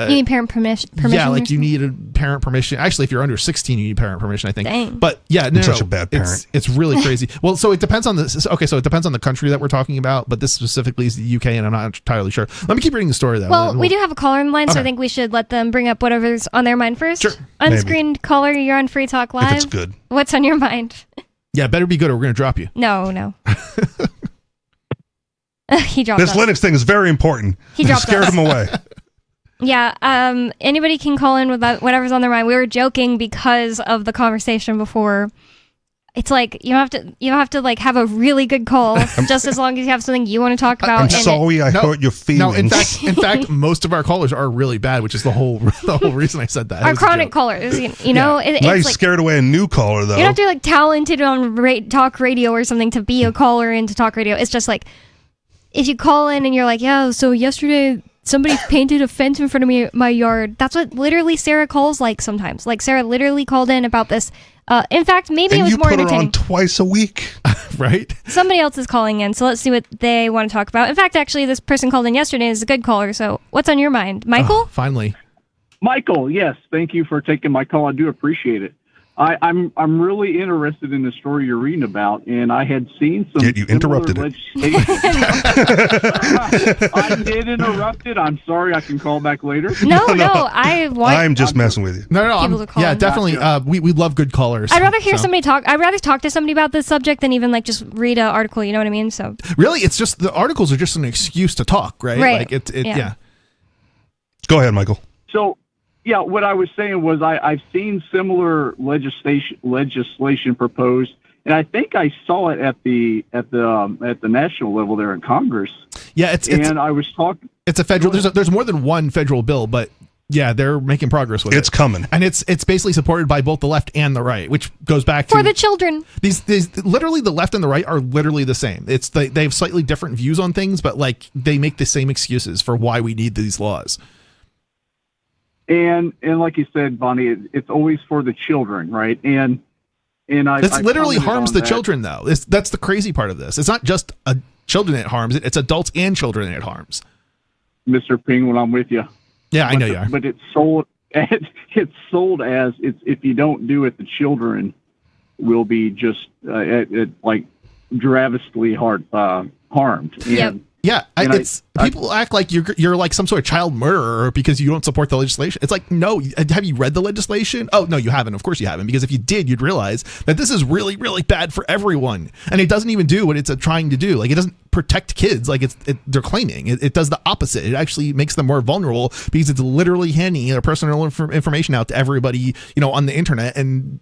you need parent permission. Yeah, like you need a parent permission. Actually, if you're under 16, you need parent permission, I think. Dang. But yeah, no, such a bad parent. It's really crazy. Well, so it depends on this. Okay, so it depends on the country that we're talking about, but this specifically is the UK, and I'm not entirely sure. Let me keep reading the story though. Well, we do have a caller in line, so Okay. I think we should let them bring up whatever's on their mind first. Sure. Unscreened caller, you're on Free Talk Live. If it's good. What's on your mind? Yeah, better be good, or we're gonna drop you. No. He dropped This us. Linux thing is very important. He dropped scared us. him away. Yeah, anybody can call in with whatever's on their mind. We were joking because of the conversation before. It's like you have to like have a really good call, just as long as you have something you want to talk about. I'm sorry I hurt your feelings. No, in fact, most of our callers are really bad, which is the whole reason I said that. Our chronic callers, you know, it's now you like, scared away a new caller though. you don't have to be like talented on talk radio or something to be a caller into talk radio. It's just like if you call in and you're like, yeah, so yesterday somebody painted a fence in front of my yard. That's what literally Sarah calls like sometimes. Like Sarah literally called in about this. In fact, maybe and it was you more put entertaining. her on twice a week, right? Somebody else is calling in, so let's see what they want to talk about. In fact, actually, this person called in yesterday is a good caller. So what's on your mind, Michael? Finally. Michael, yes, thank you for taking my call. I do appreciate it. I'm really interested in the story you're reading about, and I had seen some. Yet you interrupted it. I did interrupt it. I'm sorry. I can call back later. I'm just messing with you. No. Yeah, definitely. We love good callers. I'd rather hear so. somebody talk. I'd rather talk to somebody about this subject than even like just read an article. You know what I mean? So Really, it's just the articles are just an excuse to talk, right? Right. Like yeah. Go ahead, Michael. So, yeah, what I was saying was I've seen similar legislation proposed, and I think I saw it at the national level there in Congress. Yeah, it's I was talking. It's a federal. There's more than one federal bill, but yeah, they're making progress with it. It's coming, and it's basically supported by both the left and the right, which goes back to for the children. These literally the left and the right are literally the same. It's they have slightly different views on things, but like they make the same excuses for why we need these laws. And like you said, Bonnie, it's always for the children, right? And this literally commented harms on the that. children, though. That's the crazy part of this. It's not just children it harms; it's adults and children it harms. Mr. Penguin, I'm with you. Yeah, I know you are. But it's sold. It's sold as if you don't do it, the children will be just like drastically harmed. Yep. Yeah, people act like you're like some sort of child murderer because you don't support the legislation. It's like, no, have you read the legislation? Oh, no, you haven't. Of course you haven't, because if you did, you'd realize that this is really, really bad for everyone. And it doesn't even do what it's trying to do. Like, it doesn't protect kids like they're claiming. It does the opposite. It actually makes them more vulnerable because it's literally handing their personal information out to everybody, on the internet. And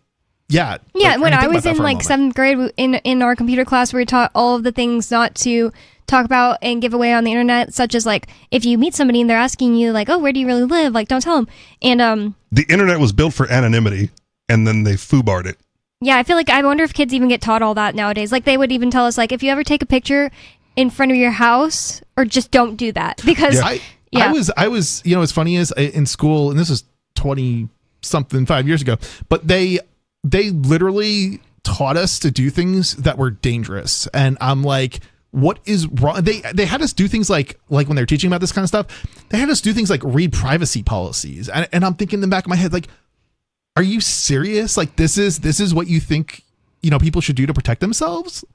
yeah. When I was in like 7th grade in our computer class, we were taught all of the things not to talk about and give away on the internet, such as like if you meet somebody and they're asking you like, oh, where do you really live? Like, don't tell them. And the internet was built for anonymity, and then they foobarred it. Yeah, I wonder if kids even get taught all that nowadays. Like, they would even tell us like, if you ever take a picture in front of your house, or just don't do that, because I was as funny as in school, and this is 5 years ago, but they literally taught us to do things that were dangerous, and I'm like, what is wrong? They had us do things like when they're teaching about this kind of stuff, they had us do things like read privacy policies, and I'm thinking in the back of my head, like, are you serious? Like, this is what you think people should do to protect themselves?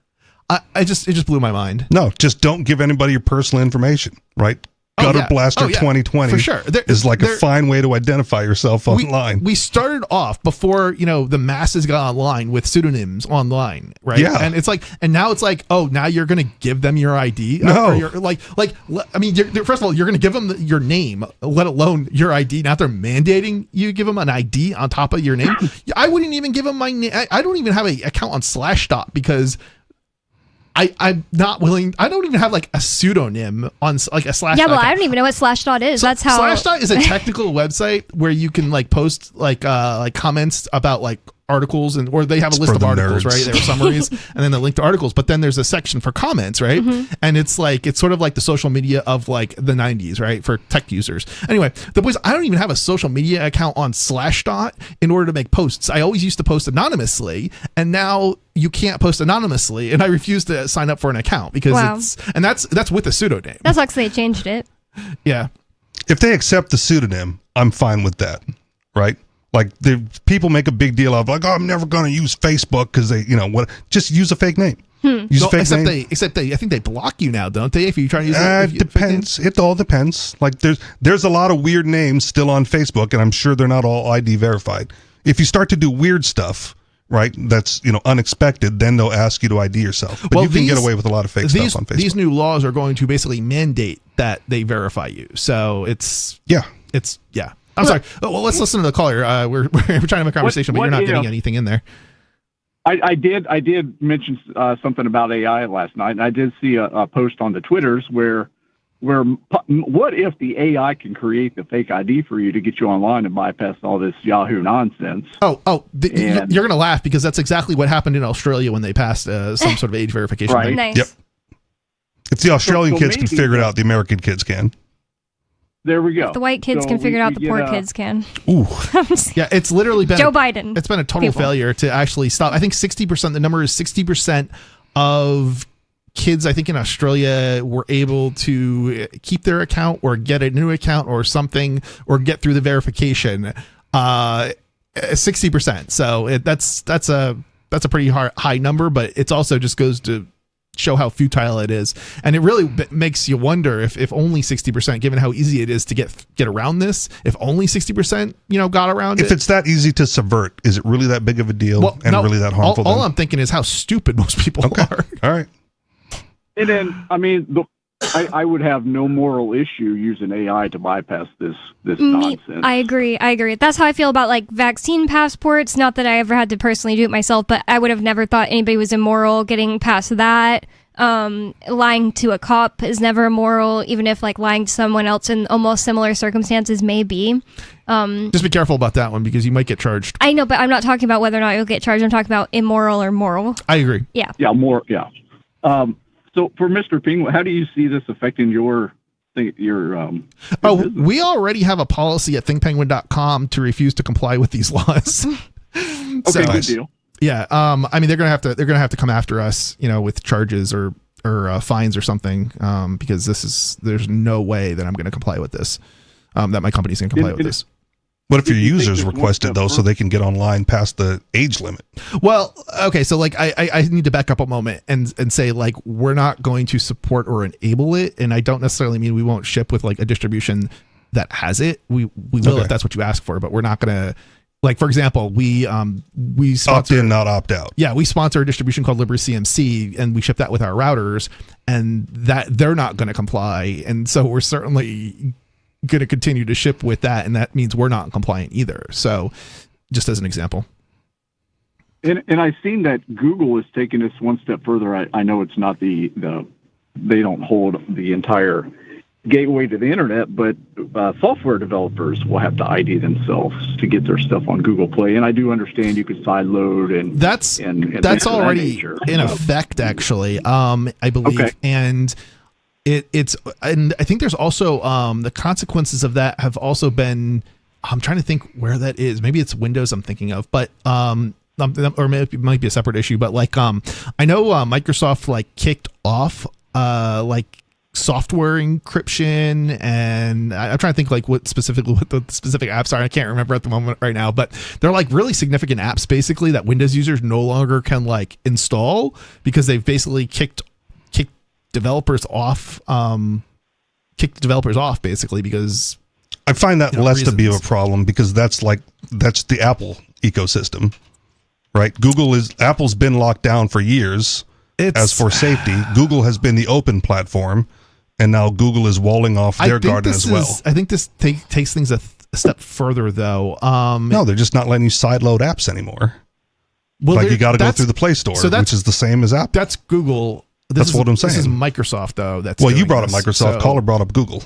It just blew my mind. No, just don't give anybody your personal information, right? Gutter Blaster 2020 for sure. is like a fine way to identify yourself online. We started off before, the masses got online with pseudonyms online, right? Yeah. And it's like, and now it's like, oh, now you're going to give them your ID? No. Or first of all, you're going to give them your name, let alone your ID. Now they're mandating you give them an ID on top of your name. I wouldn't even give them my name. I don't even have an account on Slashdot because I'm not willing. I don't even have like a pseudonym on like a Slashdot. Yeah, well, account. I don't even know what Slashdot is. So That's how Slashdot is a technical website where you can like post like comments about like articles or they have a list of articles, right? There are summaries and then the link to articles, but then there's a section for comments, right? Mm-hmm. And it's sort of like the social media of like the 90s, right? For tech users. Anyway, the boys, I don't even have a social media account on Slashdot in order to make posts. I always used to post anonymously, and now you can't post anonymously, and I refuse to sign up for an account because that's with a pseudonym. That sucks they changed it. Yeah. If they accept the pseudonym, I'm fine with that, right? Like the people make a big deal of like, oh, I'm never going to use Facebook because they, just use a fake name. Use a fake name. Except I think they block you now, don't they? If you try to use it depends. It all depends. Like there's a lot of weird names still on Facebook, and I'm sure they're not all ID verified. If you start to do weird stuff, right, that's unexpected, then they'll ask you to ID yourself. But you can get away with a lot of fake stuff on Facebook. These new laws are going to basically mandate that they verify you. So it's I'm sorry. Well, let's listen to the caller. We're trying to have a conversation, but you're not getting anything in there. I did mention something about AI last night, and I did see a post on the Twitters where what if the AI can create the fake ID for you to get you online and bypass all this Yahoo nonsense? You're going to laugh because that's exactly what happened in Australia when they passed some sort of age verification. Right. Nice. Yep. If the Australian kids can figure it out, the American kids can. There we go. If the white kids can figure it out, the poor kids can. Ooh. Yeah, it's literally been Joe Biden. It's been a total failure to actually stop. I think 60%, the number is 60% of kids, I think in Australia, were able to keep their account or get a new account or something or get through the verification. 60%. So that's a pretty high number, but it also just goes to show how futile it is, and it really makes you wonder if only 60%, given how easy it is to get around this, if only 60% got around it. If it's that easy to subvert, is it really that big of a deal really that harmful? All I'm thinking is how stupid most people are. All right. And then I would have no moral issue using AI to bypass this nonsense. I agree. That's how I feel about like vaccine passports. Not that I ever had to personally do it myself, but I would have never thought anybody was immoral getting past that. Lying to a cop is never immoral, even if like lying to someone else in almost similar circumstances may be. Just be careful about that one because you might get charged. I know, but I'm not talking about whether or not you'll get charged. I'm talking about immoral or moral. I agree. Yeah. Yeah, more. Yeah. So for Mr. Ping, how do you see this affecting your we already have a policy at thinkpenguin.com to refuse to comply with these laws. Okay, good deal. Yeah, they're gonna have to come after us, with charges or fines or something, because there's no way that I'm going to comply with this. That my company's going to comply with this. What if your users request it though, so they can get online past the age limit? Well, okay, so like I need to back up a moment and say like we're not going to support or enable it, and I don't necessarily mean we won't ship with like a distribution that has it. We will if that's what you ask for, but we're not going to. Like, for example, we sponsor, opt in, not opt out. Yeah, we sponsor a distribution called LiberCMC, and we ship that with our routers, and that they're not going to comply, and so we're certainly going to continue to ship with that, and that means we're not compliant either. So, just as an example. And I've seen that Google is taking this one step further. I know it's not they don't hold the entire gateway to the internet, but software developers will have to ID themselves to get their stuff on Google Play. And I do understand you could sideload and that's already in effect, actually. I believe, okay. And it's and I think there's also the consequences of that have also been. I'm trying to think where that is. Maybe it's Windows I'm thinking of, but or maybe it might be a separate issue. But like I know Microsoft like kicked off like software encryption, and I'm trying to think like what the specific apps are. I can't remember at the moment right now, but they're like really significant apps basically that Windows users no longer can like install because they've basically kicked developers off kick the developers off basically because I find that less to be a problem because that's the Apple ecosystem, right? Apple's been locked down for years. As for safety, Google has been the open platform, and now Google is walling off their garden as well. I think this takes things a step further, though. No, they're just not letting you sideload apps anymore. Well, you got to go through the Play Store, which is the same as Apple. That's Google. That's what I'm saying. This is Microsoft, though. You brought up Microsoft. Caller brought up Google.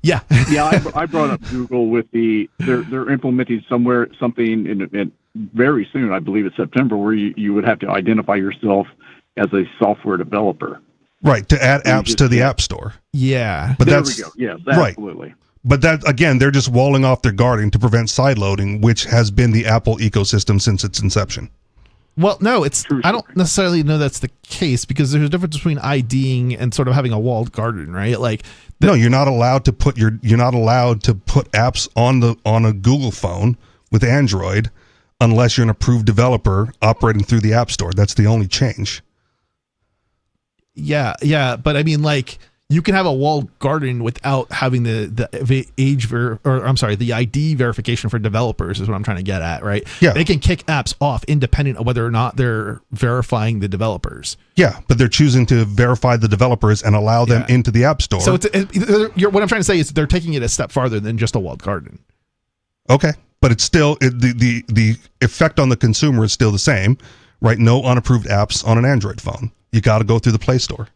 Yeah. Yeah, I brought up Google with they're implementing something in very soon, I believe it's September, where you would have to identify yourself as a software developer. Right, to add apps to the App Store. Yeah. But there we go. Yes, absolutely. Right. But that, again, they're just walling off their garden to prevent sideloading, which has been the Apple ecosystem since its inception. Well, no, I don't necessarily know that's the case because there's a difference between IDing and sort of having a walled garden, right? Like, no, you're not allowed to put apps on a Google phone with Android unless you're an approved developer operating through the App Store. That's the only change. Yeah, but I mean, like, you can have a walled garden without having the ID verification for developers is what I'm trying to get at, right? Yeah. They can kick apps off independent of whether or not they're verifying the developers. Yeah, but they're choosing to verify the developers and allow them into the App Store. So what I'm trying to say is they're taking it a step farther than just a walled garden. Okay, but it's still the effect on the consumer is still the same, right? No unapproved apps on an Android phone. You got to go through the Play Store.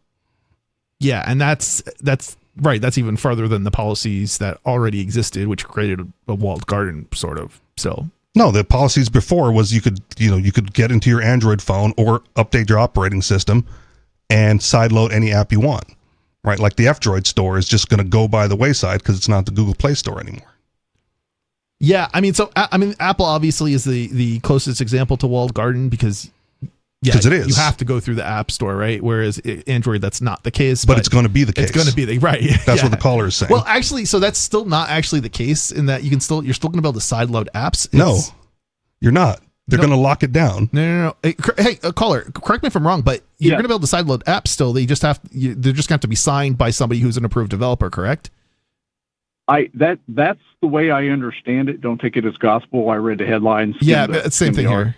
Yeah, and that's right. That's even farther than the policies that already existed, which created a walled garden sort of. So no, the policies before was you could get into your Android phone or update your operating system and sideload any app you want, right? Like the F-Droid store is just going to go by the wayside because it's not the Google Play Store anymore. Yeah, Apple obviously is the closest example to walled garden because. Yeah, it is. You have to go through the App Store, right? Whereas Android, that's not the case. But it's going to be the case. It's going to be right. That's what the caller is saying. Well, actually, so that's still not actually the case in that you're still going to be able to sideload apps. No, you're not. They're going to lock it down. No. Hey, caller, correct me if I'm wrong, but you're going to be able to sideload apps still. They're just going to have to be signed by somebody who's an approved developer, correct? That's the way I understand it. Don't take it as gospel. I read the headlines. Yeah, same thing here.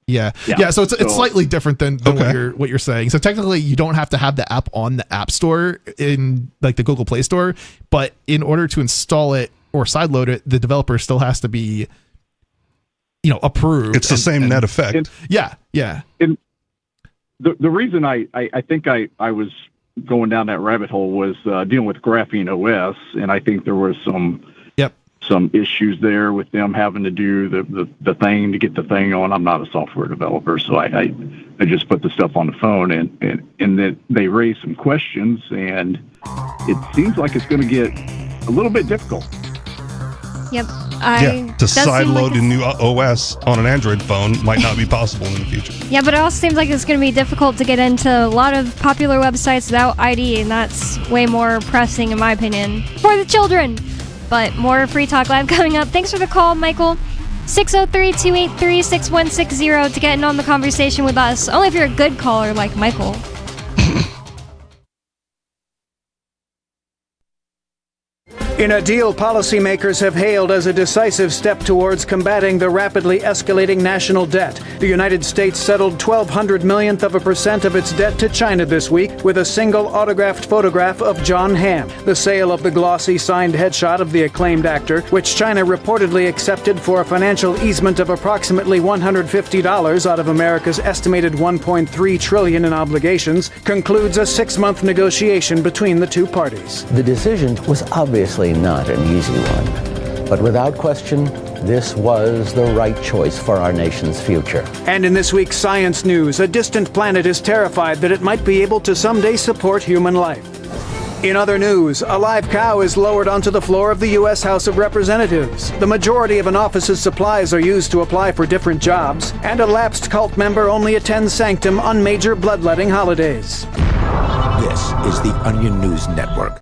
Yeah. So it's slightly different than what you're saying. So technically, you don't have to have the app on the App Store in like the Google Play Store, but in order to install it or sideload it, the developer still has to be, approved. It's the same net effect. Yeah. And the reason I think I was going down that rabbit hole was dealing with Graphene OS, and I think there was some issues there with them having to do the thing to get the thing on. I'm not a software developer, so I just put the stuff on the phone, and then they raised some questions, and it seems like it's going to get a little bit difficult. Yep. To sideload a new OS on an Android phone might not be possible in the future. Yeah, but it also seems like it's going to be difficult to get into a lot of popular websites without ID, and that's way more pressing, in my opinion, for the children. But more Free Talk Live coming up. Thanks for the call, Michael. 603-283-6160 to get in on the conversation with us. Only if you're a good caller like Michael. In a deal policymakers have hailed as a decisive step towards combating the rapidly escalating national debt, the United States settled 0.12 millionth of a percent of its debt to China this week with a single autographed photograph of John Hamm. The sale of the glossy signed headshot of the acclaimed actor, which China reportedly accepted for a financial easement of approximately $150 out of America's estimated $1.3 trillion in obligations, concludes a 6-month negotiation between the two parties. The decision was obviously not an easy one, but without question, this was the right choice for our nation's future. And in this week's Science News, a distant planet is terrified that it might be able to someday support human life. In other news, a live cow is lowered onto the floor of the U.S. House of Representatives. The majority of an office's supplies are used to apply for different jobs, and a lapsed cult member only attends sanctum on major bloodletting holidays. This is the Onion News Network.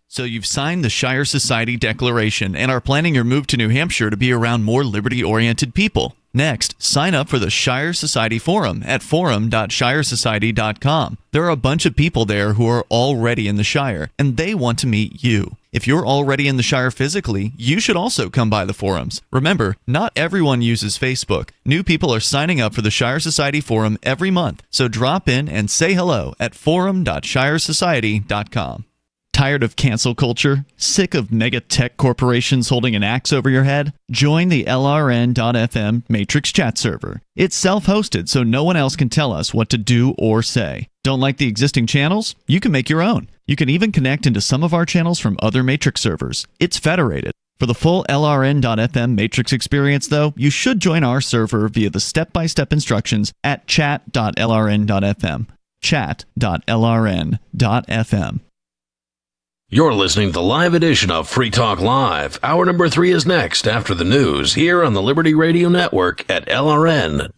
So you've signed the Shire Society Declaration and are planning your move to New Hampshire to be around more liberty-oriented people. Next, sign up for the Shire Society Forum at forum.shiresociety.com. There are a bunch of people there who are already in the Shire, and they want to meet you. If you're already in the Shire physically, you should also come by the forums. Remember, not everyone uses Facebook. New people are signing up for the Shire Society Forum every month, so drop in and say hello at forum.shiresociety.com. Tired of cancel culture? Sick of mega tech corporations holding an axe over your head? Join the LRN.FM Matrix chat server. It's self-hosted, so no one else can tell us what to do or say. Don't like the existing channels? You can make your own. You can even connect into some of our channels from other Matrix servers. It's federated. For the full LRN.FM Matrix experience, though, you should join our server via the step-by-step instructions at chat.lrn.fm. Chat.lrn.fm. You're listening to the live edition of Free Talk Live. Hour number 3 is next after the news here on the Liberty Radio Network at LRN.FM.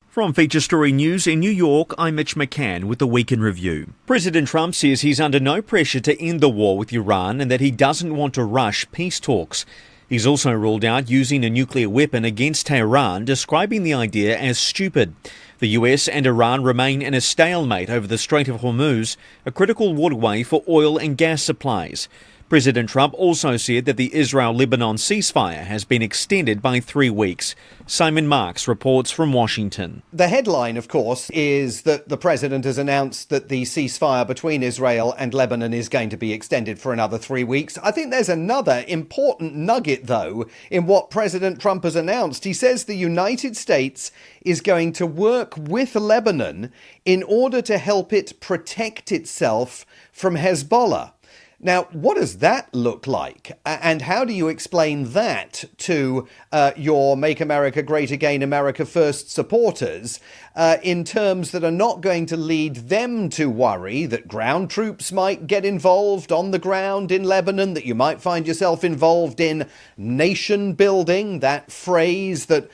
From Feature Story News in New York, I'm Mitch McCann with the Week in Review. President Trump says he's under no pressure to end the war with Iran and that he doesn't want to rush peace talks. He's also ruled out using a nuclear weapon against Tehran, describing the idea as stupid. The US and Iran remain in a stalemate over the Strait of Hormuz, a critical waterway for oil and gas supplies. President Trump also said that the Israel-Lebanon ceasefire has been extended by 3 weeks. Simon Marks reports from Washington. The headline, of course, is that the president has announced that the ceasefire between Israel and Lebanon is going to be extended for another 3 weeks. I think there's another important nugget, though, in what President Trump has announced. He says the United States is going to work with Lebanon in order to help it protect itself from Hezbollah. Now, what does that look like? And how do you explain that to your Make America Great Again, America First supporters in terms that are not going to lead them to worry that ground troops might get involved on the ground in Lebanon, that you might find yourself involved in nation building, that phrase that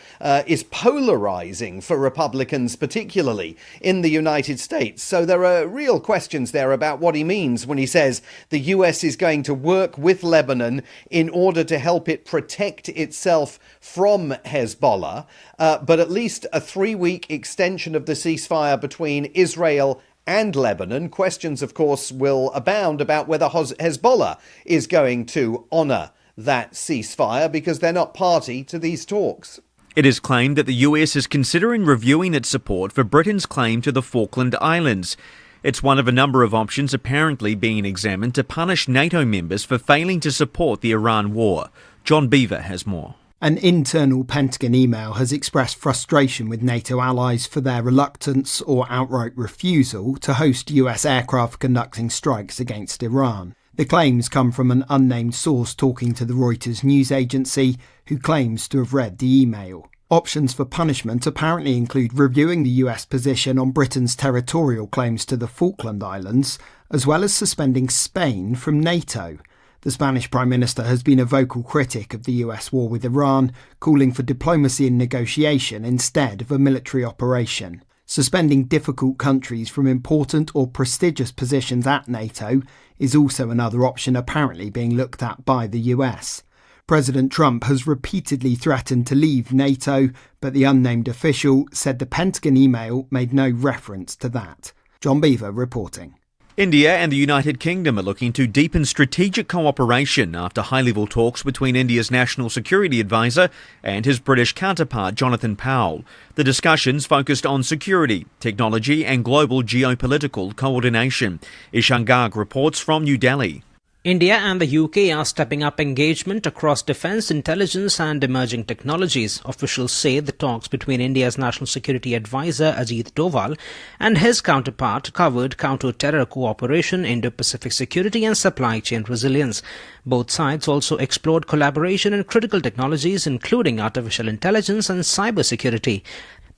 is polarizing for Republicans, particularly in the United States. So there are real questions there about what he means when he says the US is going to work with Lebanon in order to help it protect itself from Hezbollah, but at least a 3-week extension of the ceasefire between Israel and Lebanon. Questions, of course, will abound about whether Hezbollah is going to honour that ceasefire because they're not party to these talks. It is claimed that the US is considering reviewing its support for Britain's claim to the Falkland Islands. It's one of a number of options apparently being examined to punish NATO members for failing to support the Iran war. John Beaver has more. An internal Pentagon email has expressed frustration with NATO allies for their reluctance or outright refusal to host US aircraft conducting strikes against Iran. The claims come from an unnamed source talking to the Reuters news agency, who claims to have read the email. Options for punishment apparently include reviewing the US position on Britain's territorial claims to the Falkland Islands, as well as suspending Spain from NATO. The Spanish Prime Minister has been a vocal critic of the US war with Iran, calling for diplomacy and negotiation instead of a military operation. Suspending difficult countries from important or prestigious positions at NATO is also another option apparently being looked at by the US. President Trump has repeatedly threatened to leave NATO, but the unnamed official said the Pentagon email made no reference to that. John Beaver reporting. India and the United Kingdom are looking to deepen strategic cooperation after high-level talks between India's National Security Advisor and his British counterpart, Jonathan Powell. The discussions focused on security, technology and global geopolitical coordination. Ishan Garg reports from New Delhi. India and the UK are stepping up engagement across defence, intelligence and emerging technologies. Officials say the talks between India's National Security Advisor Ajit Doval and his counterpart covered counter-terror cooperation, Indo-Pacific security and supply chain resilience. Both sides also explored collaboration in critical technologies including artificial intelligence and cybersecurity.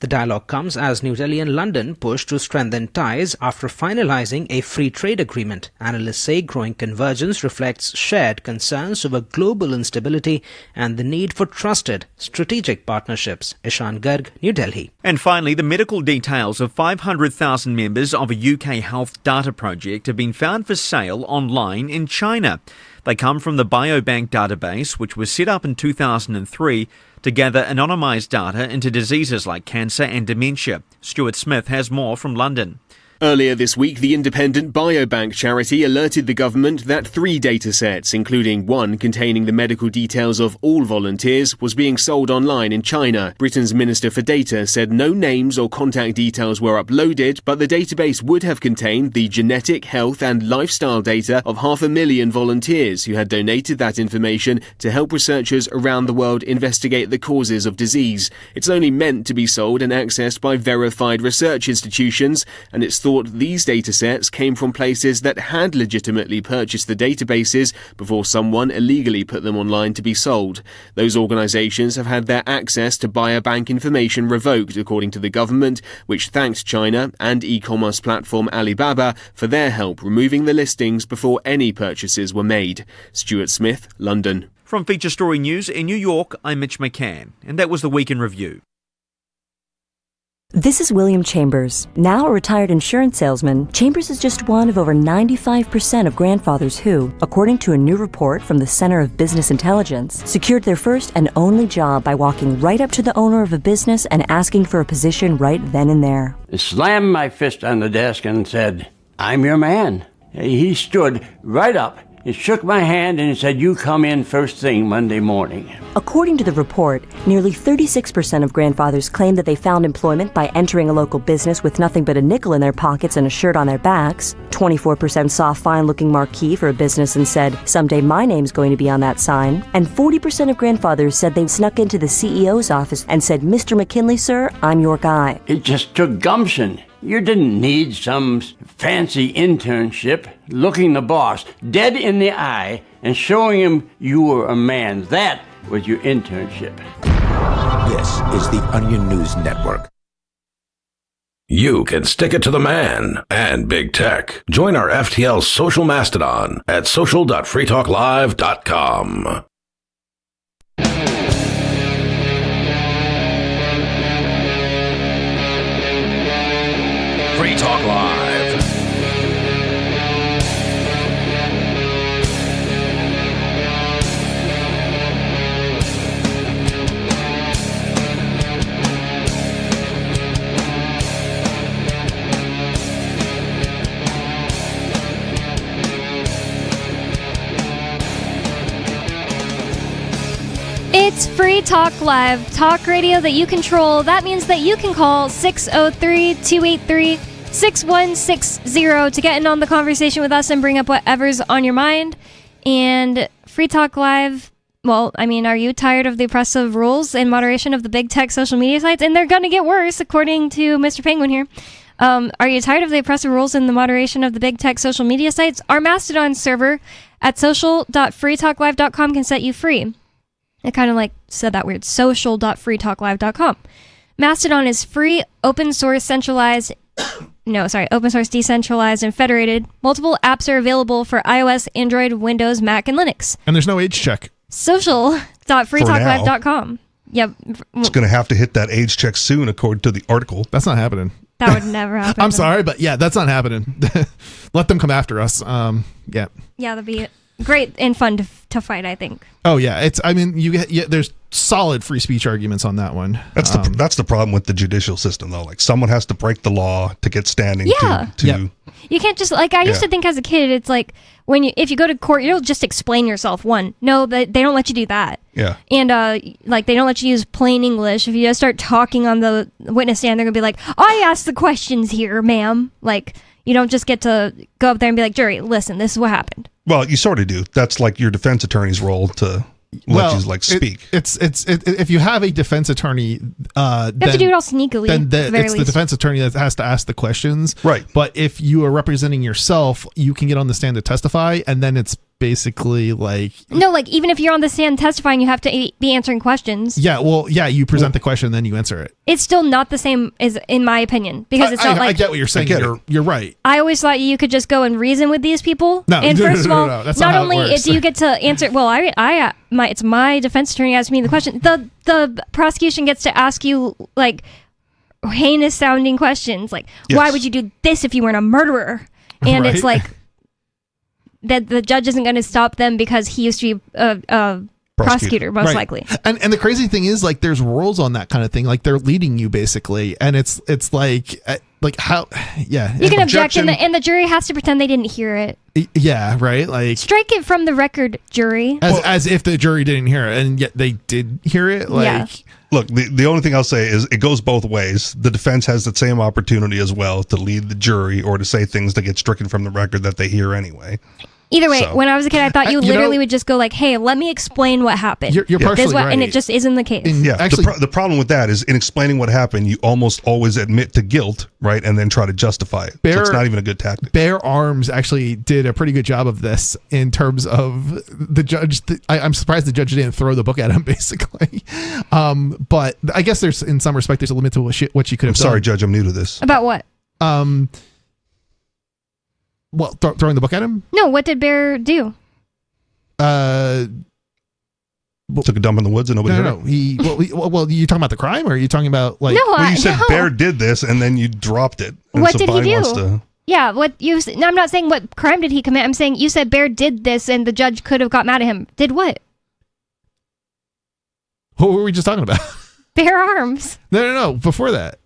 The dialogue comes as New Delhi and London push to strengthen ties after finalising a free trade agreement. Analysts say growing convergence reflects shared concerns over global instability and the need for trusted, strategic partnerships. Ishan Garg, New Delhi. And finally, the medical details of 500,000 members of a UK health data project have been found for sale online in China. They come from the Biobank database, which was set up in 2003 to gather anonymised data into diseases like cancer and dementia. Stuart Smith has more from London. Earlier this week, the independent Biobank charity alerted the government that 3 datasets, including one containing the medical details of all volunteers, was being sold online in China. Britain's Minister for Data said no names or contact details were uploaded, but the database would have contained the genetic, health and lifestyle data of 500,000 volunteers who had donated that information to help researchers around the world investigate the causes of disease. It's only meant to be sold and accessed by verified research institutions, and it's thought these datasets came from places that had legitimately purchased the databases before someone illegally put them online to be sold. Those organisations have had their access to biobank information revoked, according to the government, which thanked China and e-commerce platform Alibaba for their help removing the listings before any purchases were made. Stuart Smith, London. From Feature Story News in New York, I'm Mitch McCann, and that was the Week in Review. This is William Chambers. Now a retired insurance salesman, Chambers is just one of over 95% of grandfathers who, according to a new report from the Center of Business Intelligence, secured their first and only job by walking right up to the owner of a business and asking for a position right then and there. I slammed my fist on the desk and said, "I'm your man." He stood right up. He shook my hand and he said, "You come in first thing Monday morning." According to the report, nearly 36% of grandfathers claimed that they found employment by entering a local business with nothing but a nickel in their pockets and a shirt on their backs. 24% saw a fine-looking marquee for a business and said, "Someday my name's going to be on that sign." And 40% of grandfathers said they snuck into the CEO's office and said, "Mr. McKinley, sir, I'm your guy." It just took gumption. You didn't need some fancy internship. Looking the boss dead in the eye and showing him you were a man. That was your internship. This is the Onion News Network. You can stick it to the man and big tech. Join our FTL social mastodon at social.freetalklive.com. Free Talk Live. It's Free Talk Live, talk radio that you control. That means that you can call 603-283-6160 to get in on the conversation with us and bring up whatever's on your mind. And Free Talk Live, well, I mean, are you tired of the oppressive rules and moderation of the big tech social media sites? And they're going to get worse, according to Mr. Penguin here. Are you tired of the oppressive rules and the moderation of the big tech social media sites? Our Mastodon server at social.freetalklive.com can set you free. I kind of said that weird. Social.freetalklive.com. Mastodon is free, open source, decentralized, and federated. Multiple apps are available for iOS, Android, Windows, Mac, and Linux. And there's no age check. Social.freetalklive.com. Yep. It's going to have to hit that age check soon, according to the article. That's not happening. That would never happen. I'm sorry, but yeah, that's not happening. Let them come after us. Yeah. Yeah, that'd be great and fun to fight, I think. Oh yeah, there's solid free speech arguments on that one. That's the problem with the judicial system, though. Like, someone has to break the law to get standing. Yeah. You can't just I used to think as a kid, it's like if you go to court, you'll just explain yourself. No, they don't let you do that. Yeah. And they don't let you use plain English. If you just start talking on the witness stand, they're gonna be like, "I asked the questions here, ma'am." You don't just get to go up there and be like, "Jury, listen, this is what happened." Well, you sort of do. That's like your defense attorney's role to let you speak. It's if you have a defense attorney, you have to do it all sneakily. Then it's the defense attorney that has to ask the questions, right? But if you are representing yourself, you can get on the stand to testify, and then it's basically even if you're on the stand testifying, you have to be answering questions. You present the question, then you answer it. It's still not the same, as in my opinion, because it's not I get what you're saying. You're right. I always thought you could just go and reason with these people. First of all, that's not how only it works. do you get to answer. Well, it's my defense attorney asked me the question. The prosecution gets to ask you heinous sounding questions, why would you do this if you weren't a murderer? And it's that the judge isn't going to stop them because he used to be a prosecutor, most likely. And the crazy thing is, like, there's rules on that kind of thing. Like, they're leading you basically, and it's like how, yeah. You can object, and the jury has to pretend they didn't hear it. Yeah, right. Like, strike it from the record, jury. As if the jury didn't hear it, and yet they did hear it. Like, Yeah. Look, the only thing I'll say is it goes both ways. The defense has the same opportunity as well to lead the jury or to say things that get stricken from the record that they hear anyway. Either way, So- when I was a kid, I thought you literally would just go like, "Hey, let me explain what happened." You're partially right. And it just isn't the case. Yeah, actually, the problem with that is in explaining what happened, you almost always admit to guilt, right, and then try to justify it. So it's not even a good tactic. Bear Arms actually did a pretty good job of this in terms of the judge. I'm surprised the judge didn't throw the book at him, basically. But I guess there's, in some respect, there's a limit to what she could have done. Sorry, Judge, I'm new to this. About what? Well, throwing the book at him? No, what did Bear do? Took a dump in the woods and nobody heard it? Well, you talking about the crime, or are you talking about like? No, well, you said Bear did this and then you dropped it. And What so did he Bonnie do? wants to- Yeah, no, I'm not saying what crime did he commit. I'm saying you said Bear did this, and the judge could have got mad at him. Did what? What were we just talking about? Bear Arms. No. Before that,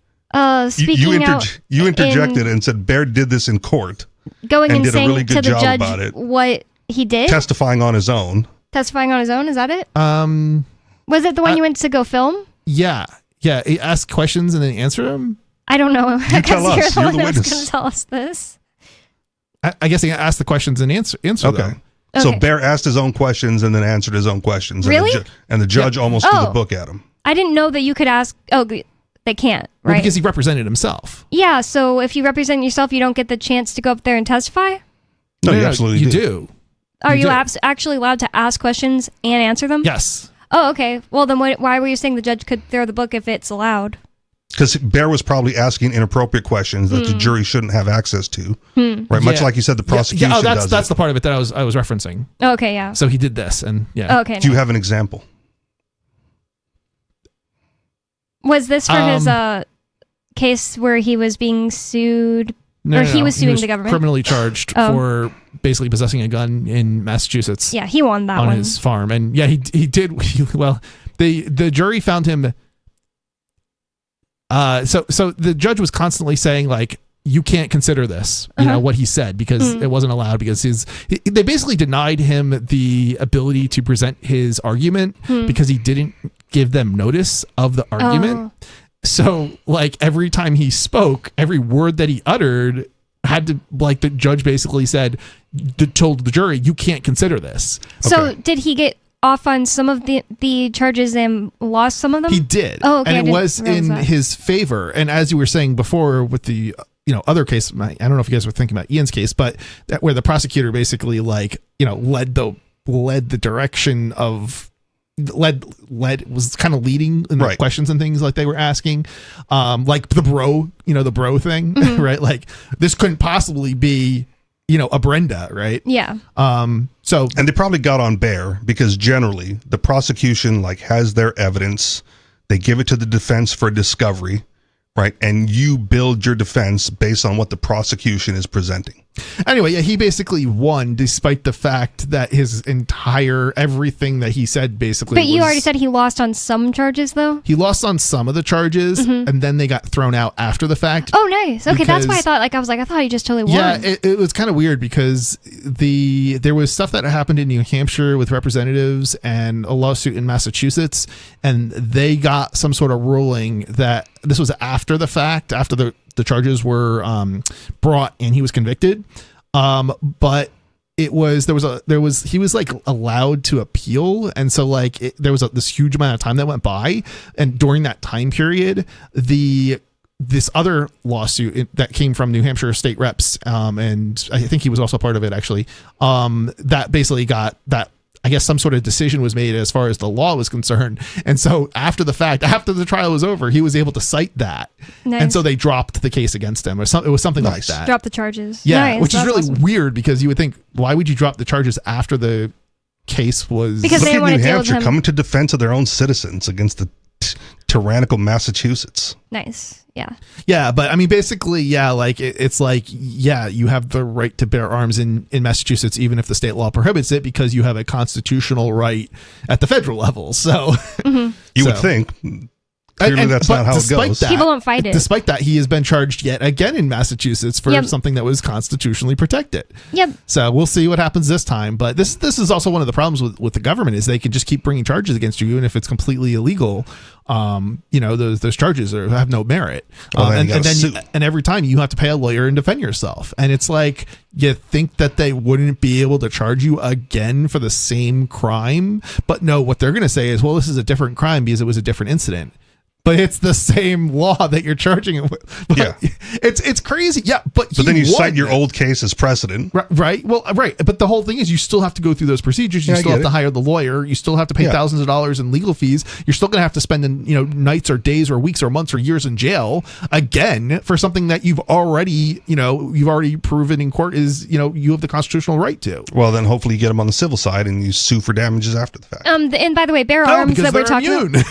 You interjected and said Bear did this in court. Going and did a saying really to good the job judge about it. what he did. Testifying on his own. Testifying on his own. Is that it? Was it the one you went to go film? yeah. He asked questions and then answered them. I don't know. You tell us. You're the You're one the that's witness. going to tell us this. I guess he asked the questions and answer them. So Okay. Bear asked his own questions and then answered his own questions. Really? And the judge almost threw the book at him. I didn't know that you could ask. Oh, they can't, Well, right? because he represented himself. Yeah, so if you represent yourself, you don't get the chance to go up there and testify? No, you absolutely you do. do. Are you do. actually allowed to ask questions and answer them? Yes. Oh, okay. Well, then why were you saying the judge could throw the book if it's allowed? Because Bear was probably asking inappropriate questions that the jury shouldn't have access to. Right? Much Yeah. like you said, the prosecution Oh, does that's it. the part of it that I was referencing. Okay, yeah. So he did this, and yeah. Okay. Do you have an example? Was this for his case where he was being sued, he was suing the government? Criminally charged for basically possessing a gun in Massachusetts. Yeah, he won that on one. his farm, and yeah, he did. Well, the jury found him. So the judge was constantly saying, like, you can't consider this, you know, what he said, because it wasn't allowed, because they basically denied him the ability to present his argument because he didn't give them notice of the argument. So, like, every time he spoke, every word that he uttered had to, like, the judge basically told the jury, you can't consider this. So did he get off on some of the charges and lost some of them? He did. Oh, okay. And it was in his favor. And as you were saying before with the other case, I don't know if you guys were thinking about Ian's case, but where the prosecutor basically, like, led the direction of was kind of leading in the questions and things like they were asking, like the bro thing, right? Like, this couldn't possibly be a Brenda, right? Yeah. And they probably got on Bear because generally the prosecution, like, has their evidence, they give it to the defense for discovery, right? And you build your defense based on what the prosecution is presenting. Anyway, yeah, he basically won despite the fact that his everything that he said basically. But you already said he lost on some charges, though? He lost on some of the charges, and then they got thrown out after the fact. Oh, nice. Okay, that's why I thought I thought he just totally won. Yeah, it was kind of weird because there was stuff that happened in New Hampshire with representatives and a lawsuit in Massachusetts, and they got some sort of ruling that this was after the fact, after the charges were brought and he was convicted. But he was like allowed to appeal, and so like there was this huge amount of time that went by, and during that time period, this other lawsuit that came from New Hampshire state reps, and I think he was also part of it actually, that basically got that. I guess some sort of decision was made as far as the law was concerned. And so after the fact, after the trial was over, he was able to cite that. Nice. And so they dropped the case against him, or it was something like that. Drop the charges. Yeah, Nice. which is That's really awesome. weird, because you would think, why would you drop the charges after the case was... Because Look they at want New to deal with Hampshire him. coming to defense of their own citizens against the tyrannical Massachusetts. Nice. Yeah. Yeah, but I mean, basically, yeah, like it's like, yeah, you have the right to bear arms in Massachusetts, even if the state law prohibits it, because you have a constitutional right at the federal level. So you would think. Clearly, that's not how it goes. People don't fight it. Despite that, he has been charged yet again in Massachusetts for something that was constitutionally protected. Yep. So we'll see what happens this time. But this is also one of the problems with the government is they can just keep bringing charges against you, even if it's completely illegal. Those charges have no merit. And every time you have to pay a lawyer and defend yourself. And it's like, you think that they wouldn't be able to charge you again for the same crime? But no, what they're going to say is, well, this is a different crime because it was a different incident. But it's the same law that you're charging it with. But yeah, it's crazy. Yeah, but then you cite your old case as precedent, right? Well, right. But the whole thing is, you still have to go through those procedures. You still have to hire the lawyer. You still have to pay thousands of dollars in legal fees. You're still going to have to spend nights or days or weeks or months or years in jail again for something that you've already proven in court is you have the constitutional right to. Well, then hopefully you get them on the civil side and you sue for damages after the fact. And by the way, bear arms that we're talking about.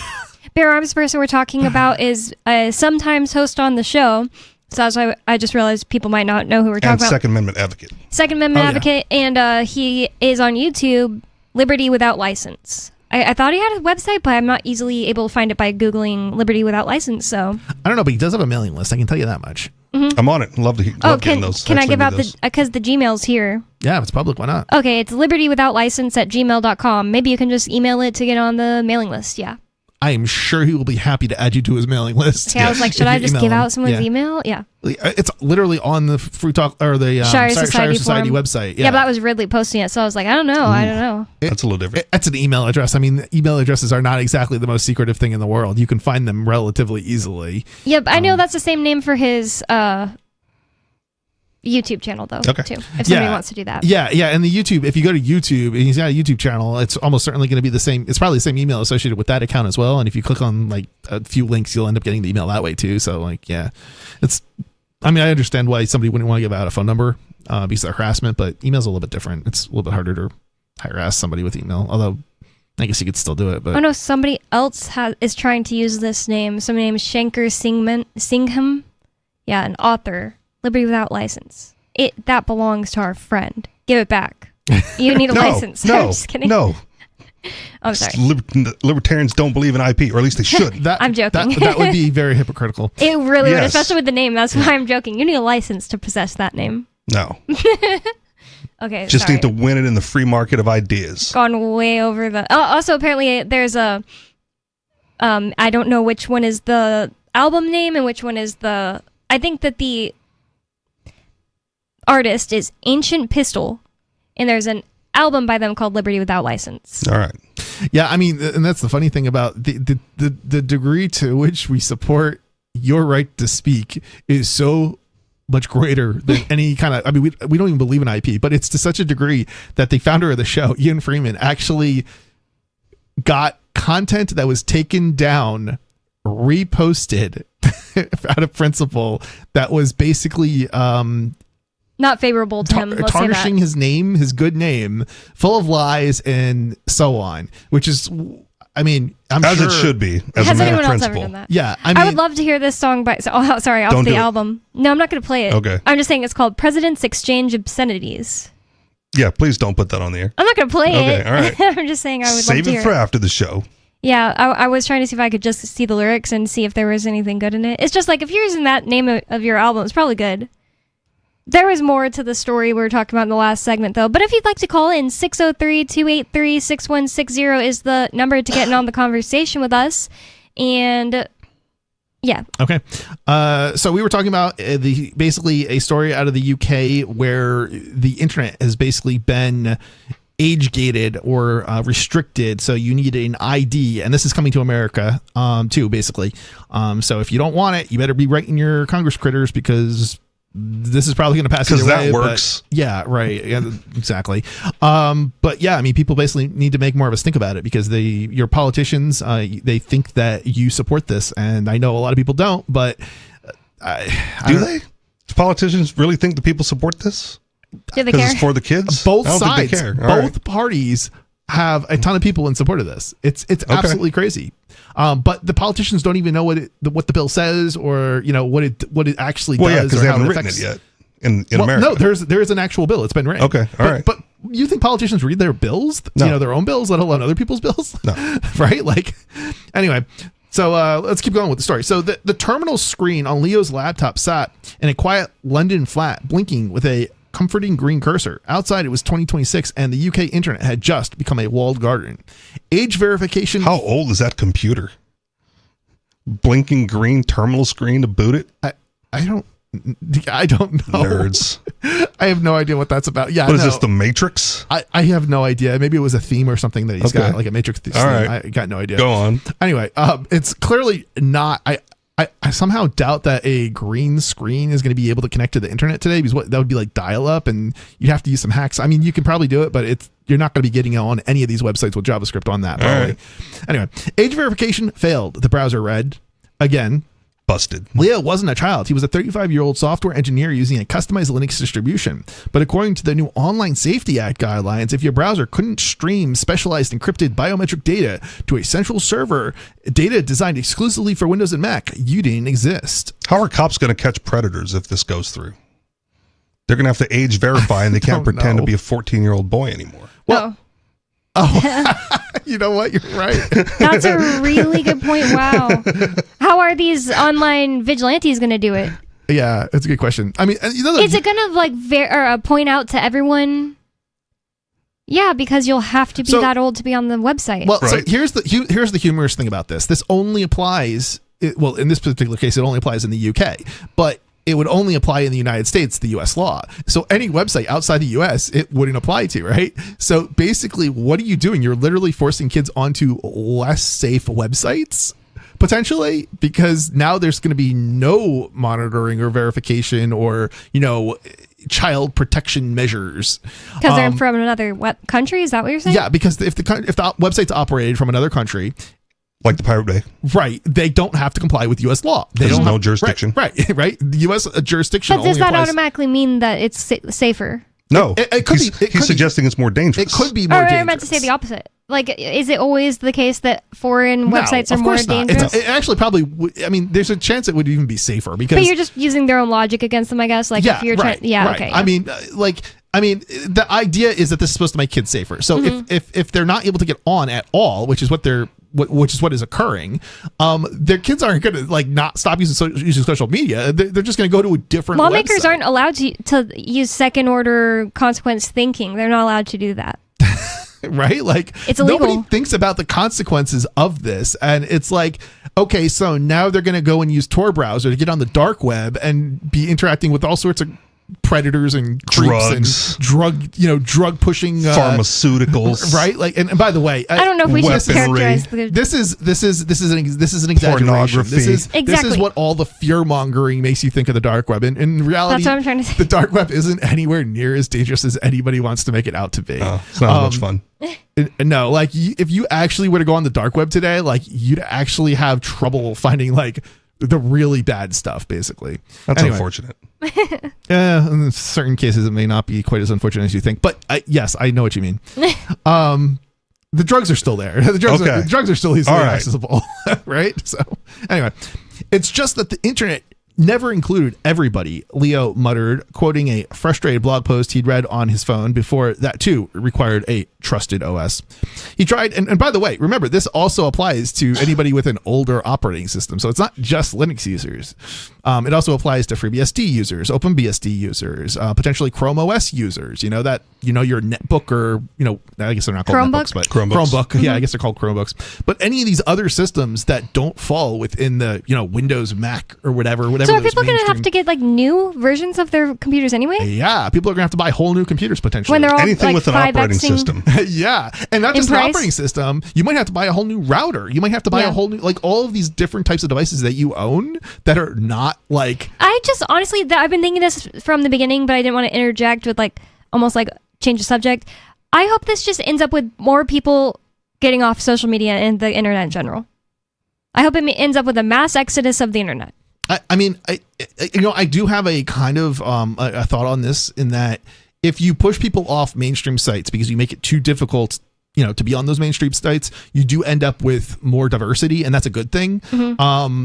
Bear arms person we're talking about is sometimes host on the show. So I just realized people might not know who we're talking about. Second Amendment advocate. Second Amendment advocate, and he is on YouTube, Liberty Without License. I thought he had a website, but I'm not easily able to find it by Googling Liberty Without License. So I don't know, but he does have a mailing list. I can tell you that much. Mm-hmm. I'm on it. Love to getting those. Can I give out because the Gmail's here? Yeah, if it's public, why not? Okay, it's libertywithoutlicense@gmail.com. Maybe you can just email it to get on the mailing list. Yeah. I am sure he will be happy to add you to his mailing list. Okay, I was like, should I just give out someone's email? Yeah. It's literally on the Free Talk or the Shire Society website. Yeah, but that was Ridley posting it, so I was like, I don't know. That's a little different. That's an email address. I mean, email addresses are not exactly the most secretive thing in the world. You can find them relatively easily. Yep, I know that's the same name for his YouTube channel though, too. If somebody wants to do that. Yeah, and the YouTube, if you go to YouTube and he's got a YouTube channel, it's almost certainly going to be the same. It's probably the same email associated with that account as well. And if you click on like a few links, you'll end up getting the email that way too. So like, yeah, I understand why somebody wouldn't want to give out a phone number because of harassment, but email's a little bit different. It's a little bit harder to harass somebody with email, although I guess you could still do it. But oh no, somebody else is trying to use this name. Somebody named Shankar Singham. Yeah, an author. Liberty Without License. That belongs to our friend. Give it back. You need a license. No, I'm just kidding. No. I'm sorry. Libertarians don't believe in IP, or at least they should. I'm joking. That would be very hypocritical. It really would, especially with the name. That's why I'm joking. You need a license to possess that name. No. Okay. Just need to win it in the free market of ideas. Gone way over the. Also, apparently, there's a. I don't know which one is the album name and which one is the. I think that the artist is Ancient Pistol, and there's an album by them called Liberty Without License. All right. Yeah, I mean, and that's the funny thing about the degree to which we support your right to speak is so much greater than any kind of. I mean, we don't even believe in IP, but it's to such a degree that the founder of the show, Ian Freeman, actually got content that was taken down, reposted out of principle that was basically not favorable to him. Tarnishing his name, his good name, full of lies and so on, which is, I mean, as it should be, as a matter of principle. Ever done that? Yeah, I would love to hear this song off the album. No, I'm not going to play it. Okay. I'm just saying it's called Presidents Exchange Obscenities. Yeah, please don't put that on the air. I'm not going to play it. Okay, all right. I'm just saying I would save love to hear it for after the show. Yeah, I was trying to see if I could just see the lyrics and see if there was anything good in it. It's just like, if you're using that name of your album, it's probably good. There was more to the story we were talking about in the last segment, though. But if you'd like to call in, 603-283-6160 is the number to get in on the conversation with us. And yeah. Okay. So we were talking about basically a story out of the UK where the internet has basically been age gated or restricted, so you need an ID, and this is coming to America too, basically. So if you don't want it, you better be writing your Congress critters, because this is probably going to pass either way. Because that works. Yeah, right. Yeah, exactly. But yeah, I mean, people basically need to make more of us think about it, because your politicians, they think that you support this, and I know a lot of people don't, but do they? Do politicians really think the people support this? Do they care? It's for the kids? Both I don't sides, think they care. both parties have a ton of people in support of this. It's absolutely crazy. But the politicians don't even know what the bill says, or what it actually does. Yeah, because they haven't written affects. it yet in America. No, there is an actual bill. It's been written. Okay, all right. But you think politicians read their bills? No. Their own bills, let alone other people's bills? No. Right? Anyway. So let's keep going with the story. So the terminal screen on Leo's laptop sat in a quiet London flat, blinking with a comforting green cursor. Outside, it was 2026, and the UK internet had just become a walled garden. Age verification. How old is that computer? Blinking green terminal screen to boot it? I don't know. Nerds. I have no idea what that's about. Yeah. What is this, The Matrix? I have no idea. Maybe it was a theme or something that he's got, like a Matrix theme. All right. I got no idea. Go on. Anyway, it's clearly not. I somehow doubt that a green screen is going to be able to connect to the internet today, because that would be like dial up, and you'd have to use some hacks. I mean, you can probably do it, but you're not going to be getting on any of these websites with JavaScript on that. Probably. Right. Anyway, age verification failed. The browser read again. Busted. Leo wasn't a child. He was a 35-year-old software engineer using a customized Linux distribution. But according to the new Online Safety Act guidelines, if your browser couldn't stream specialized encrypted biometric data to a central server, data designed exclusively for Windows and Mac, you didn't exist. How are cops going to catch predators if this goes through? They're going to have to age verify, and they can't pretend to be a 14-year-old boy anymore. Well, you know what? You're right. That's a really good point. Wow. How are these online vigilantes going to do it? Yeah, it's a good question. I mean, is it going to point out to everyone? Yeah, because you'll have to be that old to be on the website. Well, so here's the humorous thing about this. This only applies. In this particular case, it only applies in the UK, but it would only apply in the United States, the U.S. law. So any website outside the U.S., it wouldn't apply to, right? So basically, what are you doing? You're literally forcing kids onto less safe websites, potentially, because now there's going to be no monitoring or verification or, child protection measures. Because they're from another country? Is that what you're saying? Yeah, because if the website's operated from another country, like the Pirate Bay. Right. They don't have to comply with U.S. law. There's no jurisdiction. Right. The U.S. jurisdiction only applies. But does that automatically mean that it's safer? No. It could be. He's suggesting it's more dangerous. It could be more dangerous. I meant to say the opposite. Is it always the case that foreign websites are more dangerous? It actually probably, there's a chance it would even be safer because. But you're just using their own logic against them, I guess. If you're trying. Yeah, right. okay. Yeah. I mean, the idea is that this is supposed to make kids safer. So if they're not able to get on at all, which is what is occurring, their kids aren't going to not stop using social media. They're just going to go to a different. Lawmakers website. aren't allowed to use second order consequence thinking. They're not allowed to do that. Right? It's illegal. Nobody thinks about the consequences of this. And it's okay, so now they're going to go and use Tor browser to get on the dark web and be interacting with all sorts of predators and creeps drugs and drug pushing pharmaceuticals, right? And by the way, I don't know if we should characterize this is an exaggeration. This is what all the fear mongering makes you think of the dark web. And in reality, that's what I'm trying to say. The dark web isn't anywhere near as dangerous as anybody wants to make it out to be. It's not much fun. No, if you actually were to go on the dark web today, you'd actually have trouble finding the really bad stuff, basically. That's unfortunate. Yeah, in certain cases, it may not be quite as unfortunate as you think. But yes, I know what you mean. The drugs are still there. The drugs are still easily accessible, right? So anyway, it's just that the internet never included everybody, Leo muttered, quoting a frustrated blog post he'd read on his phone before that too required a trusted OS. He tried, and by the way, remember, this also applies to anybody with an older operating system. So it's not just Linux users. It also applies to FreeBSD users, OpenBSD users, potentially Chrome OS users, your netbook or, I guess they're not called netbooks, but Chromebook. Mm-hmm. Yeah, I guess they're called Chromebooks. But any of these other systems that don't fall within the, Windows, Mac or whatever. So are people going to have to get new versions of their computers anyway? Yeah, people are going to have to buy whole new computers potentially. When they're all anything with an operating system. Yeah, and not just an operating system. You might have to buy a whole new router. You might have to buy a whole new, all of these different types of devices that you own that are not I just honestly, I've been thinking this from the beginning, but I didn't want to interject with almost change the subject. I hope this just ends up with more people getting off social media and the internet in general. I hope it ends up with a mass exodus of the internet. I do have a kind of a thought on this in that if you push people off mainstream sites because you make it too difficult to be on those mainstream sites, you do end up with more diversity, and that's a good thing.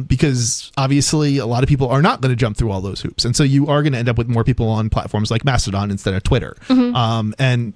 Because obviously a lot of people are not going to jump through all those hoops, and so you are going to end up with more people on platforms like Mastodon instead of Twitter. And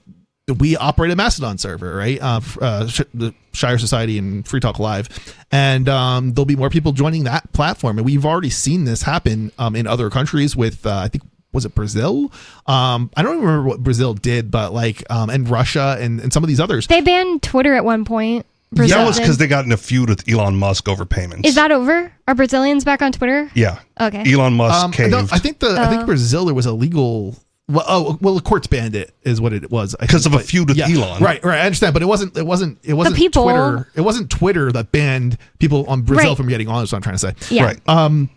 we operate a Mastodon server, right? The Shire Society and Free Talk Live, and there'll be more people joining that platform, and we've already seen this happen in other countries with I think, was it Brazil? I don't remember what Brazil did, but and Russia and some of these others. They banned Twitter at one point. Brazil that was because did. they got in a feud with Elon Musk over payments. Is that over? Are Brazilians back on Twitter? Yeah. Okay. Elon Musk caved. No, I think Brazil, there was a legal. Well, the courts banned it, is what it was. Because of a feud with Elon. Right. I understand, but it wasn't the people. Twitter. It wasn't Twitter that banned people on Brazil from getting on. Is what I'm trying to say. Yeah. Right.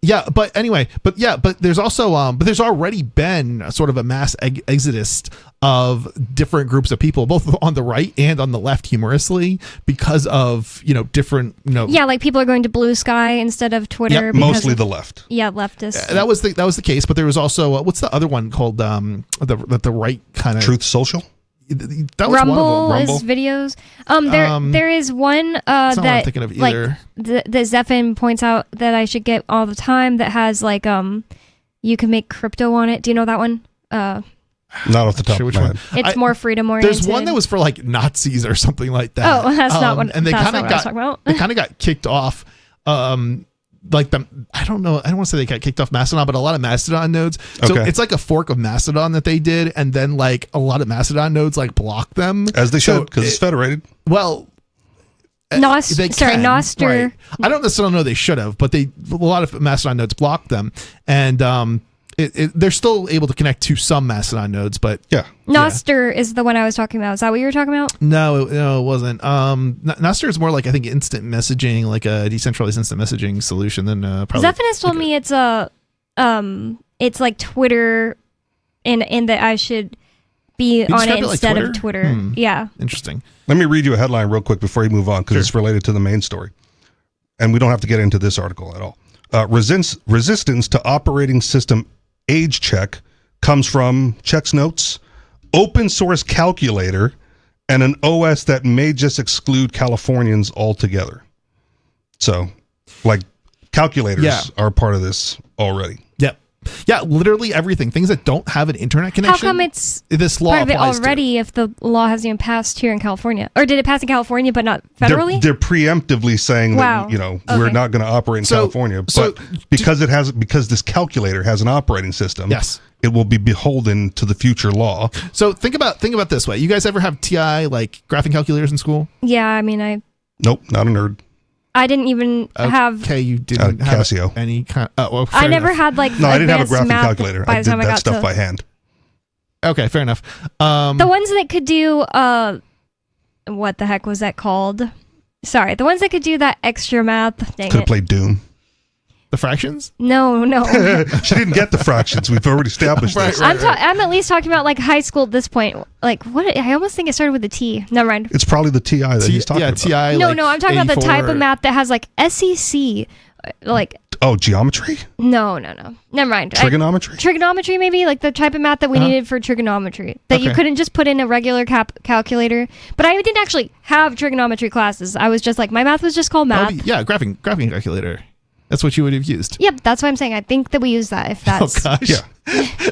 Yeah, but anyway, but there's also there's already been sort of a mass exodus of different groups of people, both on the right and on the left, humorously, because of different Yeah, like people are going to Blue Sky instead of Twitter. Yep, mostly the left. Yeah, leftists. That was the case, but there was also what's the other one called the right kind of Truth Social. That was Rumble, one of them. is videos. There is one That's not what I'm that thinking of like either. that Zephin points out that I should get all the time. That has you can make crypto on it. Do you know that one? Not off the top of my head. It's more freedom oriented. There's one that was for like Nazis or something like that. Oh, that's not what. And they that's kind not of what I was talking about. they kind of got kicked off. I don't know. I don't want to say they got kicked off Mastodon, but a lot of Mastodon nodes. So it's like a fork of Mastodon that they did, and then like a lot of Mastodon nodes blocked them, as they should, because it's federated. Well, Noster. Right. I don't necessarily know they should have, but a lot of Mastodon nodes blocked them, and they're still able to connect to some Mastodon nodes, but yeah. Noster is the one I was talking about. Is that what you were talking about? No, it wasn't. Noster is more like, I think, instant messaging, like a decentralized instant messaging solution than probably. Zephin has told me it's like Twitter, in that I should be on it instead of Twitter. Yeah. Interesting. Let me read you a headline real quick before you move on, because it's related to the main story, and we don't have to get into this article at all. Resistance to operating system age check comes from checks notes, open source calculator, and an OS that may just exclude Californians altogether. So, calculators are part of this already. Yep. Yeah, literally everything. Things that don't have an internet connection. How come it's this law part of it applies already if the law hasn't even passed here in California? Or did it pass in California but not federally? They're preemptively saying that we're not going to operate in California, but because this calculator has an operating system, yes, it will be beholden to the future law. So think about this way. You guys ever have TI, like graphing calculators in school? Yeah, I mean, Nope, not a nerd. I didn't even have. Okay, you didn't have Casio. Any kind. Well, I never had No, I didn't have a graphing calculator. I did that stuff by hand. Okay, fair enough. The ones that could do what the heck was that called? Sorry, the ones that could do that extra math. Dang Could have played Doom. The fractions? No. She didn't get the fractions. We've already established this. I'm at least talking about high school at this point. What? I almost think it started with a T. Never mind. It's probably the TI that he's talking about. TI. No, I'm talking about the type of math that has SEC, Oh, geometry? No. Never mind. Trigonometry? Trigonometry, maybe the type of math that we needed for trigonometry that you couldn't just put in a regular calculator. But I didn't actually have trigonometry classes. I was just my math was just called math. Graphing calculator. That's what you would have used. Yep, that's what I'm saying. I think that we use that if that's... Oh, gosh. Yeah.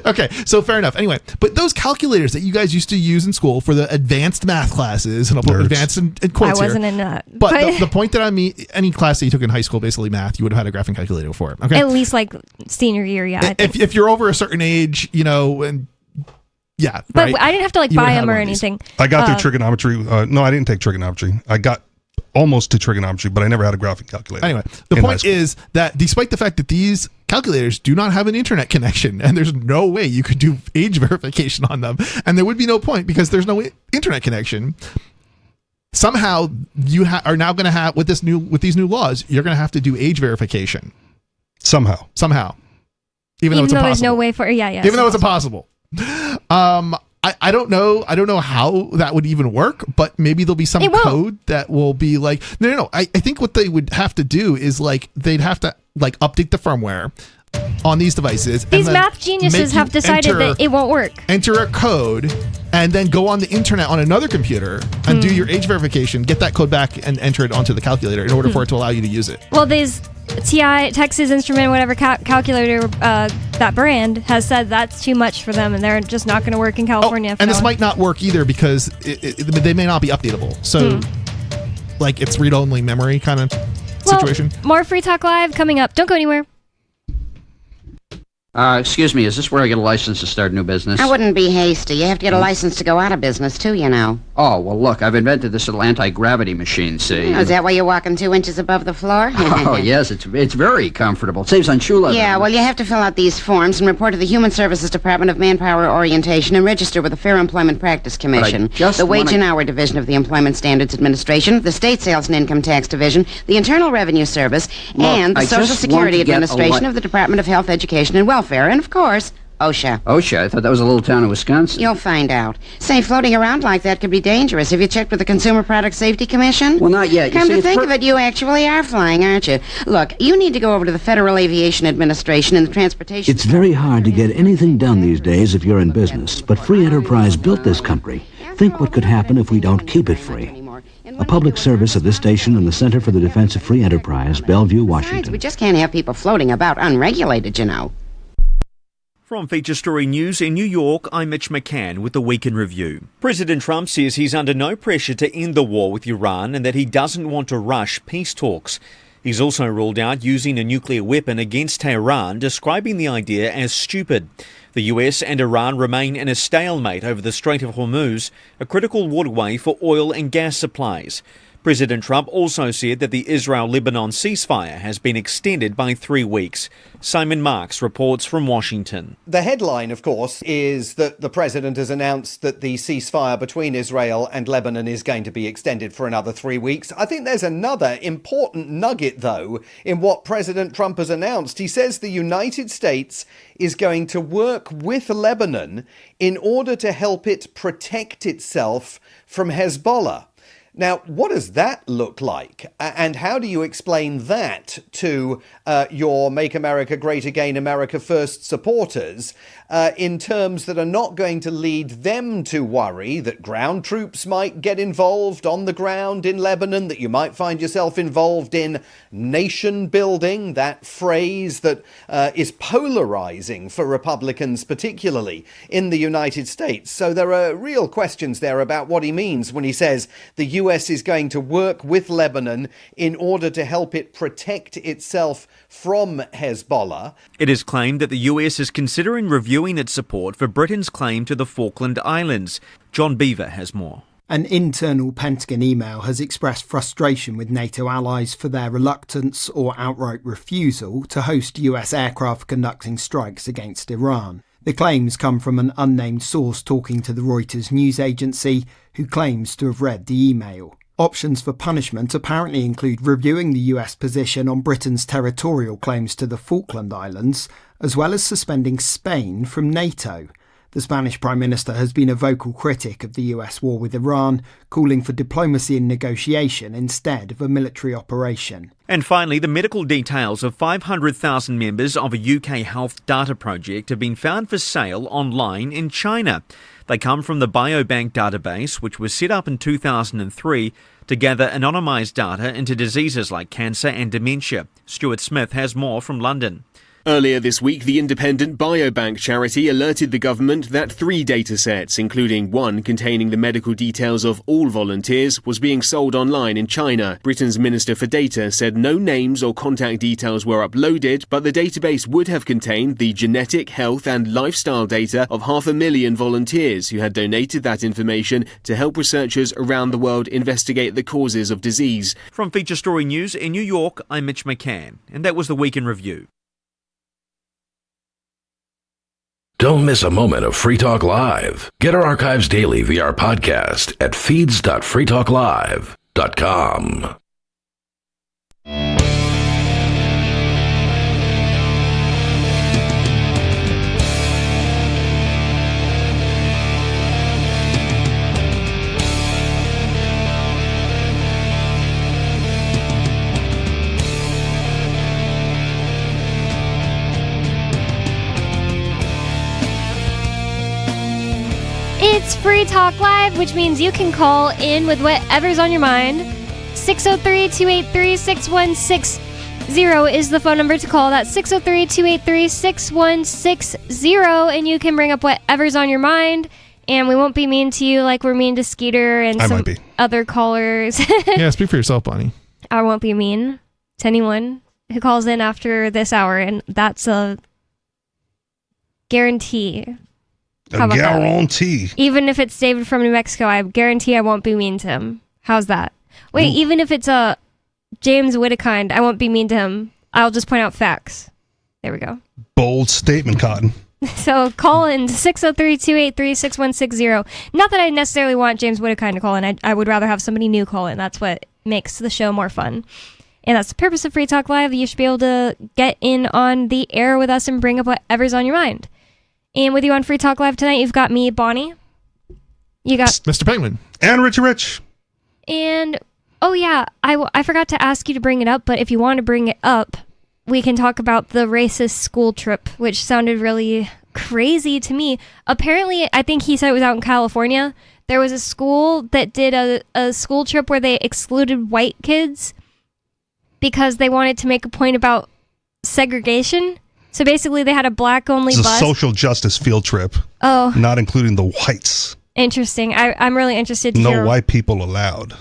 Okay, so fair enough. Anyway, but those calculators that you guys used to use in school for the advanced math classes, and I'll put advanced in quotes I wasn't in that. But the point that I mean, any class that you took in high school, basically math, you would have had a graphing calculator before. Okay. At least senior year, yeah. If you're over a certain age, and... Yeah, but right? I didn't have to buy them or anything. I got through trigonometry. No, I didn't take trigonometry. I got almost to trigonometry, but I never had a graphing calculator. Anyway, the point is that despite the fact that these calculators do not have an internet connection, and there's no way you could do age verification on them, and there would be no point because there's no internet connection, somehow you are now going to have with these new laws, you're going to have to do age verification somehow, even though it's impossible. There's no way for even though it's impossible. I don't know how that would even work, but maybe there'll be some code that will be no. I think what they would have to do is they'd have to update the firmware, on these devices. These and then math geniuses make have you decided that it won't work. Enter a code and then go on the internet on another computer and do your age verification, get that code back and enter it onto the calculator in order for it to allow you to use it. Well, these Texas Instrument, whatever calculator, that brand has said that's too much for them, and they're just not going to work in California. And this might not work either because they may not be updatable. So, like, it's read-only memory kind of situation. More Free Talk Live coming up. Don't go anywhere. Excuse me, is this where I get a license to start a new business? I wouldn't be hasty. You have to get a license to go out of business, too, you know. Oh, well, look, I've invented this little anti-gravity machine, see? Oh, is that why you're walking 2 inches above the floor? Oh, yes, it's very comfortable. It saves on shoe leather. Yeah, well, you have to fill out these forms and report to the Human Services Department of Manpower Orientation and register with the Fair Employment Practice Commission, the Wage and Hour Division of the Employment Standards Administration, the State Sales and Income Tax Division, the Internal Revenue Service, and the Social Security Administration of the Department of Health, Education, and Welfare, and, of course, OSHA. OSHA? I thought that was a little town in Wisconsin. You'll find out. Say, floating around like that could be dangerous. Have you checked with the Consumer Product Safety Commission? Well, not yet. Come to think of it, you actually are flying, aren't you? Look, you need to go over to the Federal Aviation Administration and the Transportation... It's very hard to get anything done these days if you're in business, but free enterprise built this country. Think what could happen if we don't keep it free. A public service of this station and the Center for the Defense of Free Enterprise, Bellevue, Washington. Besides, we just can't have people floating about unregulated, you know. From Feature Story News in New York, I'm Mitch McCann with the Week in Review. President Trump says he's under no pressure to end the war with Iran and that he doesn't want to rush peace talks. He's also ruled out using a nuclear weapon against Tehran, describing the idea as stupid. The US and Iran remain in a stalemate over the Strait of Hormuz, a critical waterway for oil and gas supplies. President Trump also said that the Israel-Lebanon ceasefire has been extended by 3 weeks. Simon Marks reports from Washington. The headline, of course, is that the president has announced that the ceasefire between Israel and Lebanon is going to be extended for another 3 weeks. I think there's another important nugget, though, in what President Trump has announced. He says the United States is going to work with Lebanon in order to help it protect itself from Hezbollah. Now, what does that look like? And how do you explain that to your Make America Great Again, America First supporters in terms that are not going to lead them to worry that ground troops might get involved on the ground in Lebanon, that you might find yourself involved in nation building, that phrase that is polarizing for Republicans, particularly in the United States. So there are real questions there about what he means when he says the US is going to work with Lebanon in order to help it protect itself from Hezbollah. It is claimed that the US is considering reviewing its support for Britain's claim to the Falkland Islands. John Beaver has more. An internal Pentagon email has expressed frustration with NATO allies for their reluctance or outright refusal to host US aircraft conducting strikes against Iran. The claims come from an unnamed source talking to the Reuters news agency, who claims to have read the email. Options for punishment apparently include reviewing the US position on Britain's territorial claims to the Falkland Islands, as well as suspending Spain from NATO. The Spanish Prime Minister has been a vocal critic of the US war with Iran, calling for diplomacy and negotiation instead of a military operation. And finally, the medical details of 500,000 members of a UK health data project have been found for sale online in China. They come from the Biobank database, which was set up in 2003 to gather anonymised data into diseases like cancer and dementia. Stuart Smith has more from London. Earlier this week, the independent Biobank charity alerted the government that 3 datasets, including one containing the medical details of all volunteers, was being sold online in China. Britain's Minister for Data said no names or contact details were uploaded, but the database would have contained the genetic, health and lifestyle data of 500,000 volunteers who had donated that information to help researchers around the world investigate the causes of disease. From Feature Story News in New York, I'm Mitch McCann, and that was the Week in Review. Don't miss a moment of Free Talk Live. Get our archives daily via our podcast at feeds.freetalklive.com. It's Free Talk Live, which means you can call in with whatever's on your mind. 603-283-6160 is the phone number to call. That's 603-283-6160, and you can bring up whatever's on your mind, and we won't be mean to you like we're mean to Skeeter and some other callers. Yeah, speak for yourself, Bonnie. I won't be mean to anyone who calls in after this hour, and that's a guarantee. A guarantee. Even if it's David from New Mexico, I guarantee I won't be mean to him. How's that? Wait, even if it's a James Whittakind, I won't be mean to him. I'll just point out facts. There we go. Bold statement, Cotton. So call in 603-283-6160. Not that I necessarily want James Whittakind to call in. I would rather have somebody new call in. That's what makes the show more fun. And that's the purpose of Free Talk Live. You should be able to get in on the air with us and bring up whatever's on your mind. And with you on Free Talk Live tonight, you've got me, Bonnie. You got Mr. Penguin. And Richie Rich. And, oh yeah, I forgot to ask you to bring it up, but if you want to bring it up, we can talk about the racist school trip, which sounded really crazy to me. Apparently, I think he said it was out in California. There was a school that did a school trip where they excluded white kids because they wanted to make a point about segregation. So basically, they had a black-only bus. It's a social justice field trip. Oh. Not including the whites. Interesting. I'm really interested to hear. No white people allowed.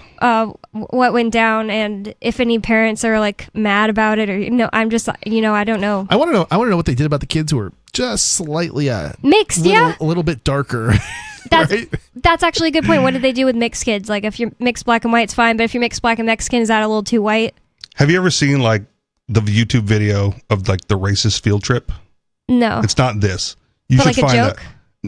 What went down, and if any parents are like mad about it, or I'm just I don't know. I want to know what they did about the kids who were just slightly mixed. A little bit darker. That's actually a good point. What did they do with mixed kids? Like if you're mixed black and white, it's fine, but if you're mixed black and Mexican, is that a little too white? Have you ever seen like the YouTube video of like the racist field trip? No, it's not this. You but should like find a joke?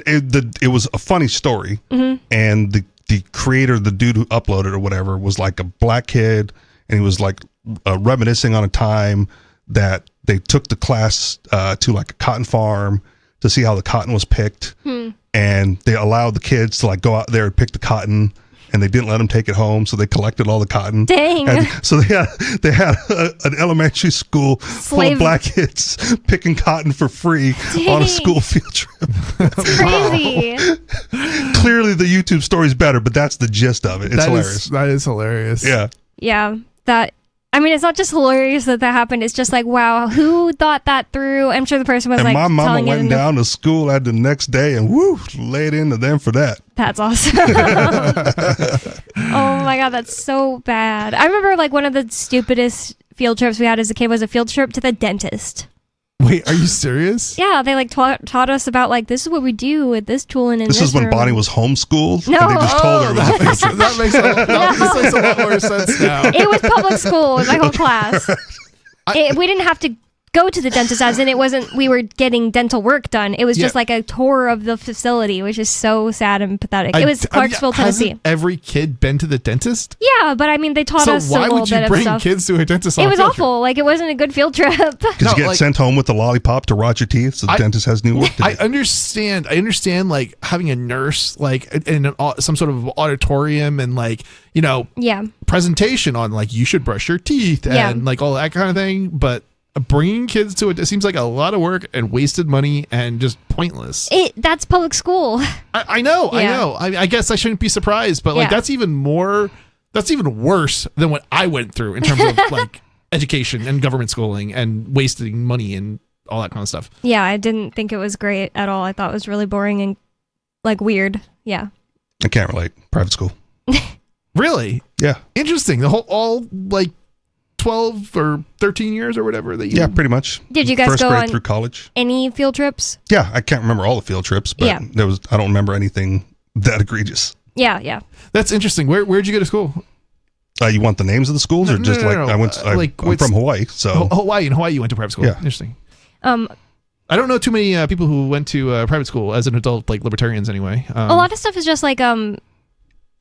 that. It was a funny story, and the creator, the dude who uploaded or whatever, was like a black kid, and he was like reminiscing on a time that they took the class to like a cotton farm to see how the cotton was picked, and they allowed the kids to like go out there and pick the cotton. And they didn't let them take it home, so they collected all the cotton. Dang! And so they had an elementary school full of black kids picking cotton for free on a school field trip. That's crazy. Clearly, the YouTube story's better, but that's the gist of it. It's hilarious. That is hilarious. Yeah. Yeah. It's not just hilarious that happened. It's just like, wow, who thought that through? I'm sure the person was and like, my mama telling went down to school the next day and laid into them for that. That's awesome. Oh my God, that's so bad. I remember like one of the stupidest field trips we had as a kid was a field trip to the dentist. Wait, are you serious? Yeah, they like taught us about like this is what we do with this tool and in this is when room. Bonnie was homeschooled. No, and they just told her it was a field trip. That makes a lot more sense now. It was public school with my whole class. We didn't have to go to the dentist, as in it wasn't we were getting dental work done. It was just like a tour of the facility, which is so sad and pathetic. It was Clarksville, Tennessee. Hasn't every kid been to the dentist? Yeah, but I mean, they taught us a little bit of stuff. So why would you bring kids to a dentist on It was a field awful. Like, it wasn't a good field trip. Because you get sent home with the lollipop to rot your teeth, so the dentist has new work to do. I understand, like, having a nurse, like, in some sort of auditorium and, like, presentation on, like, you should brush your teeth and, like, all that kind of thing, but bringing kids to it seems like a lot of work and wasted money and just pointless. That's public school. I know. I guess I shouldn't be surprised, but like that's even worse than what I went through in terms of like education and government schooling and wasting money and all that kind of stuff. Yeah, I didn't think it was great at all. I thought it was really boring and like weird. Yeah. I can't relate. Private school. Really? Yeah. Interesting. The all like 12 or 13 years or whatever that you... Yeah, pretty much. Did you guys first go grade on through college? Any field trips? Yeah, I can't remember all the field trips, but I don't remember anything that egregious. Yeah. That's interesting. Where'd you go to school? You want the names of the schools or just like I went? I'm from Hawaii, so Hawaii. In Hawaii, you went to private school. Yeah, interesting. I don't know too many people who went to private school as an adult, like libertarians anyway. A lot of stuff is just like I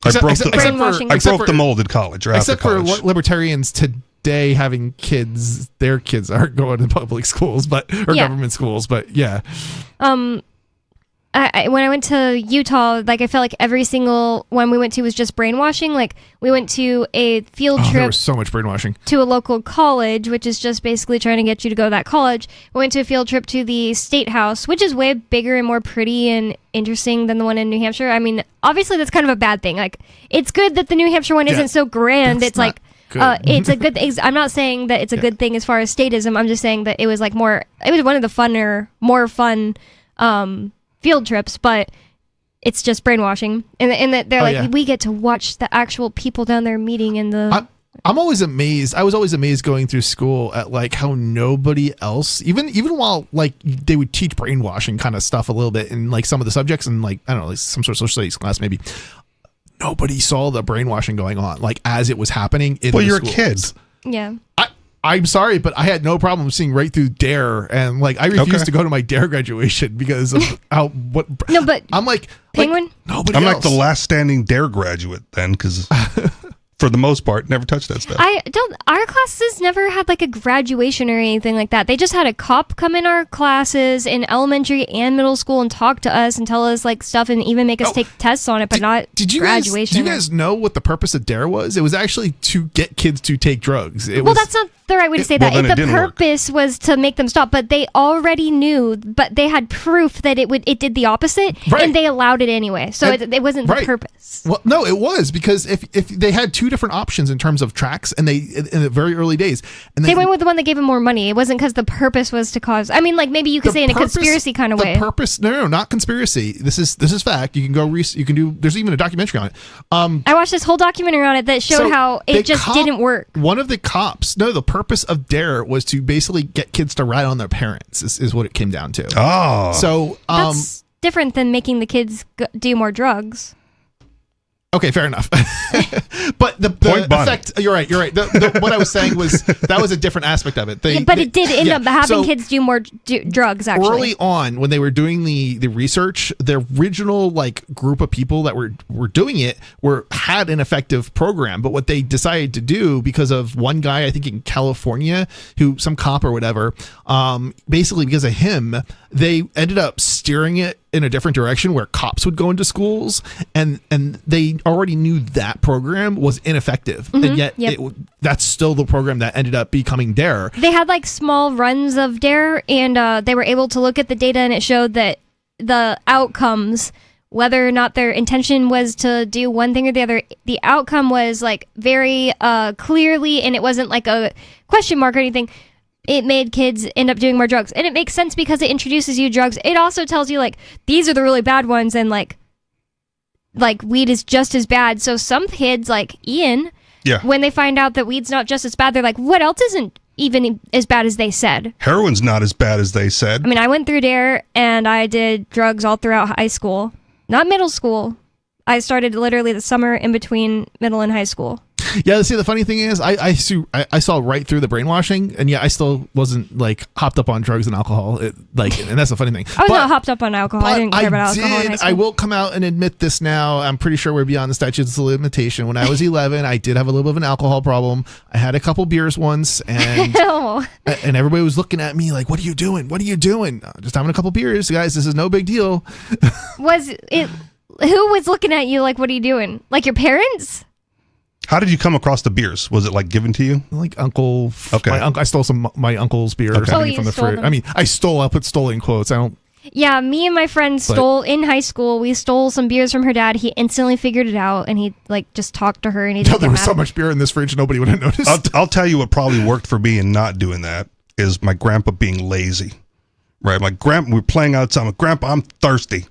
broke the mold at college. Or except after college. For libertarians today having kids, their kids aren't going to public schools, or government schools. But yeah. when I went to Utah, like I felt like every single one we went to was just brainwashing. Like we went to a field trip. There was so much brainwashing. To a local college, which is just basically trying to get you to go to that college. We went to a field trip to the State House, which is way bigger and more pretty and interesting than the one in New Hampshire. I mean, obviously that's kind of a bad thing. Like it's good that the New Hampshire one isn't so grand. It's like it's a good thing. I'm not saying that it's a good thing as far as statism. I'm just saying that it was like more. It was one of the more fun field trips, but it's just brainwashing. And that they're we get to watch the actual people down there meeting in the. I'm always amazed. I was always amazed going through school at like how nobody else, even while like they would teach brainwashing kind of stuff a little bit in like some of the subjects and like I don't know, like some sort of social studies class maybe. Nobody saw the brainwashing going on like as it was happening in the you're schools. a kid. Yeah. I'm sorry, but I had no problem seeing right through DARE, and like I refused to go to my DARE graduation because of No, but I'm like Penguin. Nobody. I'm else. like the last standing DARE graduate then, because for the most part, never touched that stuff. Our classes never had like a graduation or anything like that. They just had a cop come in our classes in elementary and middle school and talk to us and tell us like stuff and even make us take tests on it, but not graduation. Do you guys know what the purpose of DARE was? It was actually to get kids to take drugs. That's not the right way to say that. The purpose was to make them stop, but they already knew, but they had proof that it did the opposite, and they allowed it anyway. So it wasn't the purpose. Well, no, it was because if they had two different options in terms of tracks, and they in the very early days, and they went with the one that gave them more money. It wasn't because the purpose was to cause. I mean, like maybe you could say in a conspiracy kind of way. The purpose, no, not conspiracy. This is fact. You can go. You can do. There's even a documentary on it. I watched this whole documentary on it that showed how it just didn't work. One of the cops. No, the purpose of DARE was to basically get kids to rat on their parents. Is what it came down to. Oh, so that's different than making the kids do more drugs. Okay, fair enough. But the effect, you're right. What I was saying was that was a different aspect of it. But it did end up having kids do more drugs, actually. Early on, when they were doing the research, the original like group of people that were doing it had an effective program. But what they decided to do, because of one guy, I think in California, some cop or whatever, basically because of him, they ended up steering it in a different direction where cops would go into schools, and they already knew that program was ineffective, and yet that's still the program that ended up becoming DARE. They had like small runs of DARE, and they were able to look at the data, and it showed that the outcomes, whether or not their intention was to do one thing or the other, the outcome was like very clearly, and it wasn't like a question mark or anything. It made kids end up doing more drugs. And it makes sense because it introduces you drugs. It also tells you, like, these are the really bad ones, and, like weed is just as bad. So some kids, like Ian, when they find out that weed's not just as bad, they're like, what else isn't even as bad as they said? Heroin's not as bad as they said. I mean, I went through DARE, and I did drugs all throughout high school. Not middle school. I started literally the summer in between middle and high school. Yeah, see, the funny thing is, I saw right through the brainwashing, and I still wasn't like hopped up on drugs and alcohol. And that's the funny thing. I was not hopped up on alcohol. I didn't care about alcohol in high school. I will come out and admit this now. I'm pretty sure we're beyond the statute of limitation. When I was 11, I did have a little bit of an alcohol problem. I had a couple beers once, and and everybody was looking at me like, "What are you doing? What are you doing?" Just having a couple beers, guys. This is no big deal. Was it? Who was looking at you like, "What are you doing?" Like your parents? How did you come across the beers? Was it like given to you? Like uncle. Okay. I stole my uncle's beer or something from the fridge. I mean, I put stole in quotes. I don't. Yeah, me and my friend stole in high school. We stole some beers from her dad. He instantly figured it out, and he just talked to her, and he. There was so much beer in this fridge, nobody would have noticed. I'll tell you what probably worked for me in not doing that is my grandpa being lazy. Right, my grandpa. We're playing outside. My grandpa, I'm thirsty.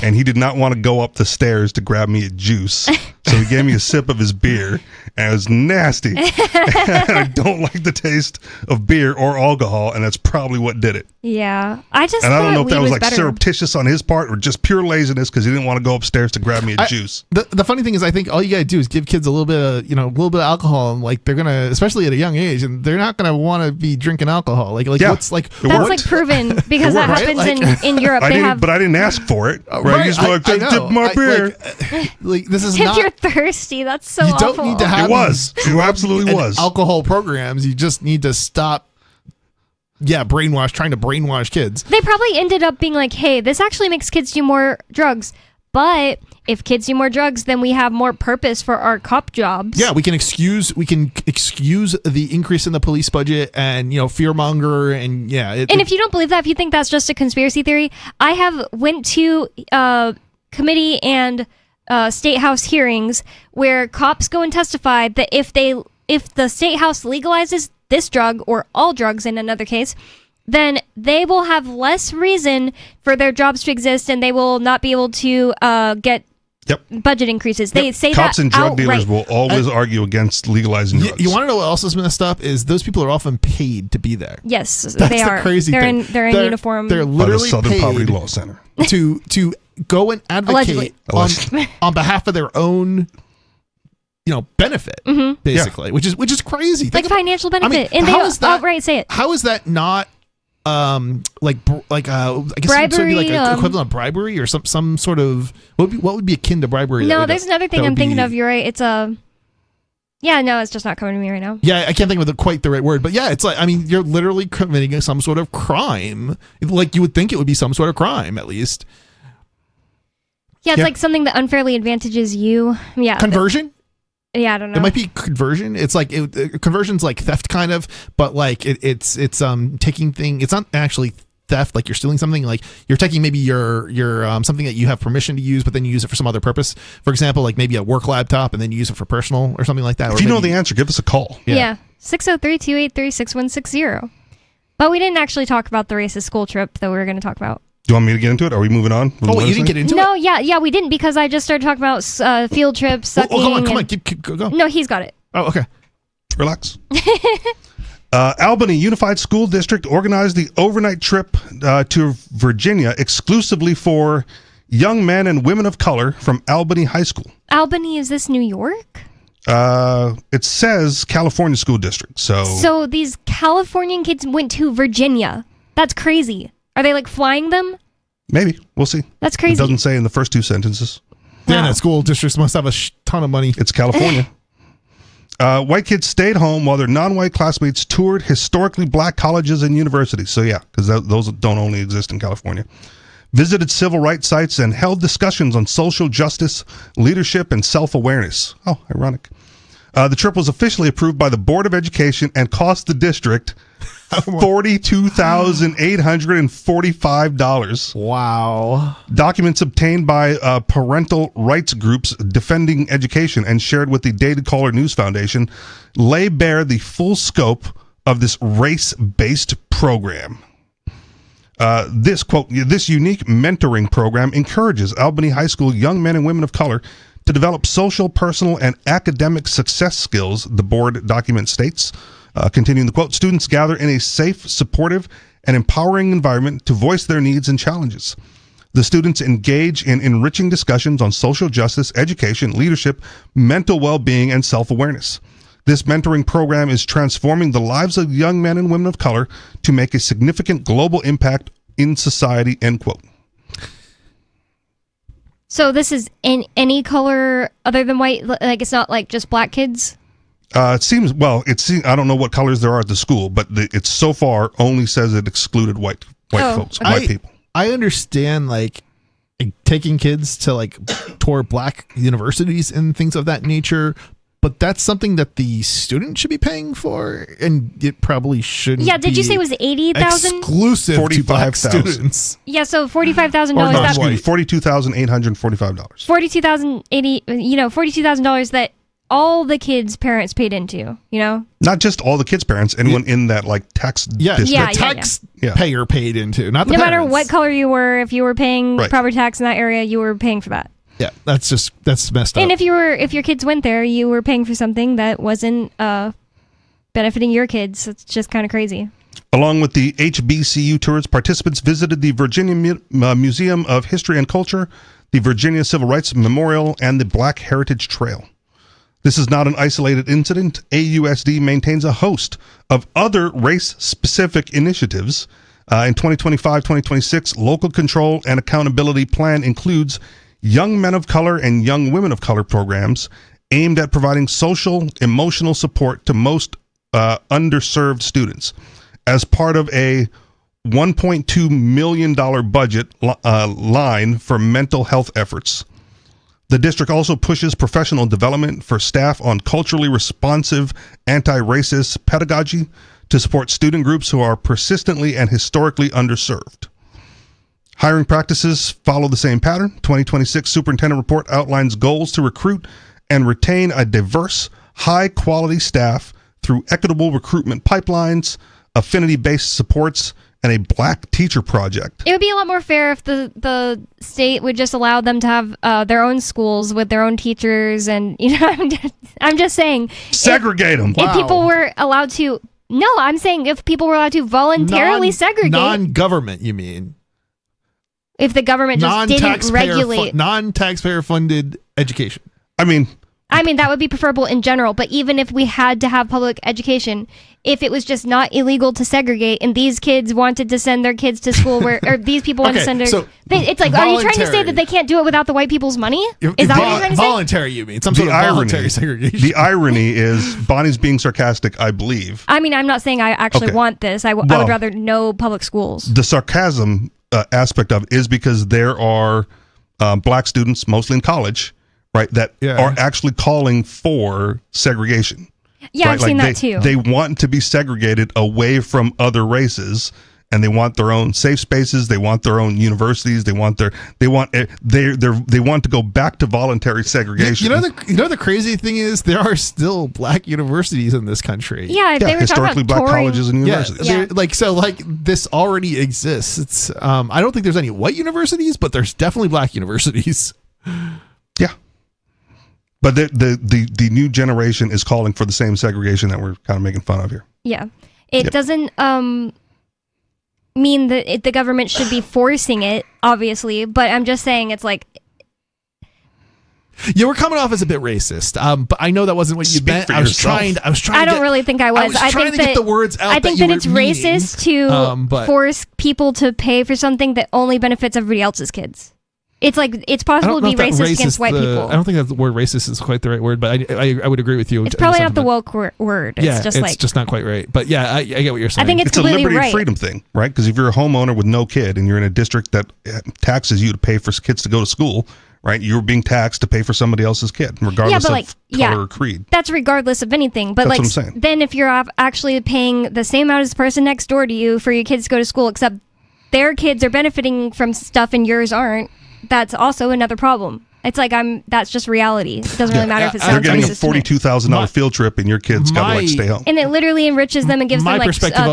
And he did not want to go up the stairs to grab me a juice. So he gave me a sip of his beer, and it was nasty. And I don't like the taste of beer or alcohol, and that's probably what did it. Yeah. I don't know if that was like surreptitious on his part or just pure laziness because he didn't want to go upstairs to grab me a juice. The funny thing is, I think all you gotta do is give kids a little bit of alcohol, and like they're gonna, especially at a young age, and they're not gonna want to be drinking alcohol. That's like proven because that happens in Europe. But I didn't ask for it. Right? He's like, dip my beer. Like this is if not. You're thirsty. That's so awful. You don't need to have. It absolutely was alcohol programs. You just need to stop trying to brainwash kids. They probably ended up being like, hey, this actually makes kids do more drugs. But if kids do more drugs, then we have more purpose for our cop jobs. Yeah, we can excuse the increase in the police budget and, fearmonger and and if you don't believe that, if you think that's just a conspiracy theory, I have went to committee and state house hearings where cops go and testify that if the state house legalizes this drug or all drugs in another case, then they will have less reason for their jobs to exist and they will not be able to get budget increases. They say cops that and drug outright. dealers will always argue against legalizing drugs. You want to know what else is messed up? Is those people are often paid to be there. Yes, That's they are. The crazy they're thing. They're in uniform. They're literally Southern paid Poverty Law Center to go and advocate on behalf of their own benefit, basically, which is crazy. Like financial benefit, and they outright say it. How is that not I guess bribery, it would be like an equivalent of bribery or some sort of what would be akin to bribery? No, there's another thing I'm thinking of. You're right. It's it's just not coming to me right now. Yeah, I can't think of quite the right word, but yeah, it's like, you're literally committing some sort of crime. Like you would think it would be some sort of crime, at least. Yeah, it's like something that unfairly advantages you. Yeah, conversion. I don't know. It might be conversion. It's like conversion's like theft, kind of, but like it's taking thing. It's not actually theft. Like you're stealing something. Like you're taking maybe your something that you have permission to use, but then you use it for some other purpose. For example, like maybe a work laptop, and then you use it for personal or something like that. If you know the answer, give us a call. Yeah, 603-283-6160. But we didn't actually talk about the racist school trip that we were going to talk about. Do you want me to get into it? Are we moving on? You didn't get into it? No, yeah, we didn't because I just started talking about field trips, sucking. Come on, go. No, he's got it. Oh, okay. Relax. Albany Unified School District organized the overnight trip to Virginia exclusively for young men and women of color from Albany High School. Albany, is this New York? It says California School District. So these Californian kids went to Virginia. That's crazy. Are they like flying them? Maybe. We'll see. That's crazy. It doesn't say in the first two sentences. Yeah, that school districts must have a ton of money. It's California. White kids stayed home while their non-white classmates toured historically black colleges and universities. So yeah, because those don't only exist in California. Visited civil rights sites and held discussions on social justice, leadership, and self-awareness. Oh, ironic. The trip was officially approved by the Board of Education and cost the district $42,845. Wow. Documents obtained by parental rights groups defending education and shared with the Dated Caller News Foundation lay bare the full scope of this race-based program. This unique mentoring program encourages Albany High School young men and women of color to develop social, personal, and academic success skills, the board document states. Continuing the quote, students gather in a safe, supportive, and empowering environment to voice their needs and challenges. The students engage in enriching discussions on social justice, education, leadership, mental well-being, and self-awareness. This mentoring program is transforming the lives of young men and women of color to make a significant global impact in society, end quote. So this is in any color other than white? Like it's not like just black kids? I don't know what colors there are at the school, but it so far only says it excluded white folks, white people. I understand like taking kids to tour black universities and things of that nature, but that's something that the student should be paying for, and it probably shouldn't. Yeah, did you say it was 80,000? Exclusive to black students. Yeah, so $45,000. $42,845. $42,080. That all the kids' parents paid into. Not just all the kids' parents. Anyone in that tax district. Yeah, the taxpayer paid into, not the no parents. matter what color you were, if you were paying property tax in that area, you were paying for that. Yeah, that's messed up. And if your kids went there, you were paying for something that wasn't benefiting your kids. It's just kind of crazy. Along with the HBCU tours, participants visited the Virginia Museum of History and Culture, the Virginia Civil Rights Memorial, and the Black Heritage Trail. This is not an isolated incident. AUSD maintains a host of other race-specific initiatives. In 2025-2026, local control and accountability plan includes Young Men of Color and Young Women of Color programs aimed at providing social, emotional support to most underserved students. as part of a $1.2 million budget line for mental health efforts. The district also pushes professional development for staff on culturally responsive anti-racist pedagogy to support student groups who are persistently and historically underserved. Hiring practices follow the same pattern. 2026 Superintendent Report outlines goals to recruit and retain a diverse, high-quality staff through equitable recruitment pipelines, affinity-based supports, and a Black Teacher Project. It would be a lot more fair if the state would just allow them to have their own schools with their own teachers, and I'm just saying. Segregate them. If people were allowed to, no, I'm saying if people were allowed to voluntarily segregate. Non-government, you mean? If the government just didn't regulate non-taxpayer funded education. I mean, that would be preferable in general, but even if we had to have public education, if it was just not illegal to segregate and these kids wanted to send their kids to school or these people want to send their... it's like, are you trying to say that they can't do it without the white people's money? Is that what you're trying to say? Voluntary, you mean? Some sort of voluntary segregation. The irony is, Bonnie's being sarcastic, I believe. I'm not saying I actually want this. I would rather no public schools. The sarcasm aspect of it is because there are Black students, mostly in college, right, that are actually calling for segregation. Yeah, right? I've seen that too. They want to be segregated away from other races, and they want their own safe spaces. They want their own universities. They want to go back to voluntary segregation. You know the crazy thing is there are still Black universities in this country. Yeah, they were historically Black colleges and universities. Yeah, this already exists. It's I don't think there's any white universities, but there's definitely Black universities. Yeah. But the new generation is calling for the same segregation that we're kind of making fun of here. Yeah. It doesn't mean that the government should be forcing it, obviously, but I'm just saying it's like... Yeah, we're coming off as a bit racist, but I know that wasn't what you meant. I was trying. I don't really think I was. I was trying to get the words out. I think that it's racist to force people to pay for something that only benefits everybody else's kids. It's like it's possible to be racist against white people. I don't think that the word racist is quite the right word, but I would agree with you. It's probably not the woke word. It's just not quite right. But yeah, I get what you're saying. I think it's a completely liberty right. and freedom thing, right? Because if you're a homeowner with no kid and you're in a district that taxes you to pay for kids to go to school, right? You're being taxed to pay for somebody else's kid, regardless of color or creed. That's regardless of anything. But that's what I'm saying. Then if you're actually paying the same amount as the person next door to you for your kids to go to school, except their kids are benefiting from stuff and yours aren't, that's also another problem. It's like that's just reality. It doesn't really matter if it sounds racist. They're getting a $42,000 field trip, and your kids got to stay home. And it literally enriches them and gives them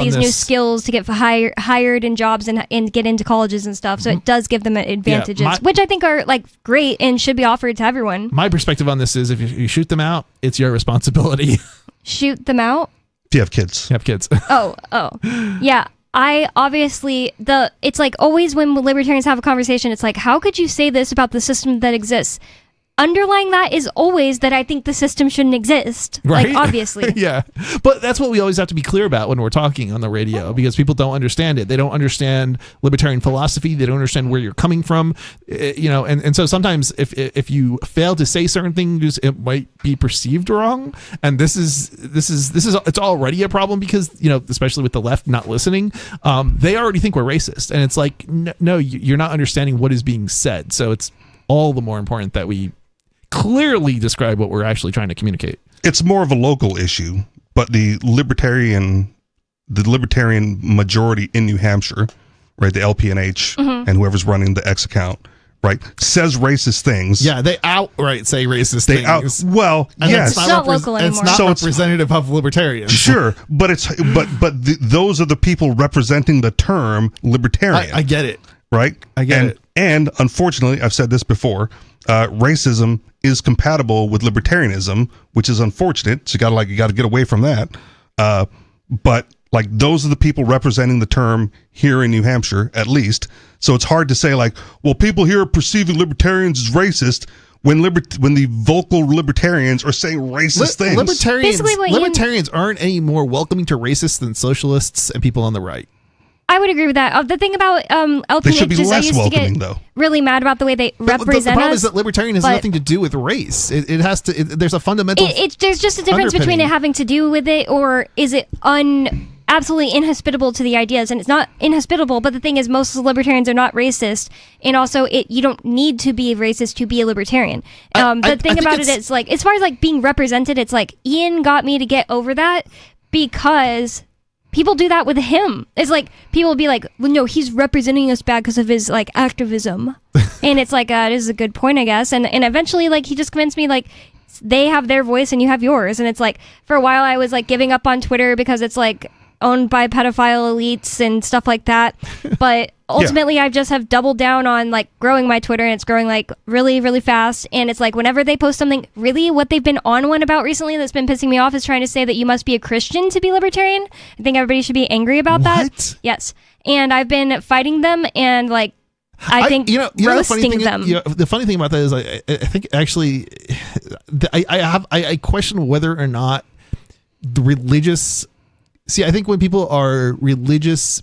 these new skills to get hired in jobs and get into colleges and stuff. So it does give them advantages, which I think are great and should be offered to everyone. My perspective on this is, if you shoot them out, it's your responsibility. Shoot them out? If you have kids. Oh, yeah. It's like always when libertarians have a conversation, it's like, how could you say this about the system that exists? Underlying that is always that I think the system shouldn't exist. Right? Like, obviously. Yeah. But that's what we always have to be clear about when we're talking on the radio, because people don't understand it. They don't understand libertarian philosophy. They don't understand where you're coming from. And so sometimes if you fail to say certain things, it might be perceived wrong. And this is it's already a problem because, especially with the left not listening, they already think we're racist. And it's like, no, you're not understanding what is being said. So it's all the more important that we clearly describe what we're actually trying to communicate. It's more of a local issue, but the libertarian majority in New Hampshire, right, the LPNH and whoever's running the X account, right, says racist things. Yeah, they outright say racist things. Yes. It's not local anymore. It's not representative of libertarians. Sure, but those are the people representing the term libertarian. I get it. Right? I get it. And unfortunately, I've said this before, racism is compatible with libertarianism, which is unfortunate. So you got to get away from that. But those are the people representing the term here in New Hampshire, at least. So it's hard to say people here are perceiving libertarians as racist when the vocal libertarians are saying racist things. Libertarians aren't any more welcoming to racists than socialists and people on the right. I would agree with that. The thing about LPNH is I used to get really mad about the way they represent us. The problem is that libertarian has nothing to do with race. It has to. There's a fundamental. There's just a difference between it having to do with it, or is it absolutely inhospitable to the ideas, and it's not inhospitable, but the thing is most libertarians are not racist, and also you don't need to be racist to be a libertarian. The thing about it is, like, as far as like being represented, it's like Ian got me to get over that because people do that with him. It's like people will be like, well, no, he's representing us bad because of his like activism. And it's like, it is a good point, I guess. And eventually, like, he just convinced me, like, they have their voice and you have yours. And it's like, for a while I was like giving up on Twitter because it's like owned by pedophile elites and stuff like that. But ultimately I just have doubled down on like growing my Twitter, and it's growing like really, really fast. And it's like whenever they post something, really what they've been on one about recently that's been pissing me off is trying to say that you must be a Christian to be libertarian. I think everybody should be angry about that. Yes. And I've been fighting them and like, I think roasting them. The funny thing about that is I think actually I question whether or not the religious. See, I think when people are religious,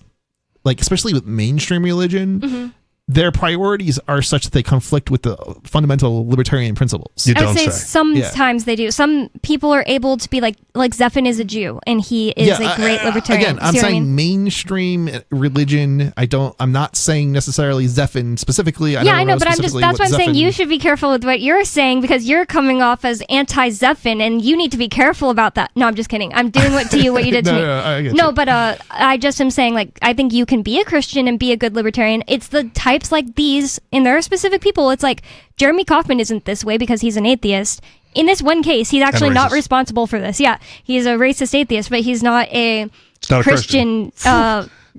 like especially with mainstream religion, their priorities are such that they conflict with the fundamental libertarian principles. I would say sometimes they do. Some people are able to be like Zephin is a Jew and he is a great libertarian. Again, I'm saying mainstream religion. I'm not saying necessarily Zephin specifically. I know, but that's why I'm saying you should be careful with what you're saying because you're coming off as anti-Zephin and you need to be careful about that. No, I'm just kidding. I'm doing what you did to me. I get you. But I just am saying, like, I think you can be a Christian and be a good libertarian. It's the types like these, and there are specific people. It's like Jeremy Kauffman isn't this way because he's an atheist. In this one case, he's actually not responsible for this. Yeah, he's a racist atheist, but he's not a Christian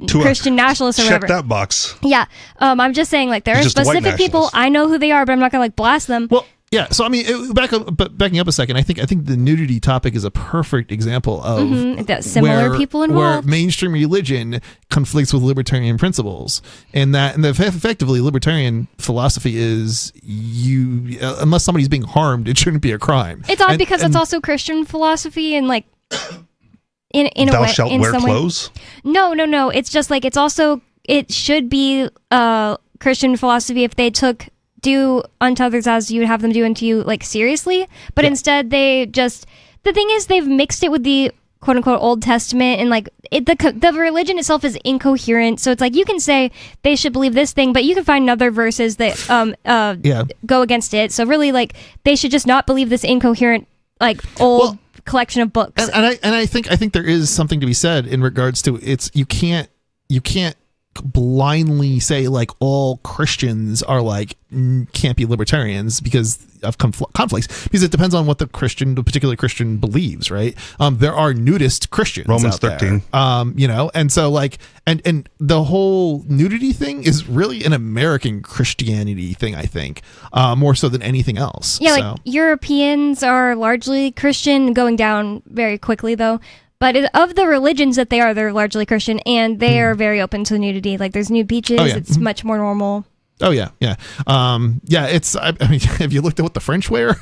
Christian nationalist or whatever. Check that box. Yeah, I'm just saying, like, there are specific people. I know who they are, but I'm not gonna like blast them. Well, yeah. So I mean, backing up a second, I think the nudity topic is a perfect example of that similar people involved. Where mainstream religion conflicts with libertarian principles, and effectively libertarian philosophy is unless somebody's being harmed, it shouldn't be a crime. It's odd because it's also Christian philosophy and like in a way. Thou shalt wear clothes? No. It's just like it should be Christian philosophy if they took do unto others as you would have them do unto you, like, seriously. But instead they just, the thing is they've mixed it with the quote unquote Old Testament, and like the religion itself is incoherent. So it's like you can say they should believe this thing, but you can find other verses that go against it. So really, like, they should just not believe this incoherent like old collection of books. And I think there is something to be said in regards to you can't blindly say like all Christians are like can't be libertarians because of conflicts, because it depends on what the particular Christian believes, right? There are nudist Christians, Romans out 13, there, and so like and the whole nudity thing is really an American Christianity thing, I think, more so than anything else. Yeah, like Europeans are largely Christian, going down very quickly though. But of the religions that they're largely Christian, and they are very open to nudity. Like, there's nude beaches. It's much more normal. Oh, yeah. It's, I mean, have you looked at what the French wear?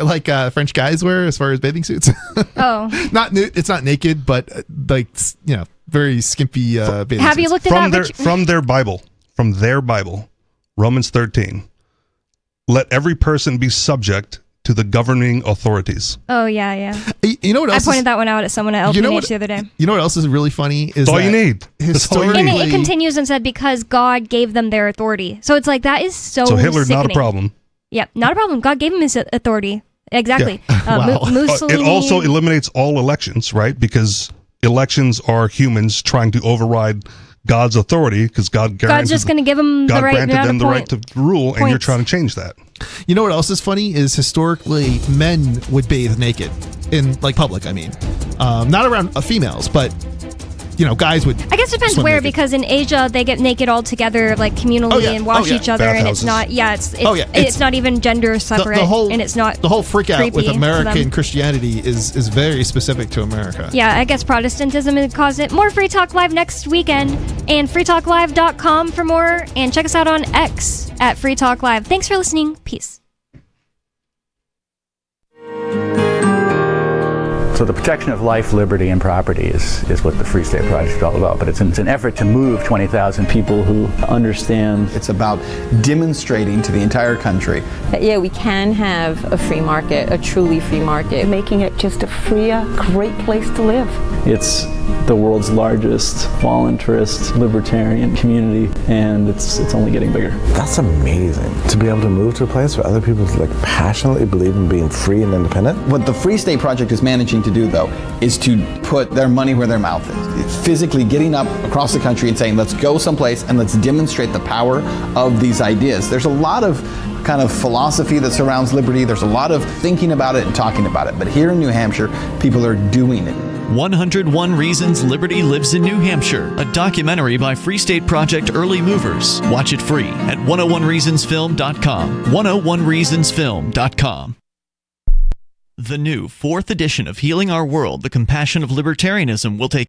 Like, French guys wear as far as bathing suits? It's not naked, but, like, very skimpy bathing suits. Have you looked at that? From their Bible, Romans 13, let every person be subject to the governing authorities. Oh, yeah. You know what else? I pointed that one out at someone at LPH the other day. You know what else is really funny? Is all you need. And it continues and said because God gave them their authority. So it's like, that is so Hitler's sickening. Not a problem. Yep, not a problem. God gave him his authority. Exactly. Yeah. Mussolini. It also eliminates all elections, right? Because elections are humans trying to override God's authority, because God's just going to give them the right granted them the right to rule, and you're trying to change that. You know what else is funny is historically men would bathe naked in like public. I mean, not around females, but guys would. I guess it depends where, because in Asia they get naked all together, like communally, and wash each other, and it's not. Yeah, it's not even gender separate, and it's not. The whole freak out with American Christianity is very specific to America. Yeah, I guess Protestantism has caused it. More Free Talk Live next weekend, and freetalklive.com for more, and check us out on X at Free Talk Live. Thanks for listening. Peace. So the protection of life, liberty, and property is what the Free State Project is all about. But it's an effort to move 20,000 people who understand. It's about demonstrating to the entire country that, yeah, we can have a free market, a truly free market. Making it just a freer, great place to live. It's the world's largest voluntarist libertarian community, and it's only getting bigger. That's amazing, to be able to move to a place where other people passionately believe in being free and independent. What the Free State Project is managing to do, though, is to put their money where their mouth is. It's physically getting up across the country and saying, let's go someplace and let's demonstrate the power of these ideas. There's a lot of kind of philosophy that surrounds liberty. There's a lot of thinking about it and talking about it. But here in New Hampshire, people are doing it. 101 Reasons Liberty Lives in New Hampshire, a documentary by Free State Project Early Movers. Watch it free at 101reasonsfilm.com. 101reasonsfilm.com. The new 4th edition of Healing Our World, The Compassion of Libertarianism will take